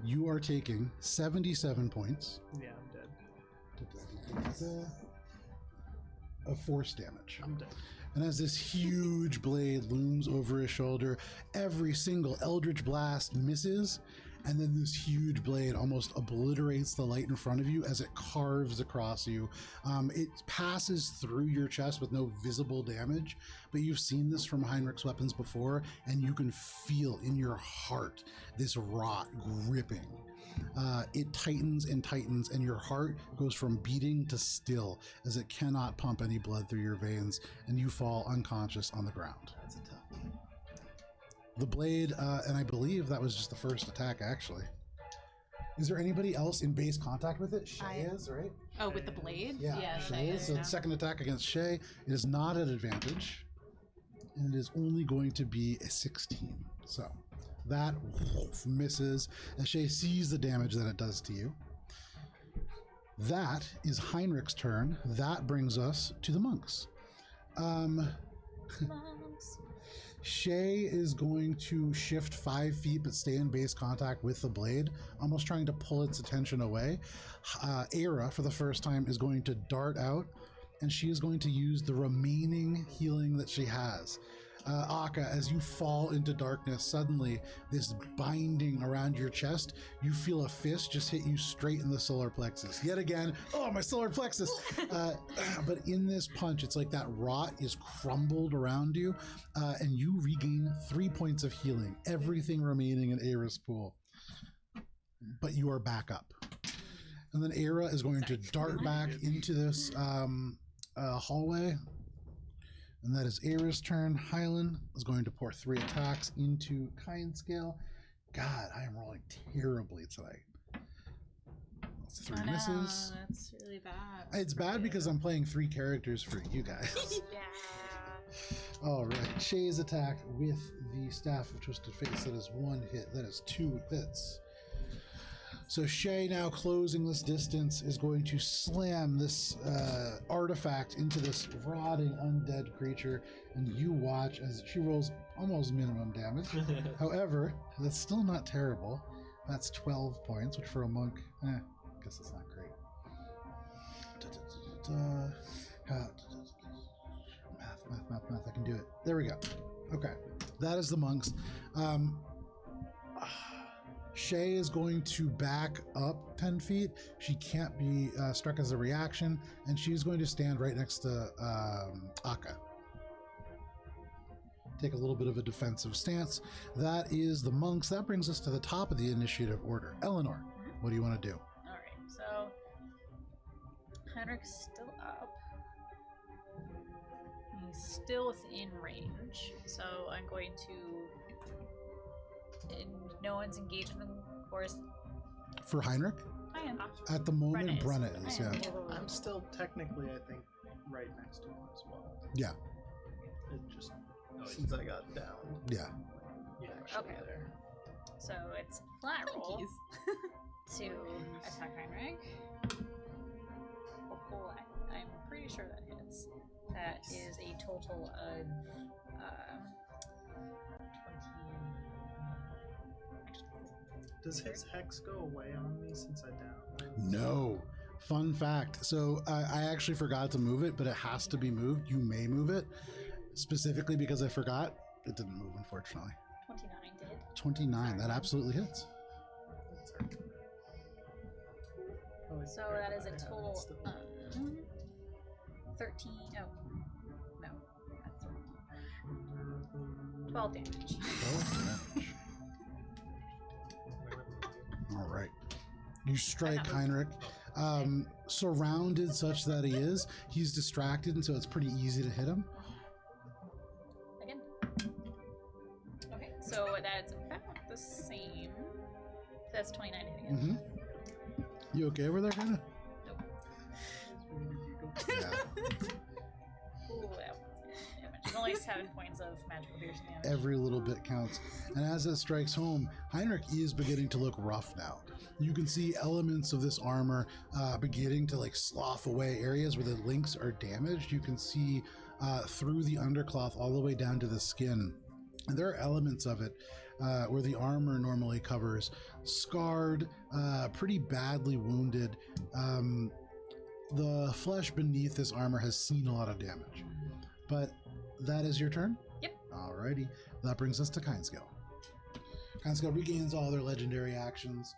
you are taking 77 points Yeah, I'm dead. of force damage. I'm dead. And as this huge blade looms over his shoulder, every single Eldritch Blast misses, and then this huge blade almost obliterates the light in front of you as it carves across you. It passes through your chest with no visible damage, but you've seen this from Heinrich's weapons before, and you can feel in your heart this rot gripping. It tightens and tightens, and your heart goes from beating to still as it cannot pump any blood through your veins, and you fall unconscious on the ground. That's a tough one. The blade, and I believe that was just the first attack, actually. Is there anybody else in base contact with it? Shay is, right? Oh, with the blade? Yeah, Shay Shay is. So the second attack against Shay is not at advantage, and it is only going to be a 16. So that misses, and Shay sees the damage that it does to you. That is Heinrich's turn. That brings us to the monks. Monks. Shay is going to shift 5 feet but stay in base contact with the blade, almost trying to pull its attention away. Era, for the first time, is going to dart out, and she is going to use the remaining healing that she has. Akka, as you fall into darkness, suddenly this binding around your chest, you feel a fist just hit you straight in the solar plexus. Yet again, oh, my solar plexus! But in this punch, it's like that rot is crumbled around you, and you regain 3 points of healing, everything remaining in Era's pool. But you are back up. And then Era is going to dart back into this hallway. And that is Era's turn. Hylan is going to pour 3 attacks into Kind Scale. God, I am rolling terribly tonight. That's 3 misses. That's really bad. It's bad because I'm playing 3 characters for you guys. Yeah. All right. Shay's attack with the Staff of Twisted Face. That is 1 hit. That is 2 hits. So Shay, now closing this distance, is going to slam this artifact into this rotting undead creature, and you watch as she rolls almost minimum damage. However, that's still not terrible. That's 12 points, which for a monk, I guess it's not great. Math, I can do it. There we go. Okay, that is the monks. Shay is going to back up 10 feet. She can't be struck as a reaction, and she's going to stand right next to Akka. Take a little bit of a defensive stance. That is the monks. That brings us to the top of the initiative order. Eleanor, what do you want to do? Alright, so Heinrich's still up. He's still within range, so I'm going to. No one's engaged in, of course. For Heinrich? I am. At the moment, Brenna is, yeah. I'm still technically, I think, right next to him as well. Yeah, It just since I got down. yeah. Yeah, actually Okay. there. So it's flat roll Clinkies. to attack Heinrich. Oh, I'm pretty sure that hits. That is a total of 20. Does his hex go away on me since I downed? No. Fun fact. So I actually forgot to move it, but it has to be moved. You may move it. Specifically because I forgot. It didn't move, unfortunately. 29 did. 29. That absolutely hits. That's our turn. Oh, So that is a total 13. Oh, no. That's 12 damage. 12 damage. All right. You strike Heinrich. Surrounded such that he is, he's distracted, and so it's pretty easy to hit him. Again. Okay, so that's about the same. That's 29 hitting him. Mm-hmm. You okay over there, Hannah? Nope. Yeah. Ooh, that was damage. It's only 7 points of magical piercing damage. Every little bit counts. And as it strikes home, Heinrich is beginning to look rough now. You can see elements of this armor beginning to like slough away. Areas where the links are damaged, you can see through the undercloth all the way down to the skin. And there are elements of it where the armor normally covers, scarred, pretty badly wounded. The flesh beneath this armor has seen a lot of damage. But that is your turn? Yep. Alrighty. That brings us to Kindscale. Kindscale regains all their legendary actions.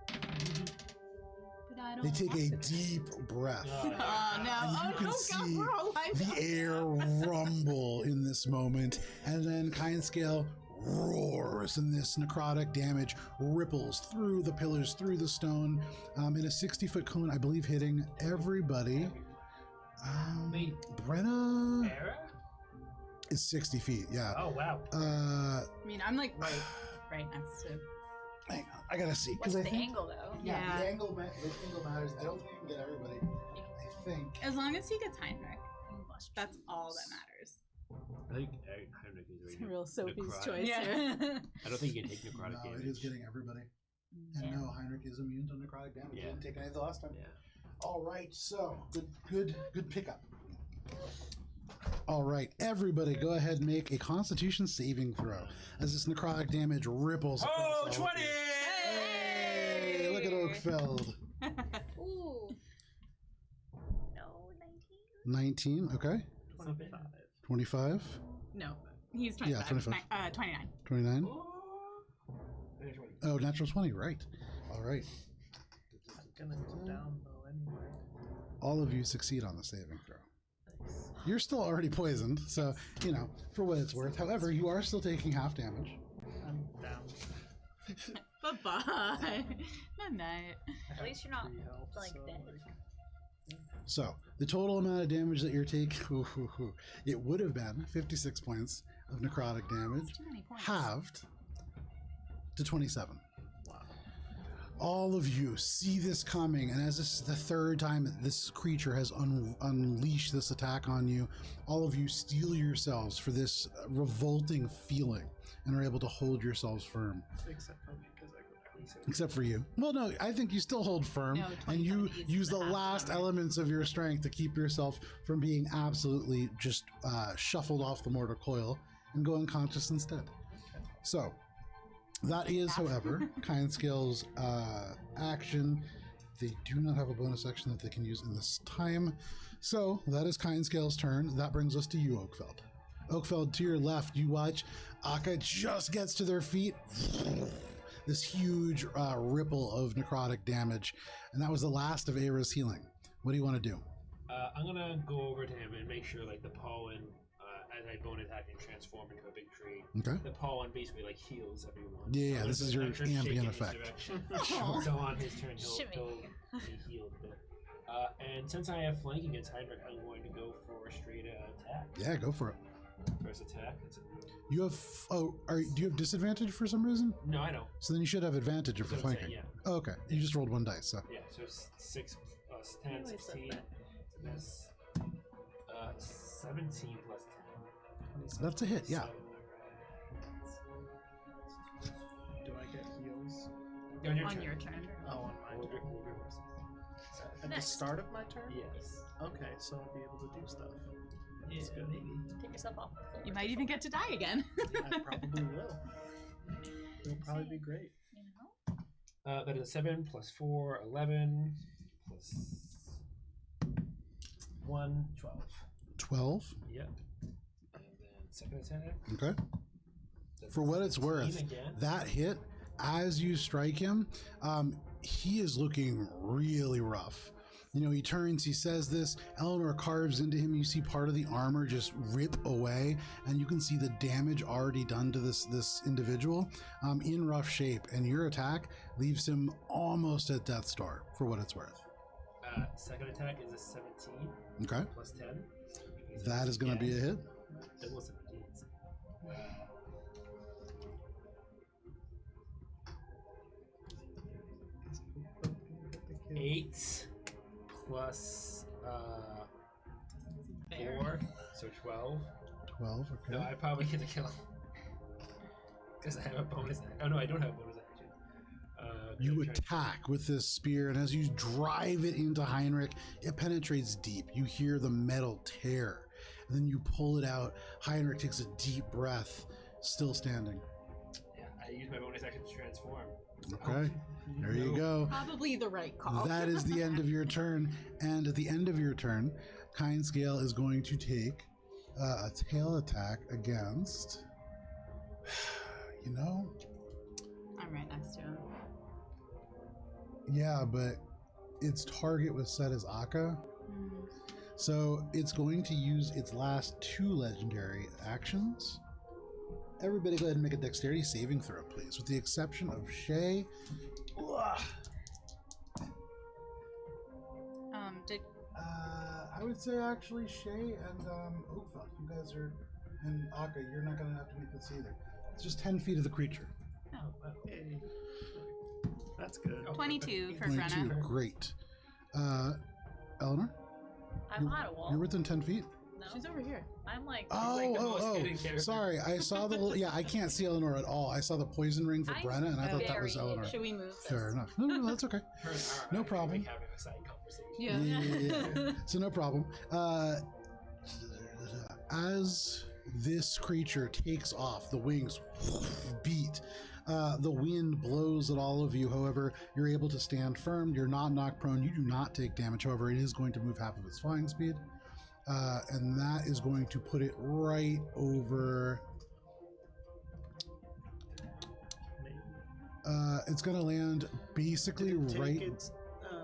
But I don't They take a want to. deep breath. Oh no! And you Oh can no! see God, we're all alive. The air rumble in this moment, and then Kindscale roars, and this necrotic damage ripples through the pillars, through the stone, in a 60-foot cone, I believe, hitting everybody. Wait. Brenna Era? is 60 feet, yeah. Oh wow. I mean, I'm like right next to. Hang on, I gotta see, What's because I the think angle, though? Yeah. the angle matters. I don't think you can get everybody. I think. As long as he gets Heinrich, that's all that matters. I think Heinrich is It's already a real Sophie's necrotic. choice Yeah. here. I don't think you can take necrotic No, damage. it is getting everybody. And Yeah. no, Heinrich is immune to necrotic damage. Yeah. He didn't take any the last time. Yeah. All right, so good pickup. All right, everybody, go ahead and make a Constitution saving throw as this necrotic damage ripples. Oh, across all of 20! you. Hey, look at Oakfeld. Ooh. No, 19? 19, okay. 25. 25, No, he's 25. Yeah, 25. 29. 29. There's 20. Oh, natural 20, right. All right. I'm gonna go down though anyway. All of you succeed on the saving throw. You're still already poisoned, so, you know, for what it's worth. However, you are still taking half damage. I'm down. Bye bye. Good night. At least you're not, 3 health, like, so, dead. So, the total amount of damage that you're taking, it would have been 56 points of necrotic damage, That's too many points. halved to 27. Wow. All of you see this coming, and as this is the third time that this creature has unleashed this attack on you, all of you steel yourselves for this revolting feeling and are able to hold yourselves firm. Except for me, because I go down. Except for you. Well, no, I think you still hold firm, No, and you 27 is use the the half last number. elements of your strength to keep yourself from being absolutely just shuffled off the mortar coil and go unconscious instead. So, that is, however, Kindscale's action. They do not have a bonus action that they can use in this time. So, that is Kindscale's turn. That brings us to you, Oakfeld. Oakfeld, to your left, you watch Akka just gets to their feet. This huge ripple of necrotic damage. And that was the last of Aira's healing. What do you want to do? I'm gonna go over to him and make sure like the pollen, as I bone attack and transform into a big tree, Okay. the pollen basically like heals everyone. Yeah, So this if is an your extra shake ambient in his effect. direction, Sure. so on his turn Shimmy. he'll be healed a bit. And since I have flanking against Heinrich, I'm going to go for a straight attack. Yeah, go for it. First attack. It's You have, do you have disadvantage for some reason? no, I know. So then you should have advantage if you're That's what I'm flanking. saying, Oh, okay. You just rolled one dice, so. Yeah, so 6 plus 10, always does 16. that. That's 17 plus 10. That's a hit, yeah. 7, Do I get heals? alright. On your On turn. your turn. Oh, on my We'll turn. reverse. So, At the Nice. start of my turn? yes. Okay, so I'll be able to do stuff. That's good. Maybe. Take yourself off. You might even get to die again. I probably will. It'll probably be great. You know? That is a 7 plus 4, 11 plus 1, 12. 12. Yep. And then second attack. Okay. That's For what it's 17 worth, again. that hit, as you strike him, he is looking really rough. You know, he turns, he says this, Eleanor carves into him, you see part of the armor just rip away, and you can see the damage already done to this individual in rough shape, and your attack leaves him almost at death's door, for what it's worth. Second attack is a 17 Okay? plus 10. That is going to be a hit. It was 17. 8 plus fire. 4, so 12. 12, okay. No, I probably get to kill him. Because I have a bonus action. Oh no, I don't have a bonus action. You I'm trying to- attack with this spear, and as you drive it into Heinrich, it penetrates deep. You hear the metal tear, and then you pull it out. Heinrich takes a deep breath, still standing. Yeah, I use my bonus action to transform. Okay, there you go. Probably the right call. That is the end of your turn, and at the end of your turn, Kindscale is going to take a tail attack against. You know, I'm right next to him. yeah, but its target was set as Akka, so it's going to use its last 2 legendary actions. Everybody go ahead and make a dexterity saving throw, please, with the exception of Shay. Did I would say actually Shay and Oakfa, you guys are, and Akka, you're not going to have to make this either. It's just 10 feet of the creature. Hey. That's good. 22 for 22, Brenna. great. Eleanor, I'm on a wall. you're within 10 feet? No, She's over here. I'm like. like the most hidden character. Sorry, I saw the little, yeah, I can't see Eleanor at all. I saw the poison ring for I'm Brenna, and I thought that was very Eleanor. Should we move this? Fair enough. No, that's okay. Her and I No are problem. Like having a side conversation. Yeah. So no problem. As this creature takes off, the wings beat. The wind blows at all of you. However, you're able to stand firm. You're not knocked prone. You do not take damage. However, it is going to move half of its flying speed. And that is going to put it right over. It's going to land basically Did it take right. its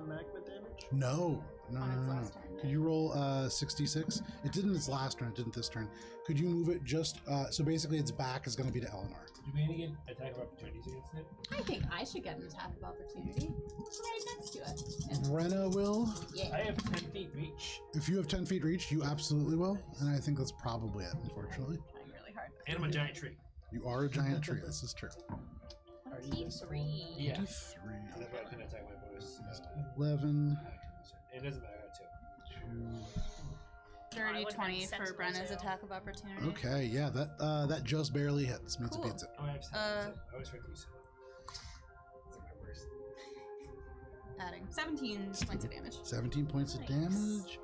magma damage? No. On its last turn. Could you roll 66? It didn't its last turn. It didn't this turn. Could you move it just so basically its back is going to be to Eleanor. Do we need to get attack of opportunities against it? I think I should get an attack of opportunity. It's right next to it. Yeah. Brenna will. Yeah. I have 10 feet reach. If you have 10 feet reach, you absolutely will. And I think that's probably it, unfortunately. Trying really hard. And I'm a giant tree. You are a giant tree. This is true. 23. Yeah. 23. That's why I couldn't attack my bonus. 11. It doesn't matter, too. 2. 30, would've 20 been for sensible Brenna's too. attack of opportunity. Okay, yeah, that just barely hits. Means Cool. it beats it. Oh, I have 7. I always forget to use 7. It's like my worst. Adding 17 points of damage. 17 points of Nice. damage.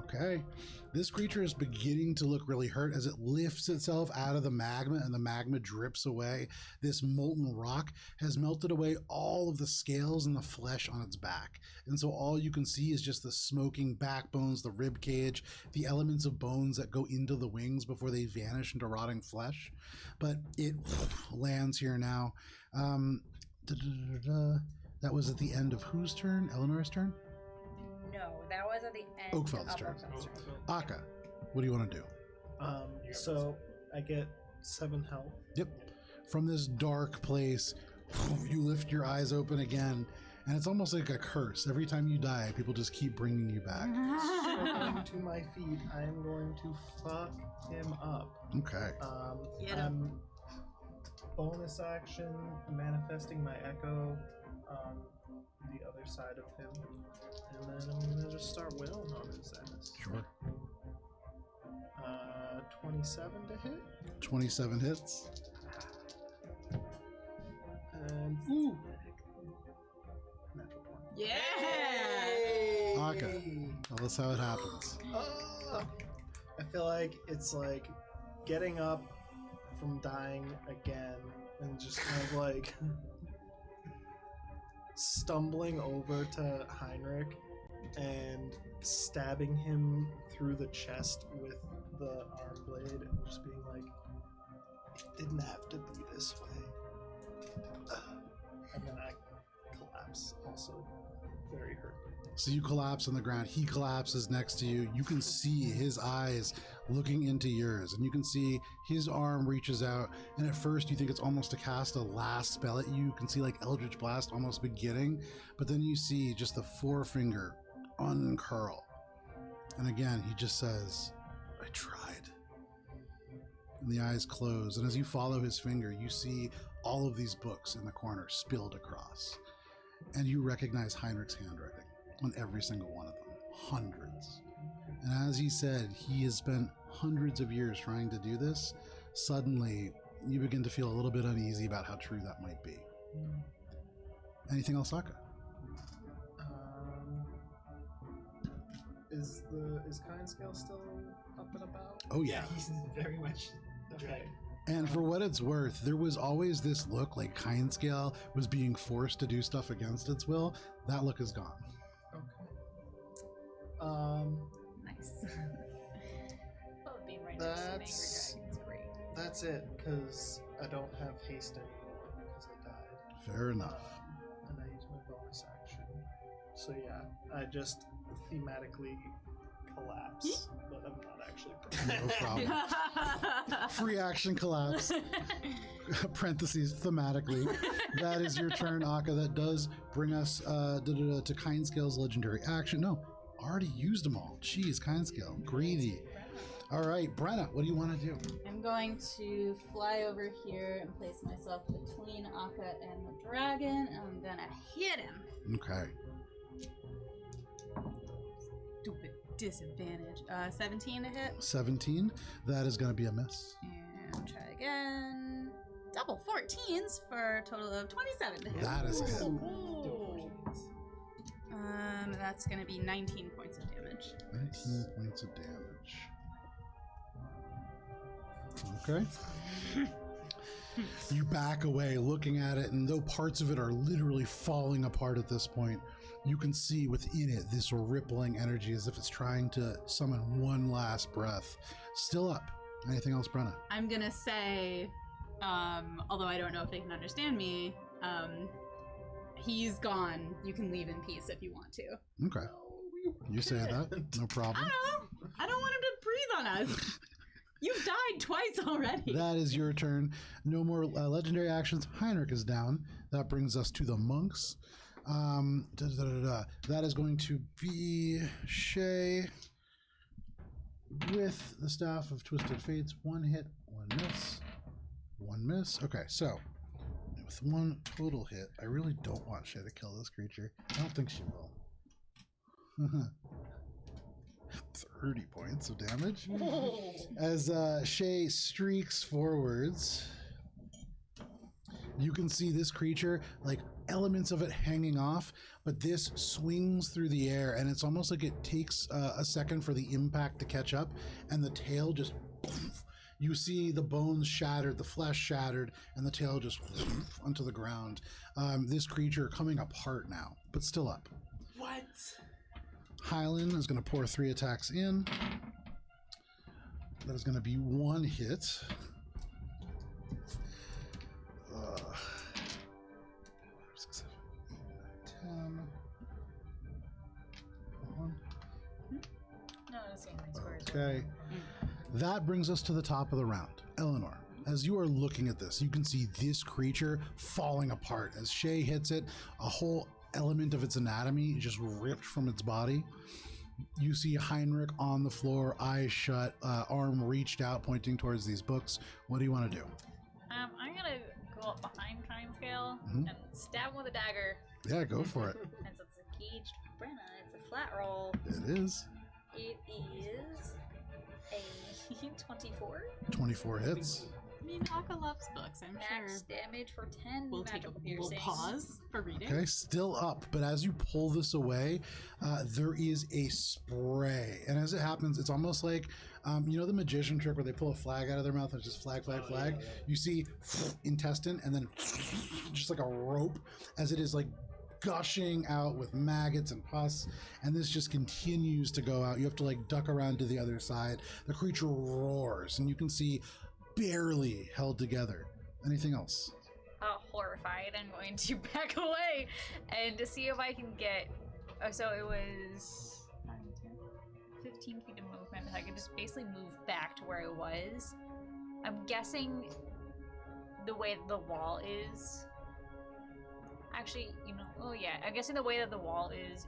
Okay. This creature is beginning to look really hurt as it lifts itself out of the magma and the magma drips away. This molten rock has melted away all of the scales and the flesh on its back. And so all you can see is just the smoking backbones, the rib cage, the elements of bones that go into the wings before they vanish into rotting flesh. But it lands here now. That was at the end of whose turn? Eleanor's turn? No, that was at the end. Oakfeld's of turn. Oakfeld's turn. Akka, what do you want to do? So I get 7 health. Yep. From this dark place, you lift your eyes open again, and it's almost like a curse. Every time you die, people just keep bringing you back. Struggling to my feet, I am going to fuck him up. Okay. Get him. Bonus action, manifesting my echo on the other side of him. And then I'm gonna just start wailing on his ass. Sure. 27 to hit. 27 hits. And ooh! Natural 20. Yeah! Akka, tell us how it happens. I feel like it's like getting up from dying again and just kind of like stumbling over to Heinrich and stabbing him through the chest with the arm blade and just being like, it didn't have to be this way. And then I collapse, also very hurt. So you collapse on the ground. He collapses next to you. You can see his eyes looking into yours, and you can see his arm reaches out. And at first, you think it's almost to cast a last spell at you. You can see like Eldritch Blast almost beginning, but then you see just the forefinger uncurl. And again, he just says, I tried. And the eyes close. And as you follow his finger, you see all of these books in the corner spilled across. And you recognize Heinrich's handwriting on every single one of them. hundreds. And as he said, he has spent hundreds of years trying to do this. Suddenly, you begin to feel a little bit uneasy about how true that might be. Anything else, Sokka? Is Kind Scale still up and about? Oh, yeah. He's very much Okay. And for what it's worth, there was always this look like Kindscale was being forced to do stuff against its will. That look is gone. Okay. Nice. Oh, being right next to an angry That's dragon's great. that's it, because I don't have haste anymore because I died. Fair enough. And I used my bonus action. So yeah, I just thematically collapse, but I'm not actually. No problem. Free action collapse. Parentheses thematically. That is your turn, Akka. That does bring us to Kindscale's legendary action. No, already used them all. Jeez, Kindscale. Greedy. All right, Brenna, what do you want to do? I'm going to fly over here and place myself between Akka and the dragon, and I'm gonna hit him. Okay. Stupid disadvantage. 17 to hit. 17. That is going to be a miss. And try again. Double 14s for a total of 27 to hit. That is a hit. Ooh. That's gonna be 19 points of damage. 19 points of damage. Okay. You back away looking at it, and though parts of it are literally falling apart at this point, you can see within it this rippling energy as if it's trying to summon one last breath. Still up. Anything else, Brenna? I'm gonna say, although I don't know if they can understand me, he's gone. You can leave in peace if you want to. Okay. You say that. No I problem. don't know. I don't want him to breathe on us. You've died twice already. That is your turn. No more legendary actions. Heinrich is down. That brings us to the monks. That is going to be Shay with the Staff of Twisted Fates. One hit, one miss. One miss. Okay, so with one total hit, I really don't want Shay to kill this creature. I don't think she will. 30 points of damage. As Shay streaks forwards, you can see this creature, like elements of it hanging off, but this swings through the air, and it's almost like it takes a second for the impact to catch up, and the tail just, you see the bones shattered, the flesh shattered, and the tail just onto the ground. This creature coming apart now, but still up. What? Hylan is going to pour 3 attacks in. That is going to be 1 hit. 6, 7, 8, 10. 1. No, it's the only squares. Okay. That brings us to the top of the round. Eleanor, as you are looking at this, you can see this creature falling apart. As Shay hits it, a whole element of its anatomy just ripped from its body. You see Heinrich on the floor, eyes shut, arm reached out, pointing towards these books. What do you want to do? I'm gonna go up behind Kindscale and stab him with a dagger. Yeah, go for it. Since it's a caged Brenna, it's a flat roll. It is. It is a 24. 24 hits. I mean, Akka loves books, I'm Max sure. damage for 10 We'll take a magical little piercing. pause for reading. Okay, still up, but as you pull this away, there is a spray. And as it happens, it's almost like, you know the magician trick where they pull a flag out of their mouth and it's just flag, flag, flag? Yeah. You see intestine and then just like a rope as it is like gushing out with maggots and pus, and this just continues to go out. You have to like duck around to the other side. The creature roars, and you can see barely held together. Anything else? Horrified, I'm going to back away and to see if I can get. Oh, so it was 9, 10, 15 feet of movement. I could just basically move back to where I was. I'm guessing the way that the wall is. Actually, you know, oh yeah, I'm guessing the way that the wall is,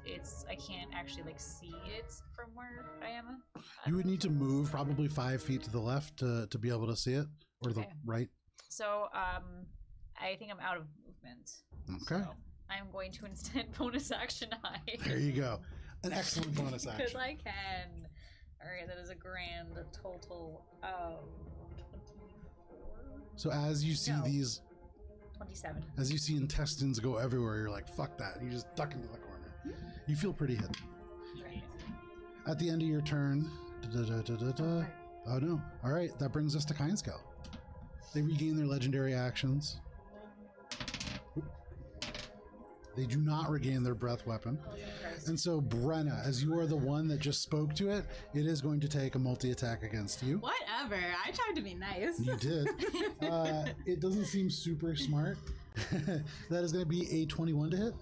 I can't actually like see it from where I am. You would need to move probably 5 feet to the left to be able to see it, or the Okay. right. So, I think I'm out of movement. Okay. So I'm going to instead bonus action hide. There you go. An excellent bonus Because action. I can. Alright, that is a grand total of 24? So as you see No. these, 27. as you see intestines go everywhere, you're like, fuck that. And you just duck into the corner. You feel pretty hidden. Right. At the end of your turn, da-da-da-da-da-da. Oh no. All right, that brings us to Kindscale. They regain their legendary actions. They do not regain their breath weapon. And so, Brenna, as you are the one that just spoke to it, it is going to take a multi-attack against you. Whatever. I tried to be nice. You did. It doesn't seem super smart. That is going to be a 21 to hit.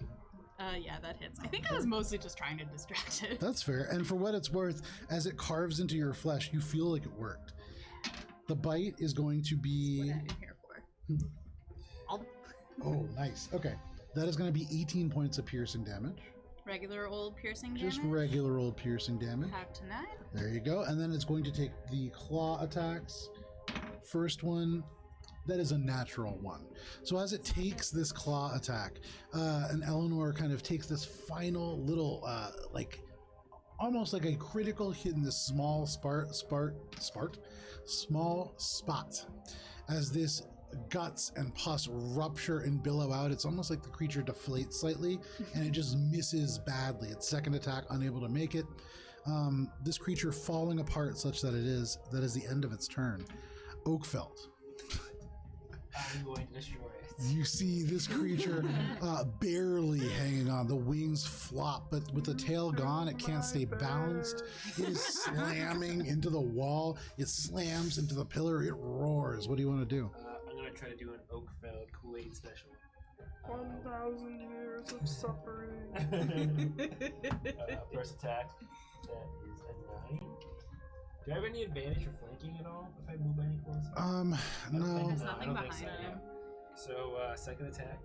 Yeah, that hits. I think I was mostly just trying to distract it. That's fair. And for what it's worth, as it carves into your flesh, you feel like it worked. The bite is going to be... What I'm here for. I'll Oh, nice. Okay. That is going to be 18 points of piercing damage. regular old piercing damage. Just regular old piercing damage. Half to 9. There you go. And then it's going to take the claw attacks. First one, that is a natural one. So as it takes this claw attack, and Eleanor kind of takes this final little, almost like a critical hit in this small small spot. As this guts and pus rupture and billow out, it's almost like the creature deflates slightly, and it just misses badly. Its second attack unable to make it. This creature falling apart such that that is the end of its turn. Oakfeld, I'm going to destroy it. you see this creature barely hanging on. The wings flop, but with the tail gone, it can't stay balanced. It is slamming into the wall. It slams into the pillar. It roars. What do you want to do? I'm going to try to do an Oakfeld Kool-Aid special. 1,000 years of suffering. First attack, that is a 9. Do I have any advantage for flanking at all if I move any closer? No. There's I nothing don't behind think so, him. So, second attack.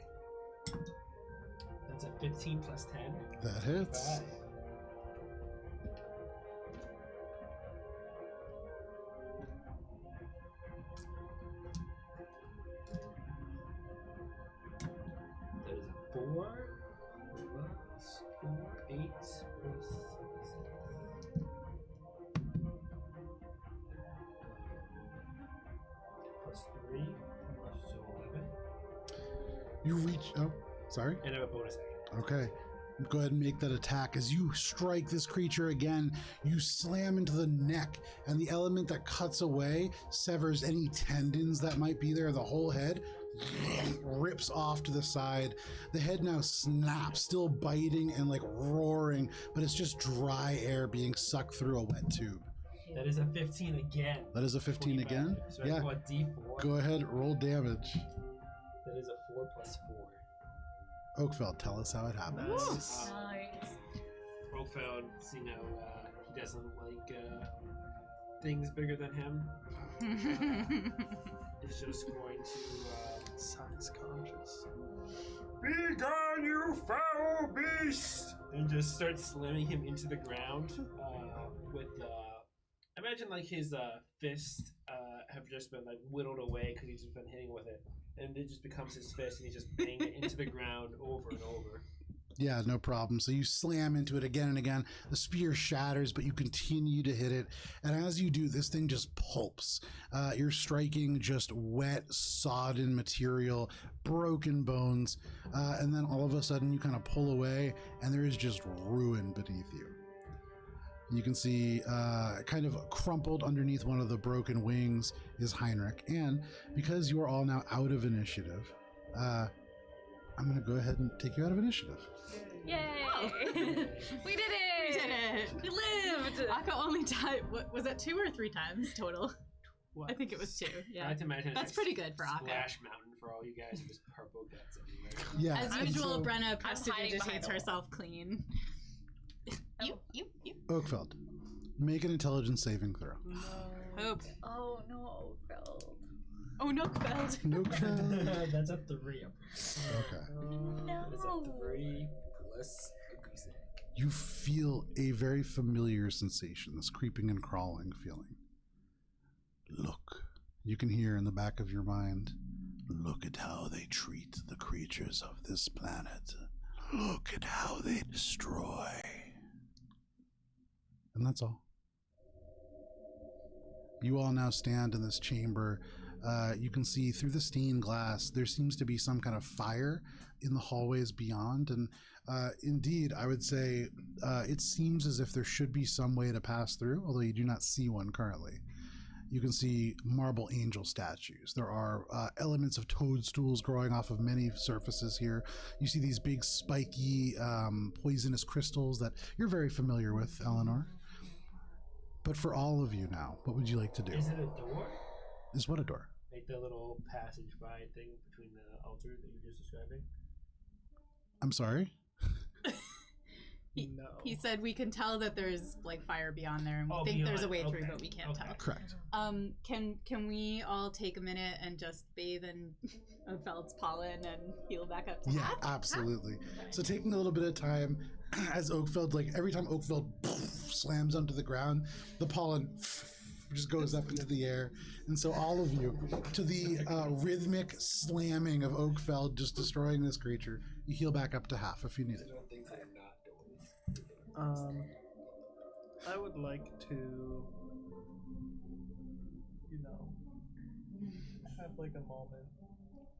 That's a 15 plus 10. That hits. 5. That is a 4 plus 4, 8 plus 3, so 11. You reach. Oh, sorry. And I have a bonus action. Okay. Go ahead and make that attack. As you strike this creature again, you slam into the neck, and the element that cuts away severs any tendons that might be there. The whole head rips off to the side. The head now snaps, still biting and like roaring, but it's just dry air being sucked through a wet tube. That is a 15 again. That is a 15 again? So I Yeah. roll a D4. Go ahead, roll damage. That is a 4 plus 4. Oakfeld, tell us how it happens. Nice. Nice. Oakfeld, you know, he doesn't like things bigger than him. Is just going to Size conscious. be gone, you foul beast, and just start slamming him into the ground with. Imagine like his fists have just been like whittled away because he's just been hitting with it, and it just becomes his fist, and he's just banging it into the ground over and over. Yeah, no problem. So you slam into it again and again. The spear shatters, but you continue to hit it. And as you do, this thing just pulps. You're striking just wet, sodden material, broken bones. And then all of a sudden you kind of pull away, and there is just ruin beneath you. You can see kind of crumpled underneath one of the broken wings is Heinrich. And because you are all now out of initiative, I'm going to go ahead and take you out of initiative. Yay! Oh. We did it! We did it! We lived! Akko only died, what was that, 2 or 3 times total? What? I think it was 2. I Yeah. like to imagine That's it's pretty good for Akko. Splash Mountain for all you guys and just purple guts everywhere. Yeah. As and usual, so- Brenna hiding prestidigitates behind a herself clean. You. Oakfeld, make an intelligence saving throw. Hope. Oh no, Oakfeld. Oh no, Feld. Oakfeld. That's a 3. Okay. That is No. a 3 plus a goose egg. You feel a very familiar sensation, this creeping and crawling feeling. Look, you can hear in the back of your mind, look at how they treat the creatures of this planet. Look at how they destroy. And that's all. You all now stand in this chamber. You can see through the stained glass, there seems to be some kind of fire in the hallways beyond. And indeed, I would say it seems as if there should be some way to pass through, although you do not see one currently. You can see marble angel statues. There are elements of toadstools growing off of many surfaces here. You see these big spiky poisonous crystals that you're very familiar with, Eleanor. But for all of you now, what would you like to do? Is it a door? Is what a door? Like the little passage by thing between the altar that you were just describing? I'm sorry? No. He said we can tell that there's like fire beyond there, and we think there's a way through, but we can't tell. Correct. Can we all take a minute and just bathe in Feld's pollen and heal back up to Yeah, half? absolutely. So taking a little bit of time as Oakfeld, like every time Oakfeld slams onto the ground, the pollen just goes up into the air. And so all of you, to the rhythmic slamming of Oakfeld just destroying this creature, you heal back up to half if you need it. I would like to, have like a moment,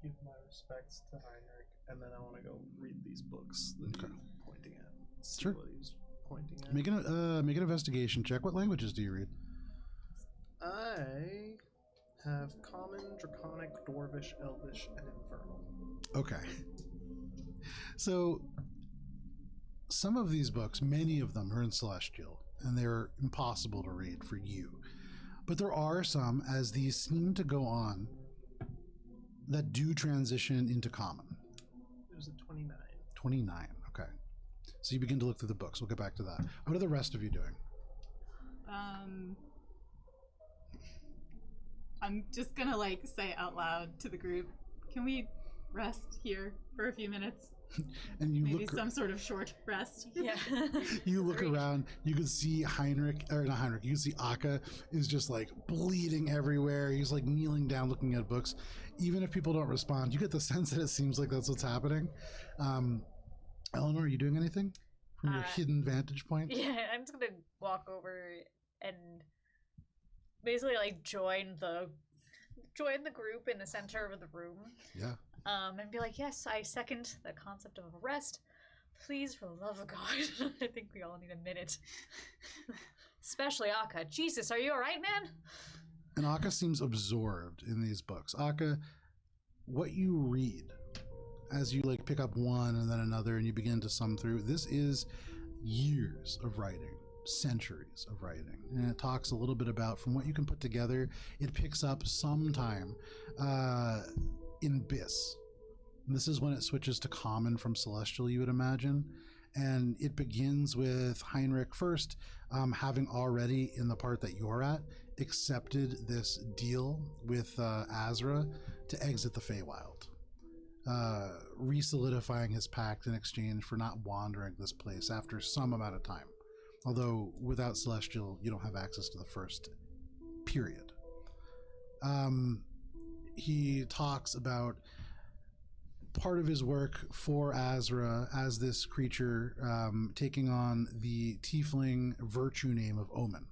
give my respects to Heinrich, and then I want to go read these books that he's pointing at. See Sure. what he's pointing at. Make an investigation check. What languages do you read? I have Common, Draconic, Dwarvish, Elvish, and Infernal. Okay. So some of these books, many of them are in Celestial, and they're impossible to read for you. But there are some, as these seem to go on, that do transition into Common. There's a 29. 29, okay. So you begin to look through the books. We'll get back to that. What are the rest of you doing? I'm just gonna like say out loud to the group, can we rest here for a few minutes? And you Maybe look some sort of short rest. Yeah. you look around, you can see Heinrich, or not Heinrich, you can see Akka is just like bleeding everywhere. He's like kneeling down looking at books. Even if people don't respond, you get the sense that it seems like that's what's happening. Eleanor, are you doing anything from your hidden vantage point? Yeah, I'm just gonna walk over and basically like join the group in the center of the room. Yeah. And be like, yes, I second the concept of rest. Please, for the love of God. I think we all need a minute. Especially Akka. Jesus, are you alright, man? And Akka seems absorbed in these books. Akka, what you read as you like pick up one and then another and you begin to sum through, this is years of writing, centuries of writing. And it talks a little bit about, from what you can put together, it picks up sometime in Bis. And this is when it switches to Common from Celestial, you would imagine. And it begins with Heinrich first having already, in the part that you're at, accepted this deal with Azra to exit the Feywild, re-solidifying his pact in exchange for not wandering this place after some amount of time. Although without Celestial, you don't have access to the first period. He talks about part of his work for Azra as this creature taking on the tiefling virtue name of Omen,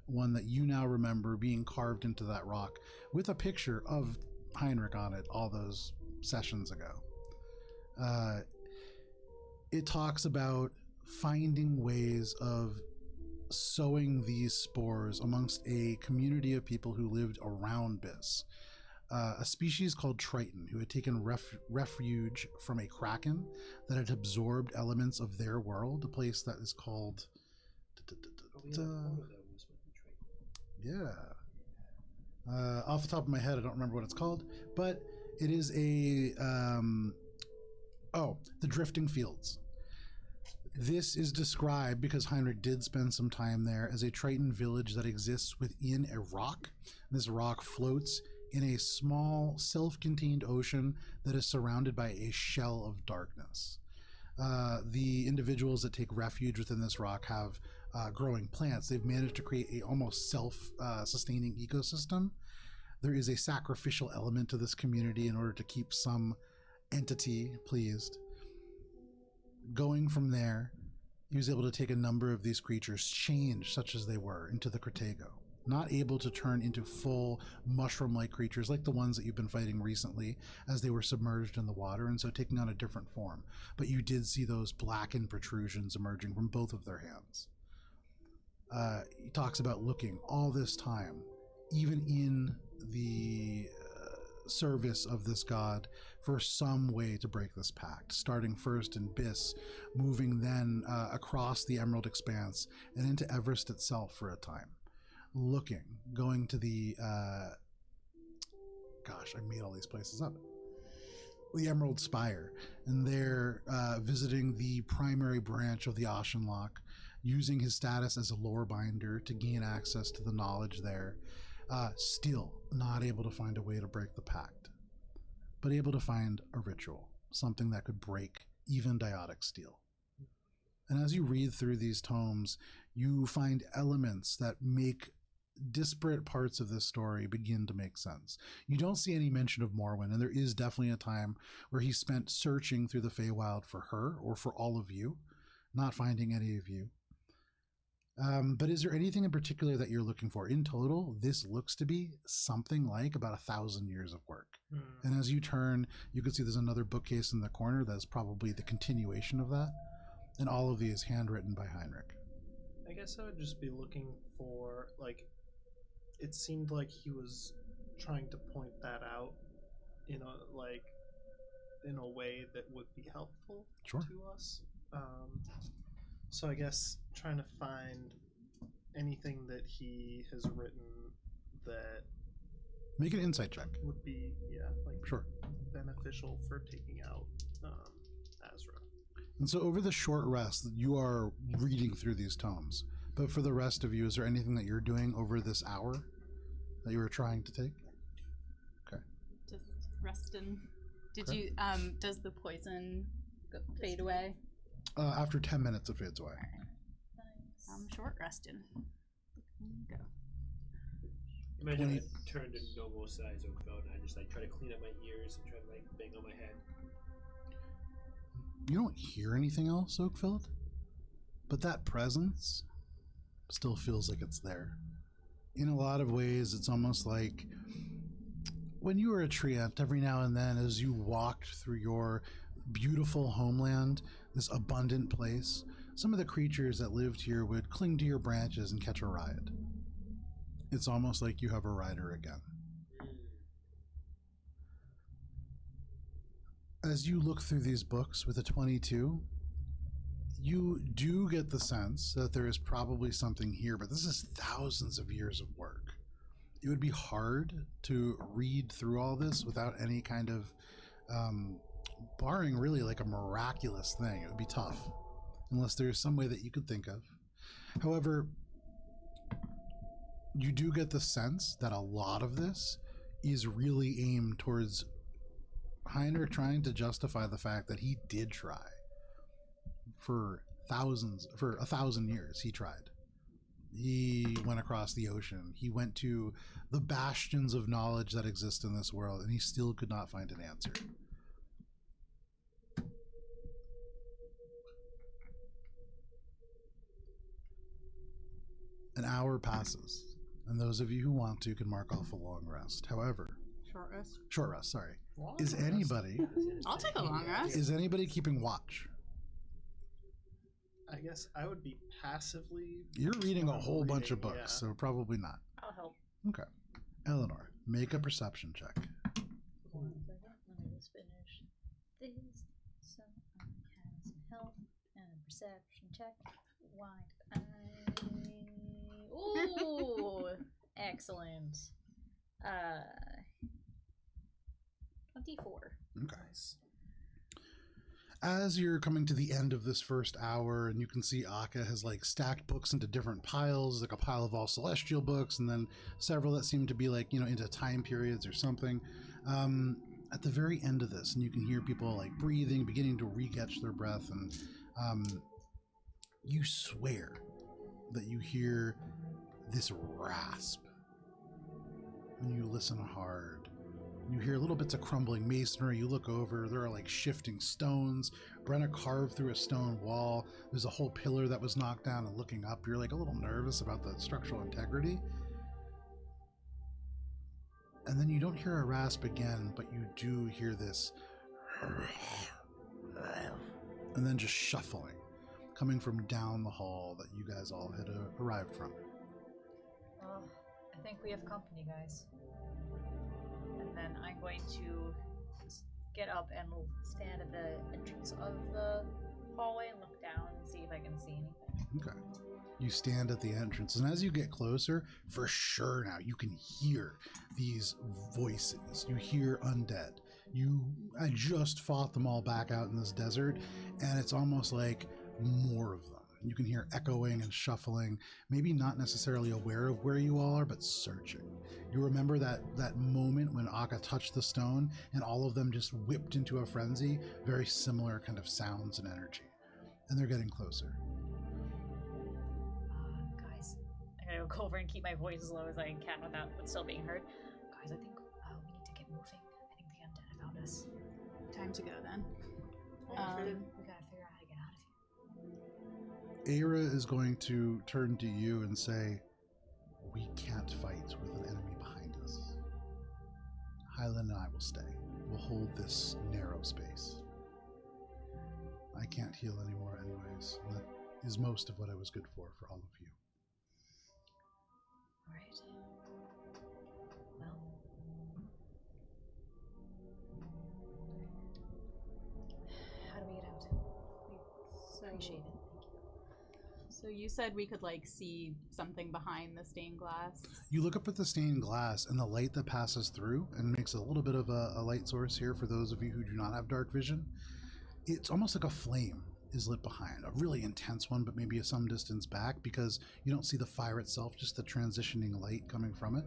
one that you now remember being carved into that rock with a picture of Heinrich on it all those sessions ago. It talks about finding ways of sowing these spores amongst a community of people who lived around Bis. A species called Triton, who had taken refuge from a kraken that had absorbed elements of their world, a place that is called... Yeah. Off the top of my head, I don't remember what it's called, but it is a... the Drifting Fields. This is described, because Heinrich did spend some time there, as a Triton village that exists within a rock. This rock floats in a small, self-contained ocean that is surrounded by a shell of darkness. The individuals that take refuge within this rock have growing plants. They've managed to create a almost self-sustaining ecosystem. There is a sacrificial element to this community in order to keep some entity pleased. Going from there, He was able to take a number of these creatures, changed such as they were, into the Cretago. Not able to turn into full mushroom-like creatures like the ones that you've been fighting recently as they were submerged in the water, and so taking on a different form. But you did see those blackened protrusions emerging from both of their hands. He talks about looking all this time, even in the service of this god, for some way to break this pact, starting first in Biss, moving then across the Emerald Expanse and into Everest itself for a time. Looking, going to the gosh, I made all these places up. The Emerald Spire, and there visiting the primary branch of the Ashenlock, using his status as a lore binder to gain access to the knowledge there. Still not able to find a way to break the pact, but able to find a ritual, something that could break even Diotic steel. And as you read through these tomes, you find elements that make disparate parts of this story begin to make sense. You don't see any mention of Morwen, and there is definitely a time where he spent searching through the Feywild for her or for all of you, not finding any of you. But is there anything in particular that you're looking for? In total, this looks to be something like about 1,000 years of work. And as you turn, you can see there's another bookcase in the corner that's probably the continuation of that. And all of these handwritten by Heinrich. I guess I would just be looking for, like, it seemed like he was trying to point that out in a way that would be helpful Sure. to us. So I guess trying to find anything that he has written that Make an insight check. would be, Sure. beneficial for taking out Azra. And so over the short rest, you are reading through these tomes. But for the rest of you, is there anything that you're doing over this hour that you were trying to take? Okay. Just resting. Did Okay. you, does the poison fade away? After 10 minutes, it fades away. I'm short resting. Go. Imagine 20 I turned to normal size Oakville and I just like try to clean up my ears and try to like bang on my head. You don't hear anything else, Oakfield, but that presence still feels like it's there. In a lot of ways, it's almost like when you were a treant, every now and then as you walked through your beautiful homeland, this abundant place, some of the creatures that lived here would cling to your branches and catch a ride. It's almost like you have a rider again. As you look through these books with a 22, you do get the sense that there is probably something here, but this is thousands of years of work. It would be hard to read through all this without any kind of, barring really like a miraculous thing. It would be tough, unless there's some way that you could think of. However, you do get the sense that a lot of this is really aimed towards Heinrich trying to justify the fact that he did try. For 1,000 years, he tried. He went across the ocean. He went to the bastions of knowledge that exist in this world, and he still could not find an answer. An hour passes, and those of you who want to can mark off a long rest. However, short rest, sorry. Is anybody I'll take a long rest. is anybody keeping watch? I guess I would be passively. You're reading a whole bunch of reading, books, yeah. so probably not. I'll help. Okay. Eleanor, make a perception check. 1 second. Let me just finish this. So I have some help and a perception check. Wide eye. Ooh, excellent. 24. Okay. As you're coming to the end of this first hour, and you can see Akka has like stacked books into different piles, like a pile of all celestial books, and then several that seem to be like, into time periods or something. At the very end of this, and you can hear people like breathing, beginning to re-catch their breath, and you swear that you hear this rasp when you listen hard. You hear little bits of crumbling masonry. You look over, there are like shifting stones. Brenna carved through a stone wall. There's a whole pillar that was knocked down, and looking up, you're like a little nervous about the structural integrity. And then you don't hear a rasp again, but you do hear this and then just shuffling coming from down the hall that you guys all had arrived from. I think we have company, guys. And then I'm going to get up and stand at the entrance of the hallway and look down and see if I can see anything. Okay. You stand at the entrance, and as you get closer, for sure now, you can hear these voices. You hear undead. I just fought them all back out in this desert, and it's almost like more of them. You can hear echoing and shuffling, maybe not necessarily aware of where you all are, but searching. You remember that moment when Akka touched the stone and all of them just whipped into a frenzy? Very similar kind of sounds and energy. And they're getting closer. Guys, I gotta go over and keep my voice as low as I can without still being heard. Guys, I think we need to get moving. I think the undead have found us. Time to go then. We gotta figure out how to get out of here. Aira is going to turn to you and say, we can't fight with an enemy behind us. Hyland and I will stay. We'll hold this narrow space. I can't heal anymore anyways. And that is most of what I was good for all of you. Alright. Well. How do we get out? We appreciate it. Thank you. So you said we could like see something behind the stained glass. You look up at the stained glass, and the light that passes through and makes a little bit of a light source here for those of you who do not have dark vision. It's almost like a flame is lit behind, a really intense one, but maybe some distance back, because you don't see the fire itself, just the transitioning light coming from it.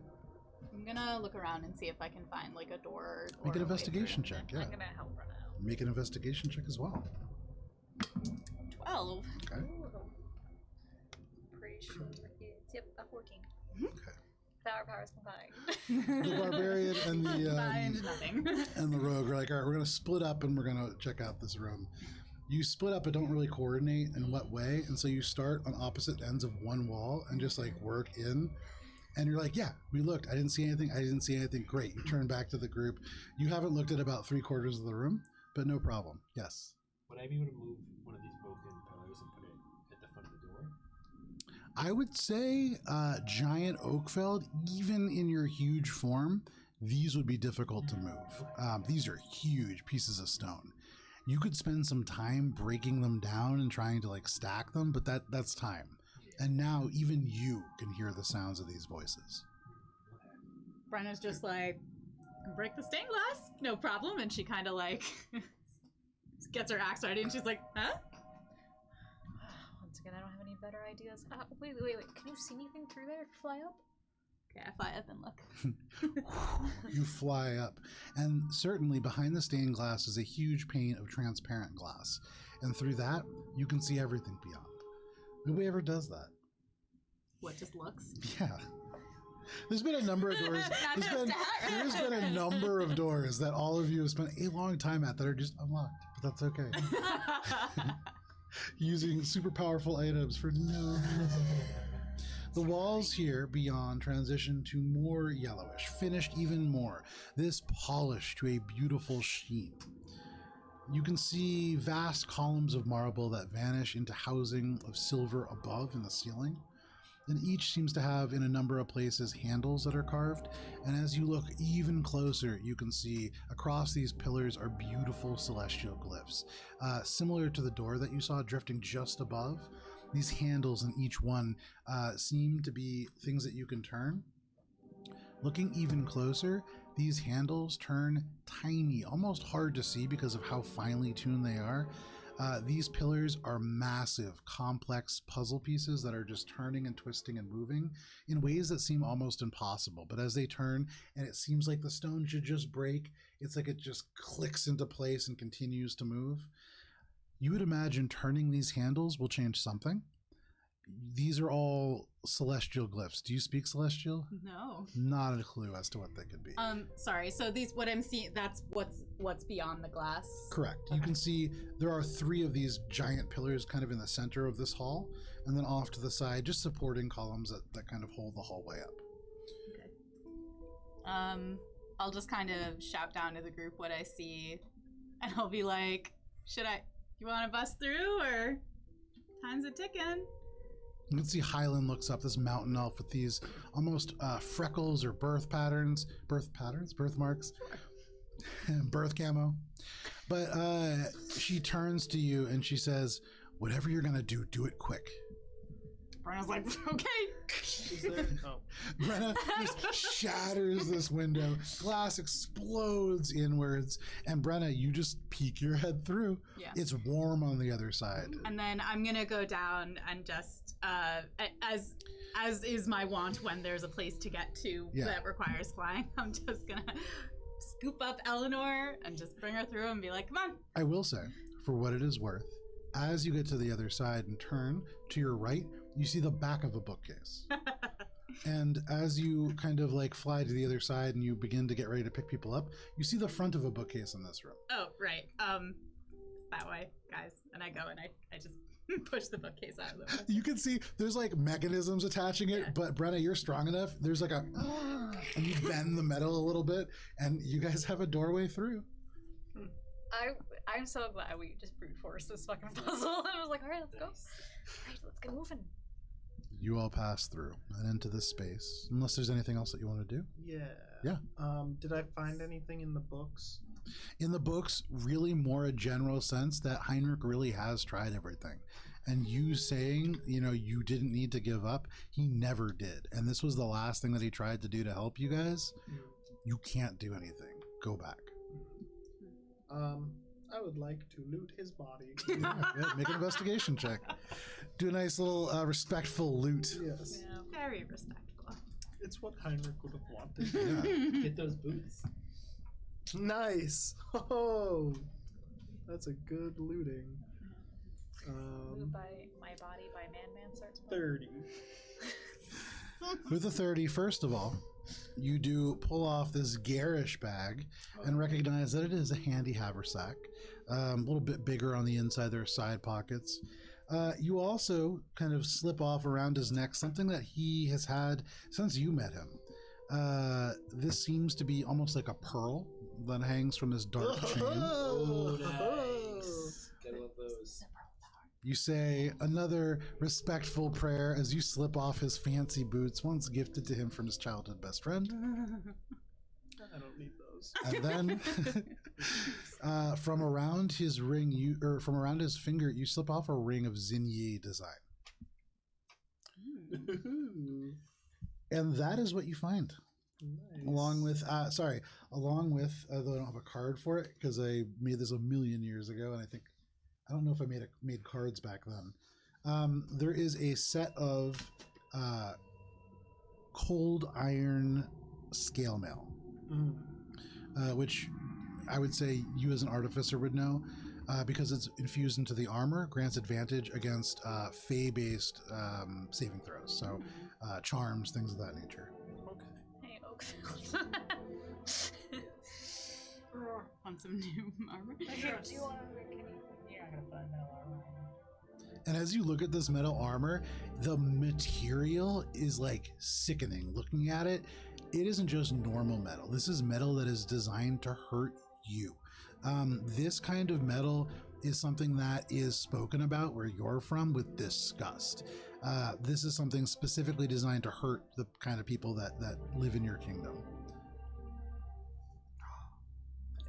I'm gonna look around and see if I can find like a door. Make an or a way investigation through. check, yeah. I'm gonna help run out. Make an investigation check as well. 12. Okay. Pretty sure it's a 14. Okay. Powers combined. The barbarian and Find nothing. and the rogue are like, all right, we're going to split up and we're going to check out this room. You split up but don't really coordinate in what way, and so you start on opposite ends of one wall and just like work in, and you're like, yeah, we looked, I didn't see anything, great. You turn back to the group. You haven't looked at about 3/4 of the room, but no problem. Yes? Would I be able to move one of these broken pillars and put it at the front of the door? I would say giant Oakfeld, even in your huge form, these would be difficult to move. These are huge pieces of stone. You could spend some time breaking them down and trying to like stack them, but that's time. And now even you can hear the sounds of these voices. Brenna's just like, break the stained glass, no problem. And she kind of like gets her axe ready and she's like, huh? Once again, I don't have any better ideas. Wait. Can you see anything through there? Fly up? Okay, I fly up and look. You fly up, and certainly behind the stained glass is a huge pane of transparent glass, and through that you can see everything beyond. Nobody ever does that. What, just looks? Yeah. There's been a number of doors. There's been a number of doors that all of you have spent a long time at that are just unlocked, but that's okay. Using super powerful items for no reason. The walls here beyond transition to more yellowish, finished even more. This polished to a beautiful sheen. You can see vast columns of marble that vanish into housing of silver above in the ceiling. And each seems to have, in a number of places, handles that are carved. And as you look even closer, you can see across these pillars are beautiful celestial glyphs. Similar to the door that you saw drifting just above, these handles in each one seem to be things that you can turn. Looking even closer, these handles turn tiny, almost hard to see because of how finely tuned they are. These pillars are massive, complex puzzle pieces that are just turning and twisting and moving in ways that seem almost impossible. But as they turn, and it seems like the stone should just break, it's like it just clicks into place and continues to move. You would imagine turning these handles will change something. these are all celestial glyphs. Do you speak celestial? No. Not a clue as to what they could be. Sorry. So these, what I'm seeing, that's what's beyond the glass. Correct. You can see there are 3 of these giant pillars kind of in the center of this hall, and then off to the side, just supporting columns that kind of hold the hallway up. Okay. I'll just kind of shout down to the group what I see, and I'll be like, you want to bust through, or time's a ticking? You can see Highland looks up, this mountain elf with these almost freckles or birthmarks, birth camo. But she turns to you and she says, whatever you're going to do, do it quick. Brenna's like, okay. Is there? Oh. Brenna just shatters this window. Glass explodes inwards. And Brenna, you just peek your head through. Yeah. It's warm on the other side. And then I'm going to go down and just, as is my wont when there's a place to get to that requires flying, I'm just going to scoop up Eleanor and just bring her through and be like, come on. I will say, for what it is worth, as you get to the other side and turn to your right, you see the back of a bookcase. And as you kind of like fly to the other side and you begin to get ready to pick people up, you see the front of a bookcase in this room. Oh, right. That way, guys. And I go and I just push the bookcase out of the way. You can see there's like mechanisms attaching it, but Brenna, you're strong enough. There's like a, and you bend the metal a little bit and you guys have a doorway through. I'm so glad we just brute force this fucking puzzle. I was like, all right, let's go. All right, let's get moving. You all pass through and into this space. Unless there's anything else that you want to do. Yeah. Did I find anything in the books? In the books, really more a general sense that Heinrich really has tried everything. And you saying, you didn't need to give up, he never did. And this was the last thing that he tried to do to help you guys. You can't do anything. Go back. I would like to loot his body. Yeah, make an investigation check. Do a nice little respectful loot. Yes. Yeah, very respectful. It's what Heinrich would have wanted. Yeah. Get those boots. Nice. Oh, that's a good looting. Loot by my body by Man starts. 30. With a 30, first of all, you do pull off this garish bag and recognize that it is a handy haversack. A little bit bigger on the inside, there are side pockets. You also kind of slip off around his neck something that he has had since you met him. This seems to be almost like a pearl that hangs from this dark chain. Oh, nice. Gotta love those. You say another respectful prayer as you slip off his fancy boots, once gifted to him from his childhood best friend. I don't need those. And then from around his ring, from around his finger, you slip off a ring of Xinyi design. And that is what you find. Nice. Along with, though I don't have a card for it because I made this a million years ago, and I don't know if I made cards back then. There is a set of cold iron scale mail, which I would say you as an artificer would know, because it's infused into the armor, grants advantage against Fey-based saving throws, so charms, things of that nature. Hey, Oakfield. Want some new armor? Do you want to? You're not gonna find metal armor. And as you look at this metal armor, the material is like sickening. Looking at it, it isn't just normal metal. This is metal that is designed to hurt you. This kind of metal is something that is spoken about where you're from with disgust. This is something specifically designed to hurt the kind of people that live in your kingdom.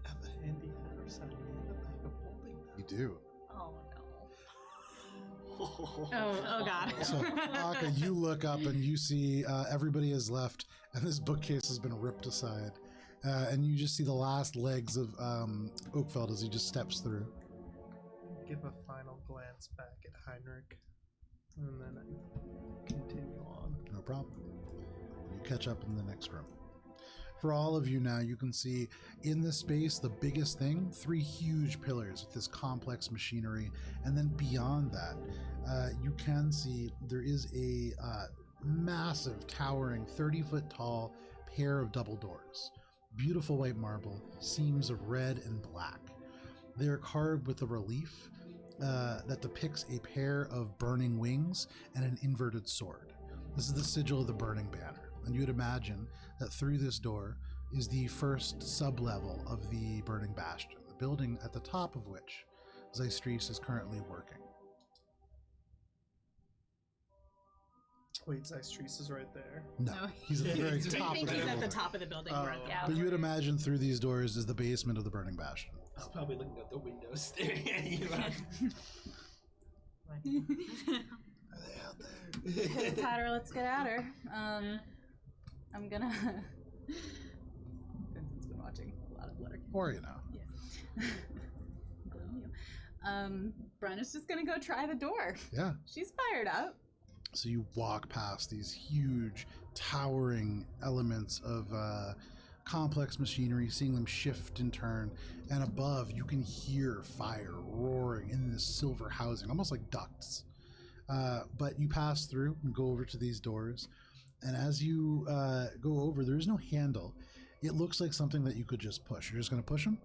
I have a handy haversack and a bag of holding. You do. Oh Oh God. So, Aka, you look up and you see everybody is left, and this bookcase has been ripped aside. And you just see the last legs of Oakfeld as he just steps through. Give a final glance back at Heinrich, and then I continue on. No problem. You catch up in the next room. For all of you now, you can see in this space, the biggest thing, 3 huge pillars with this complex machinery. And then beyond that, you can see there is a massive, towering, 30-foot tall pair of double doors. Beautiful white marble, seams of red and black. They are carved with a relief that depicts a pair of burning wings and an inverted sword. This is the sigil of the burning banner. And you would imagine that through this door is the first sub-level of the burning bastion, the building at the top of which Zystris is currently working. Wait, Zystris is right there. No, No, he's at the very I top think of the he's at the building. top of the building. Oh. We're at the Yeah. But you would imagine through these doors is the basement of the burning bastion. He's probably looking out the window, staring at you. Are they out there? Potter, let's get at her. I'm gonna. Vincent's been watching a lot of Letterkenny. Or, you know. Yeah. Blame you. Brenna's just gonna go try the door. Yeah. She's fired up. So you walk past these huge, towering elements of complex machinery, seeing them shift and turn. And above, you can hear fire roaring in this silver housing, almost like ducts. But you pass through and go over to these doors. And as you go over, there is no handle. It looks like something that you could just push. You're just going to push them?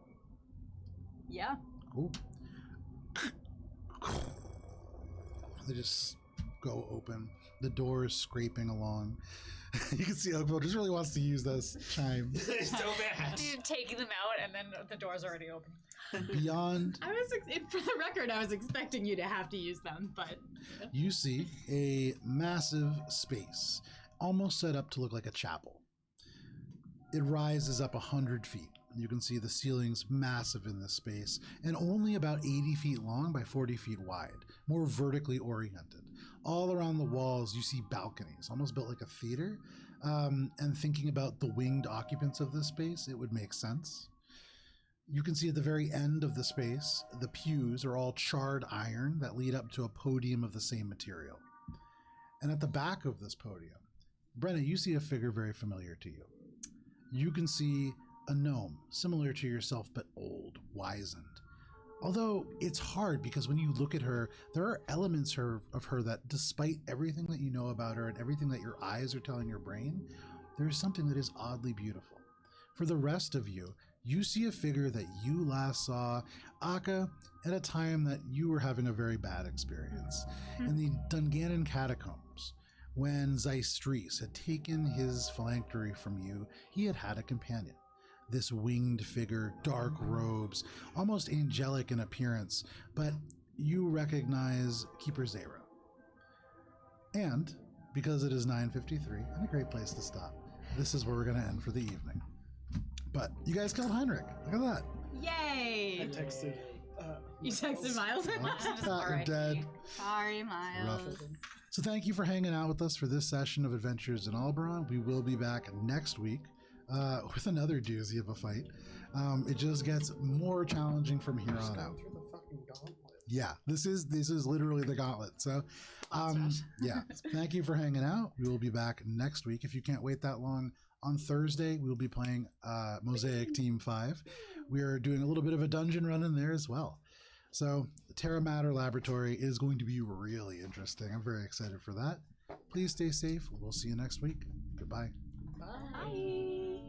Yeah. Cool. They just go open. The door is scraping along. You can see Oakville just really wants to use this chime. It's so bad. Dude, taking them out, and then the door's already open. Beyond, For the record, I was expecting you to have to use them, but you see a massive space, almost set up to look like a chapel. It rises up 100 feet. You can see the ceiling's massive in this space, and only about 80 feet long by 40 feet wide, more vertically oriented. All around the walls, you see balconies, almost built like a theater. And thinking about the winged occupants of this space, it would make sense. You can see at the very end of the space, the pews are all charred iron that lead up to a podium of the same material. And at the back of this podium, Brenna, you see a figure very familiar to you. You can see a gnome, similar to yourself, but old, wizened. Although it's hard because when you look at her, there are elements of her that, despite everything that you know about her and everything that your eyes are telling your brain, there is something that is oddly beautiful. For the rest of you, you see a figure that you last saw, Akka, at a time that you were having a very bad experience. In the Dungannon catacombs, when Zystris had taken his phylactery from you, he had had a companion. This winged figure, dark robes, almost angelic in appearance, but you recognize Keeper Zera. And because it is 9:53 and a great place to stop, this is where we're going to end for the evening. But you guys killed Heinrich. Look at that. yay! I texted. You texted Miles? You're dead. Sorry, Miles. Rough. So thank you for hanging out with us for this session of Adventures in Alberon. We will be back next week with another doozy of a fight. It just gets more challenging from here on out. Through the fucking gauntlet. Yeah, this is literally the gauntlet. So, yeah, thank you for hanging out. We will be back next week. If you can't wait that long, on Thursday we'll be playing Mosaic Team 5. We are doing a little bit of a dungeon run in there as well. So, the Terra Matter Laboratory is going to be really interesting. I'm very excited for that. Please stay safe. We'll see you next week. Goodbye. Bye.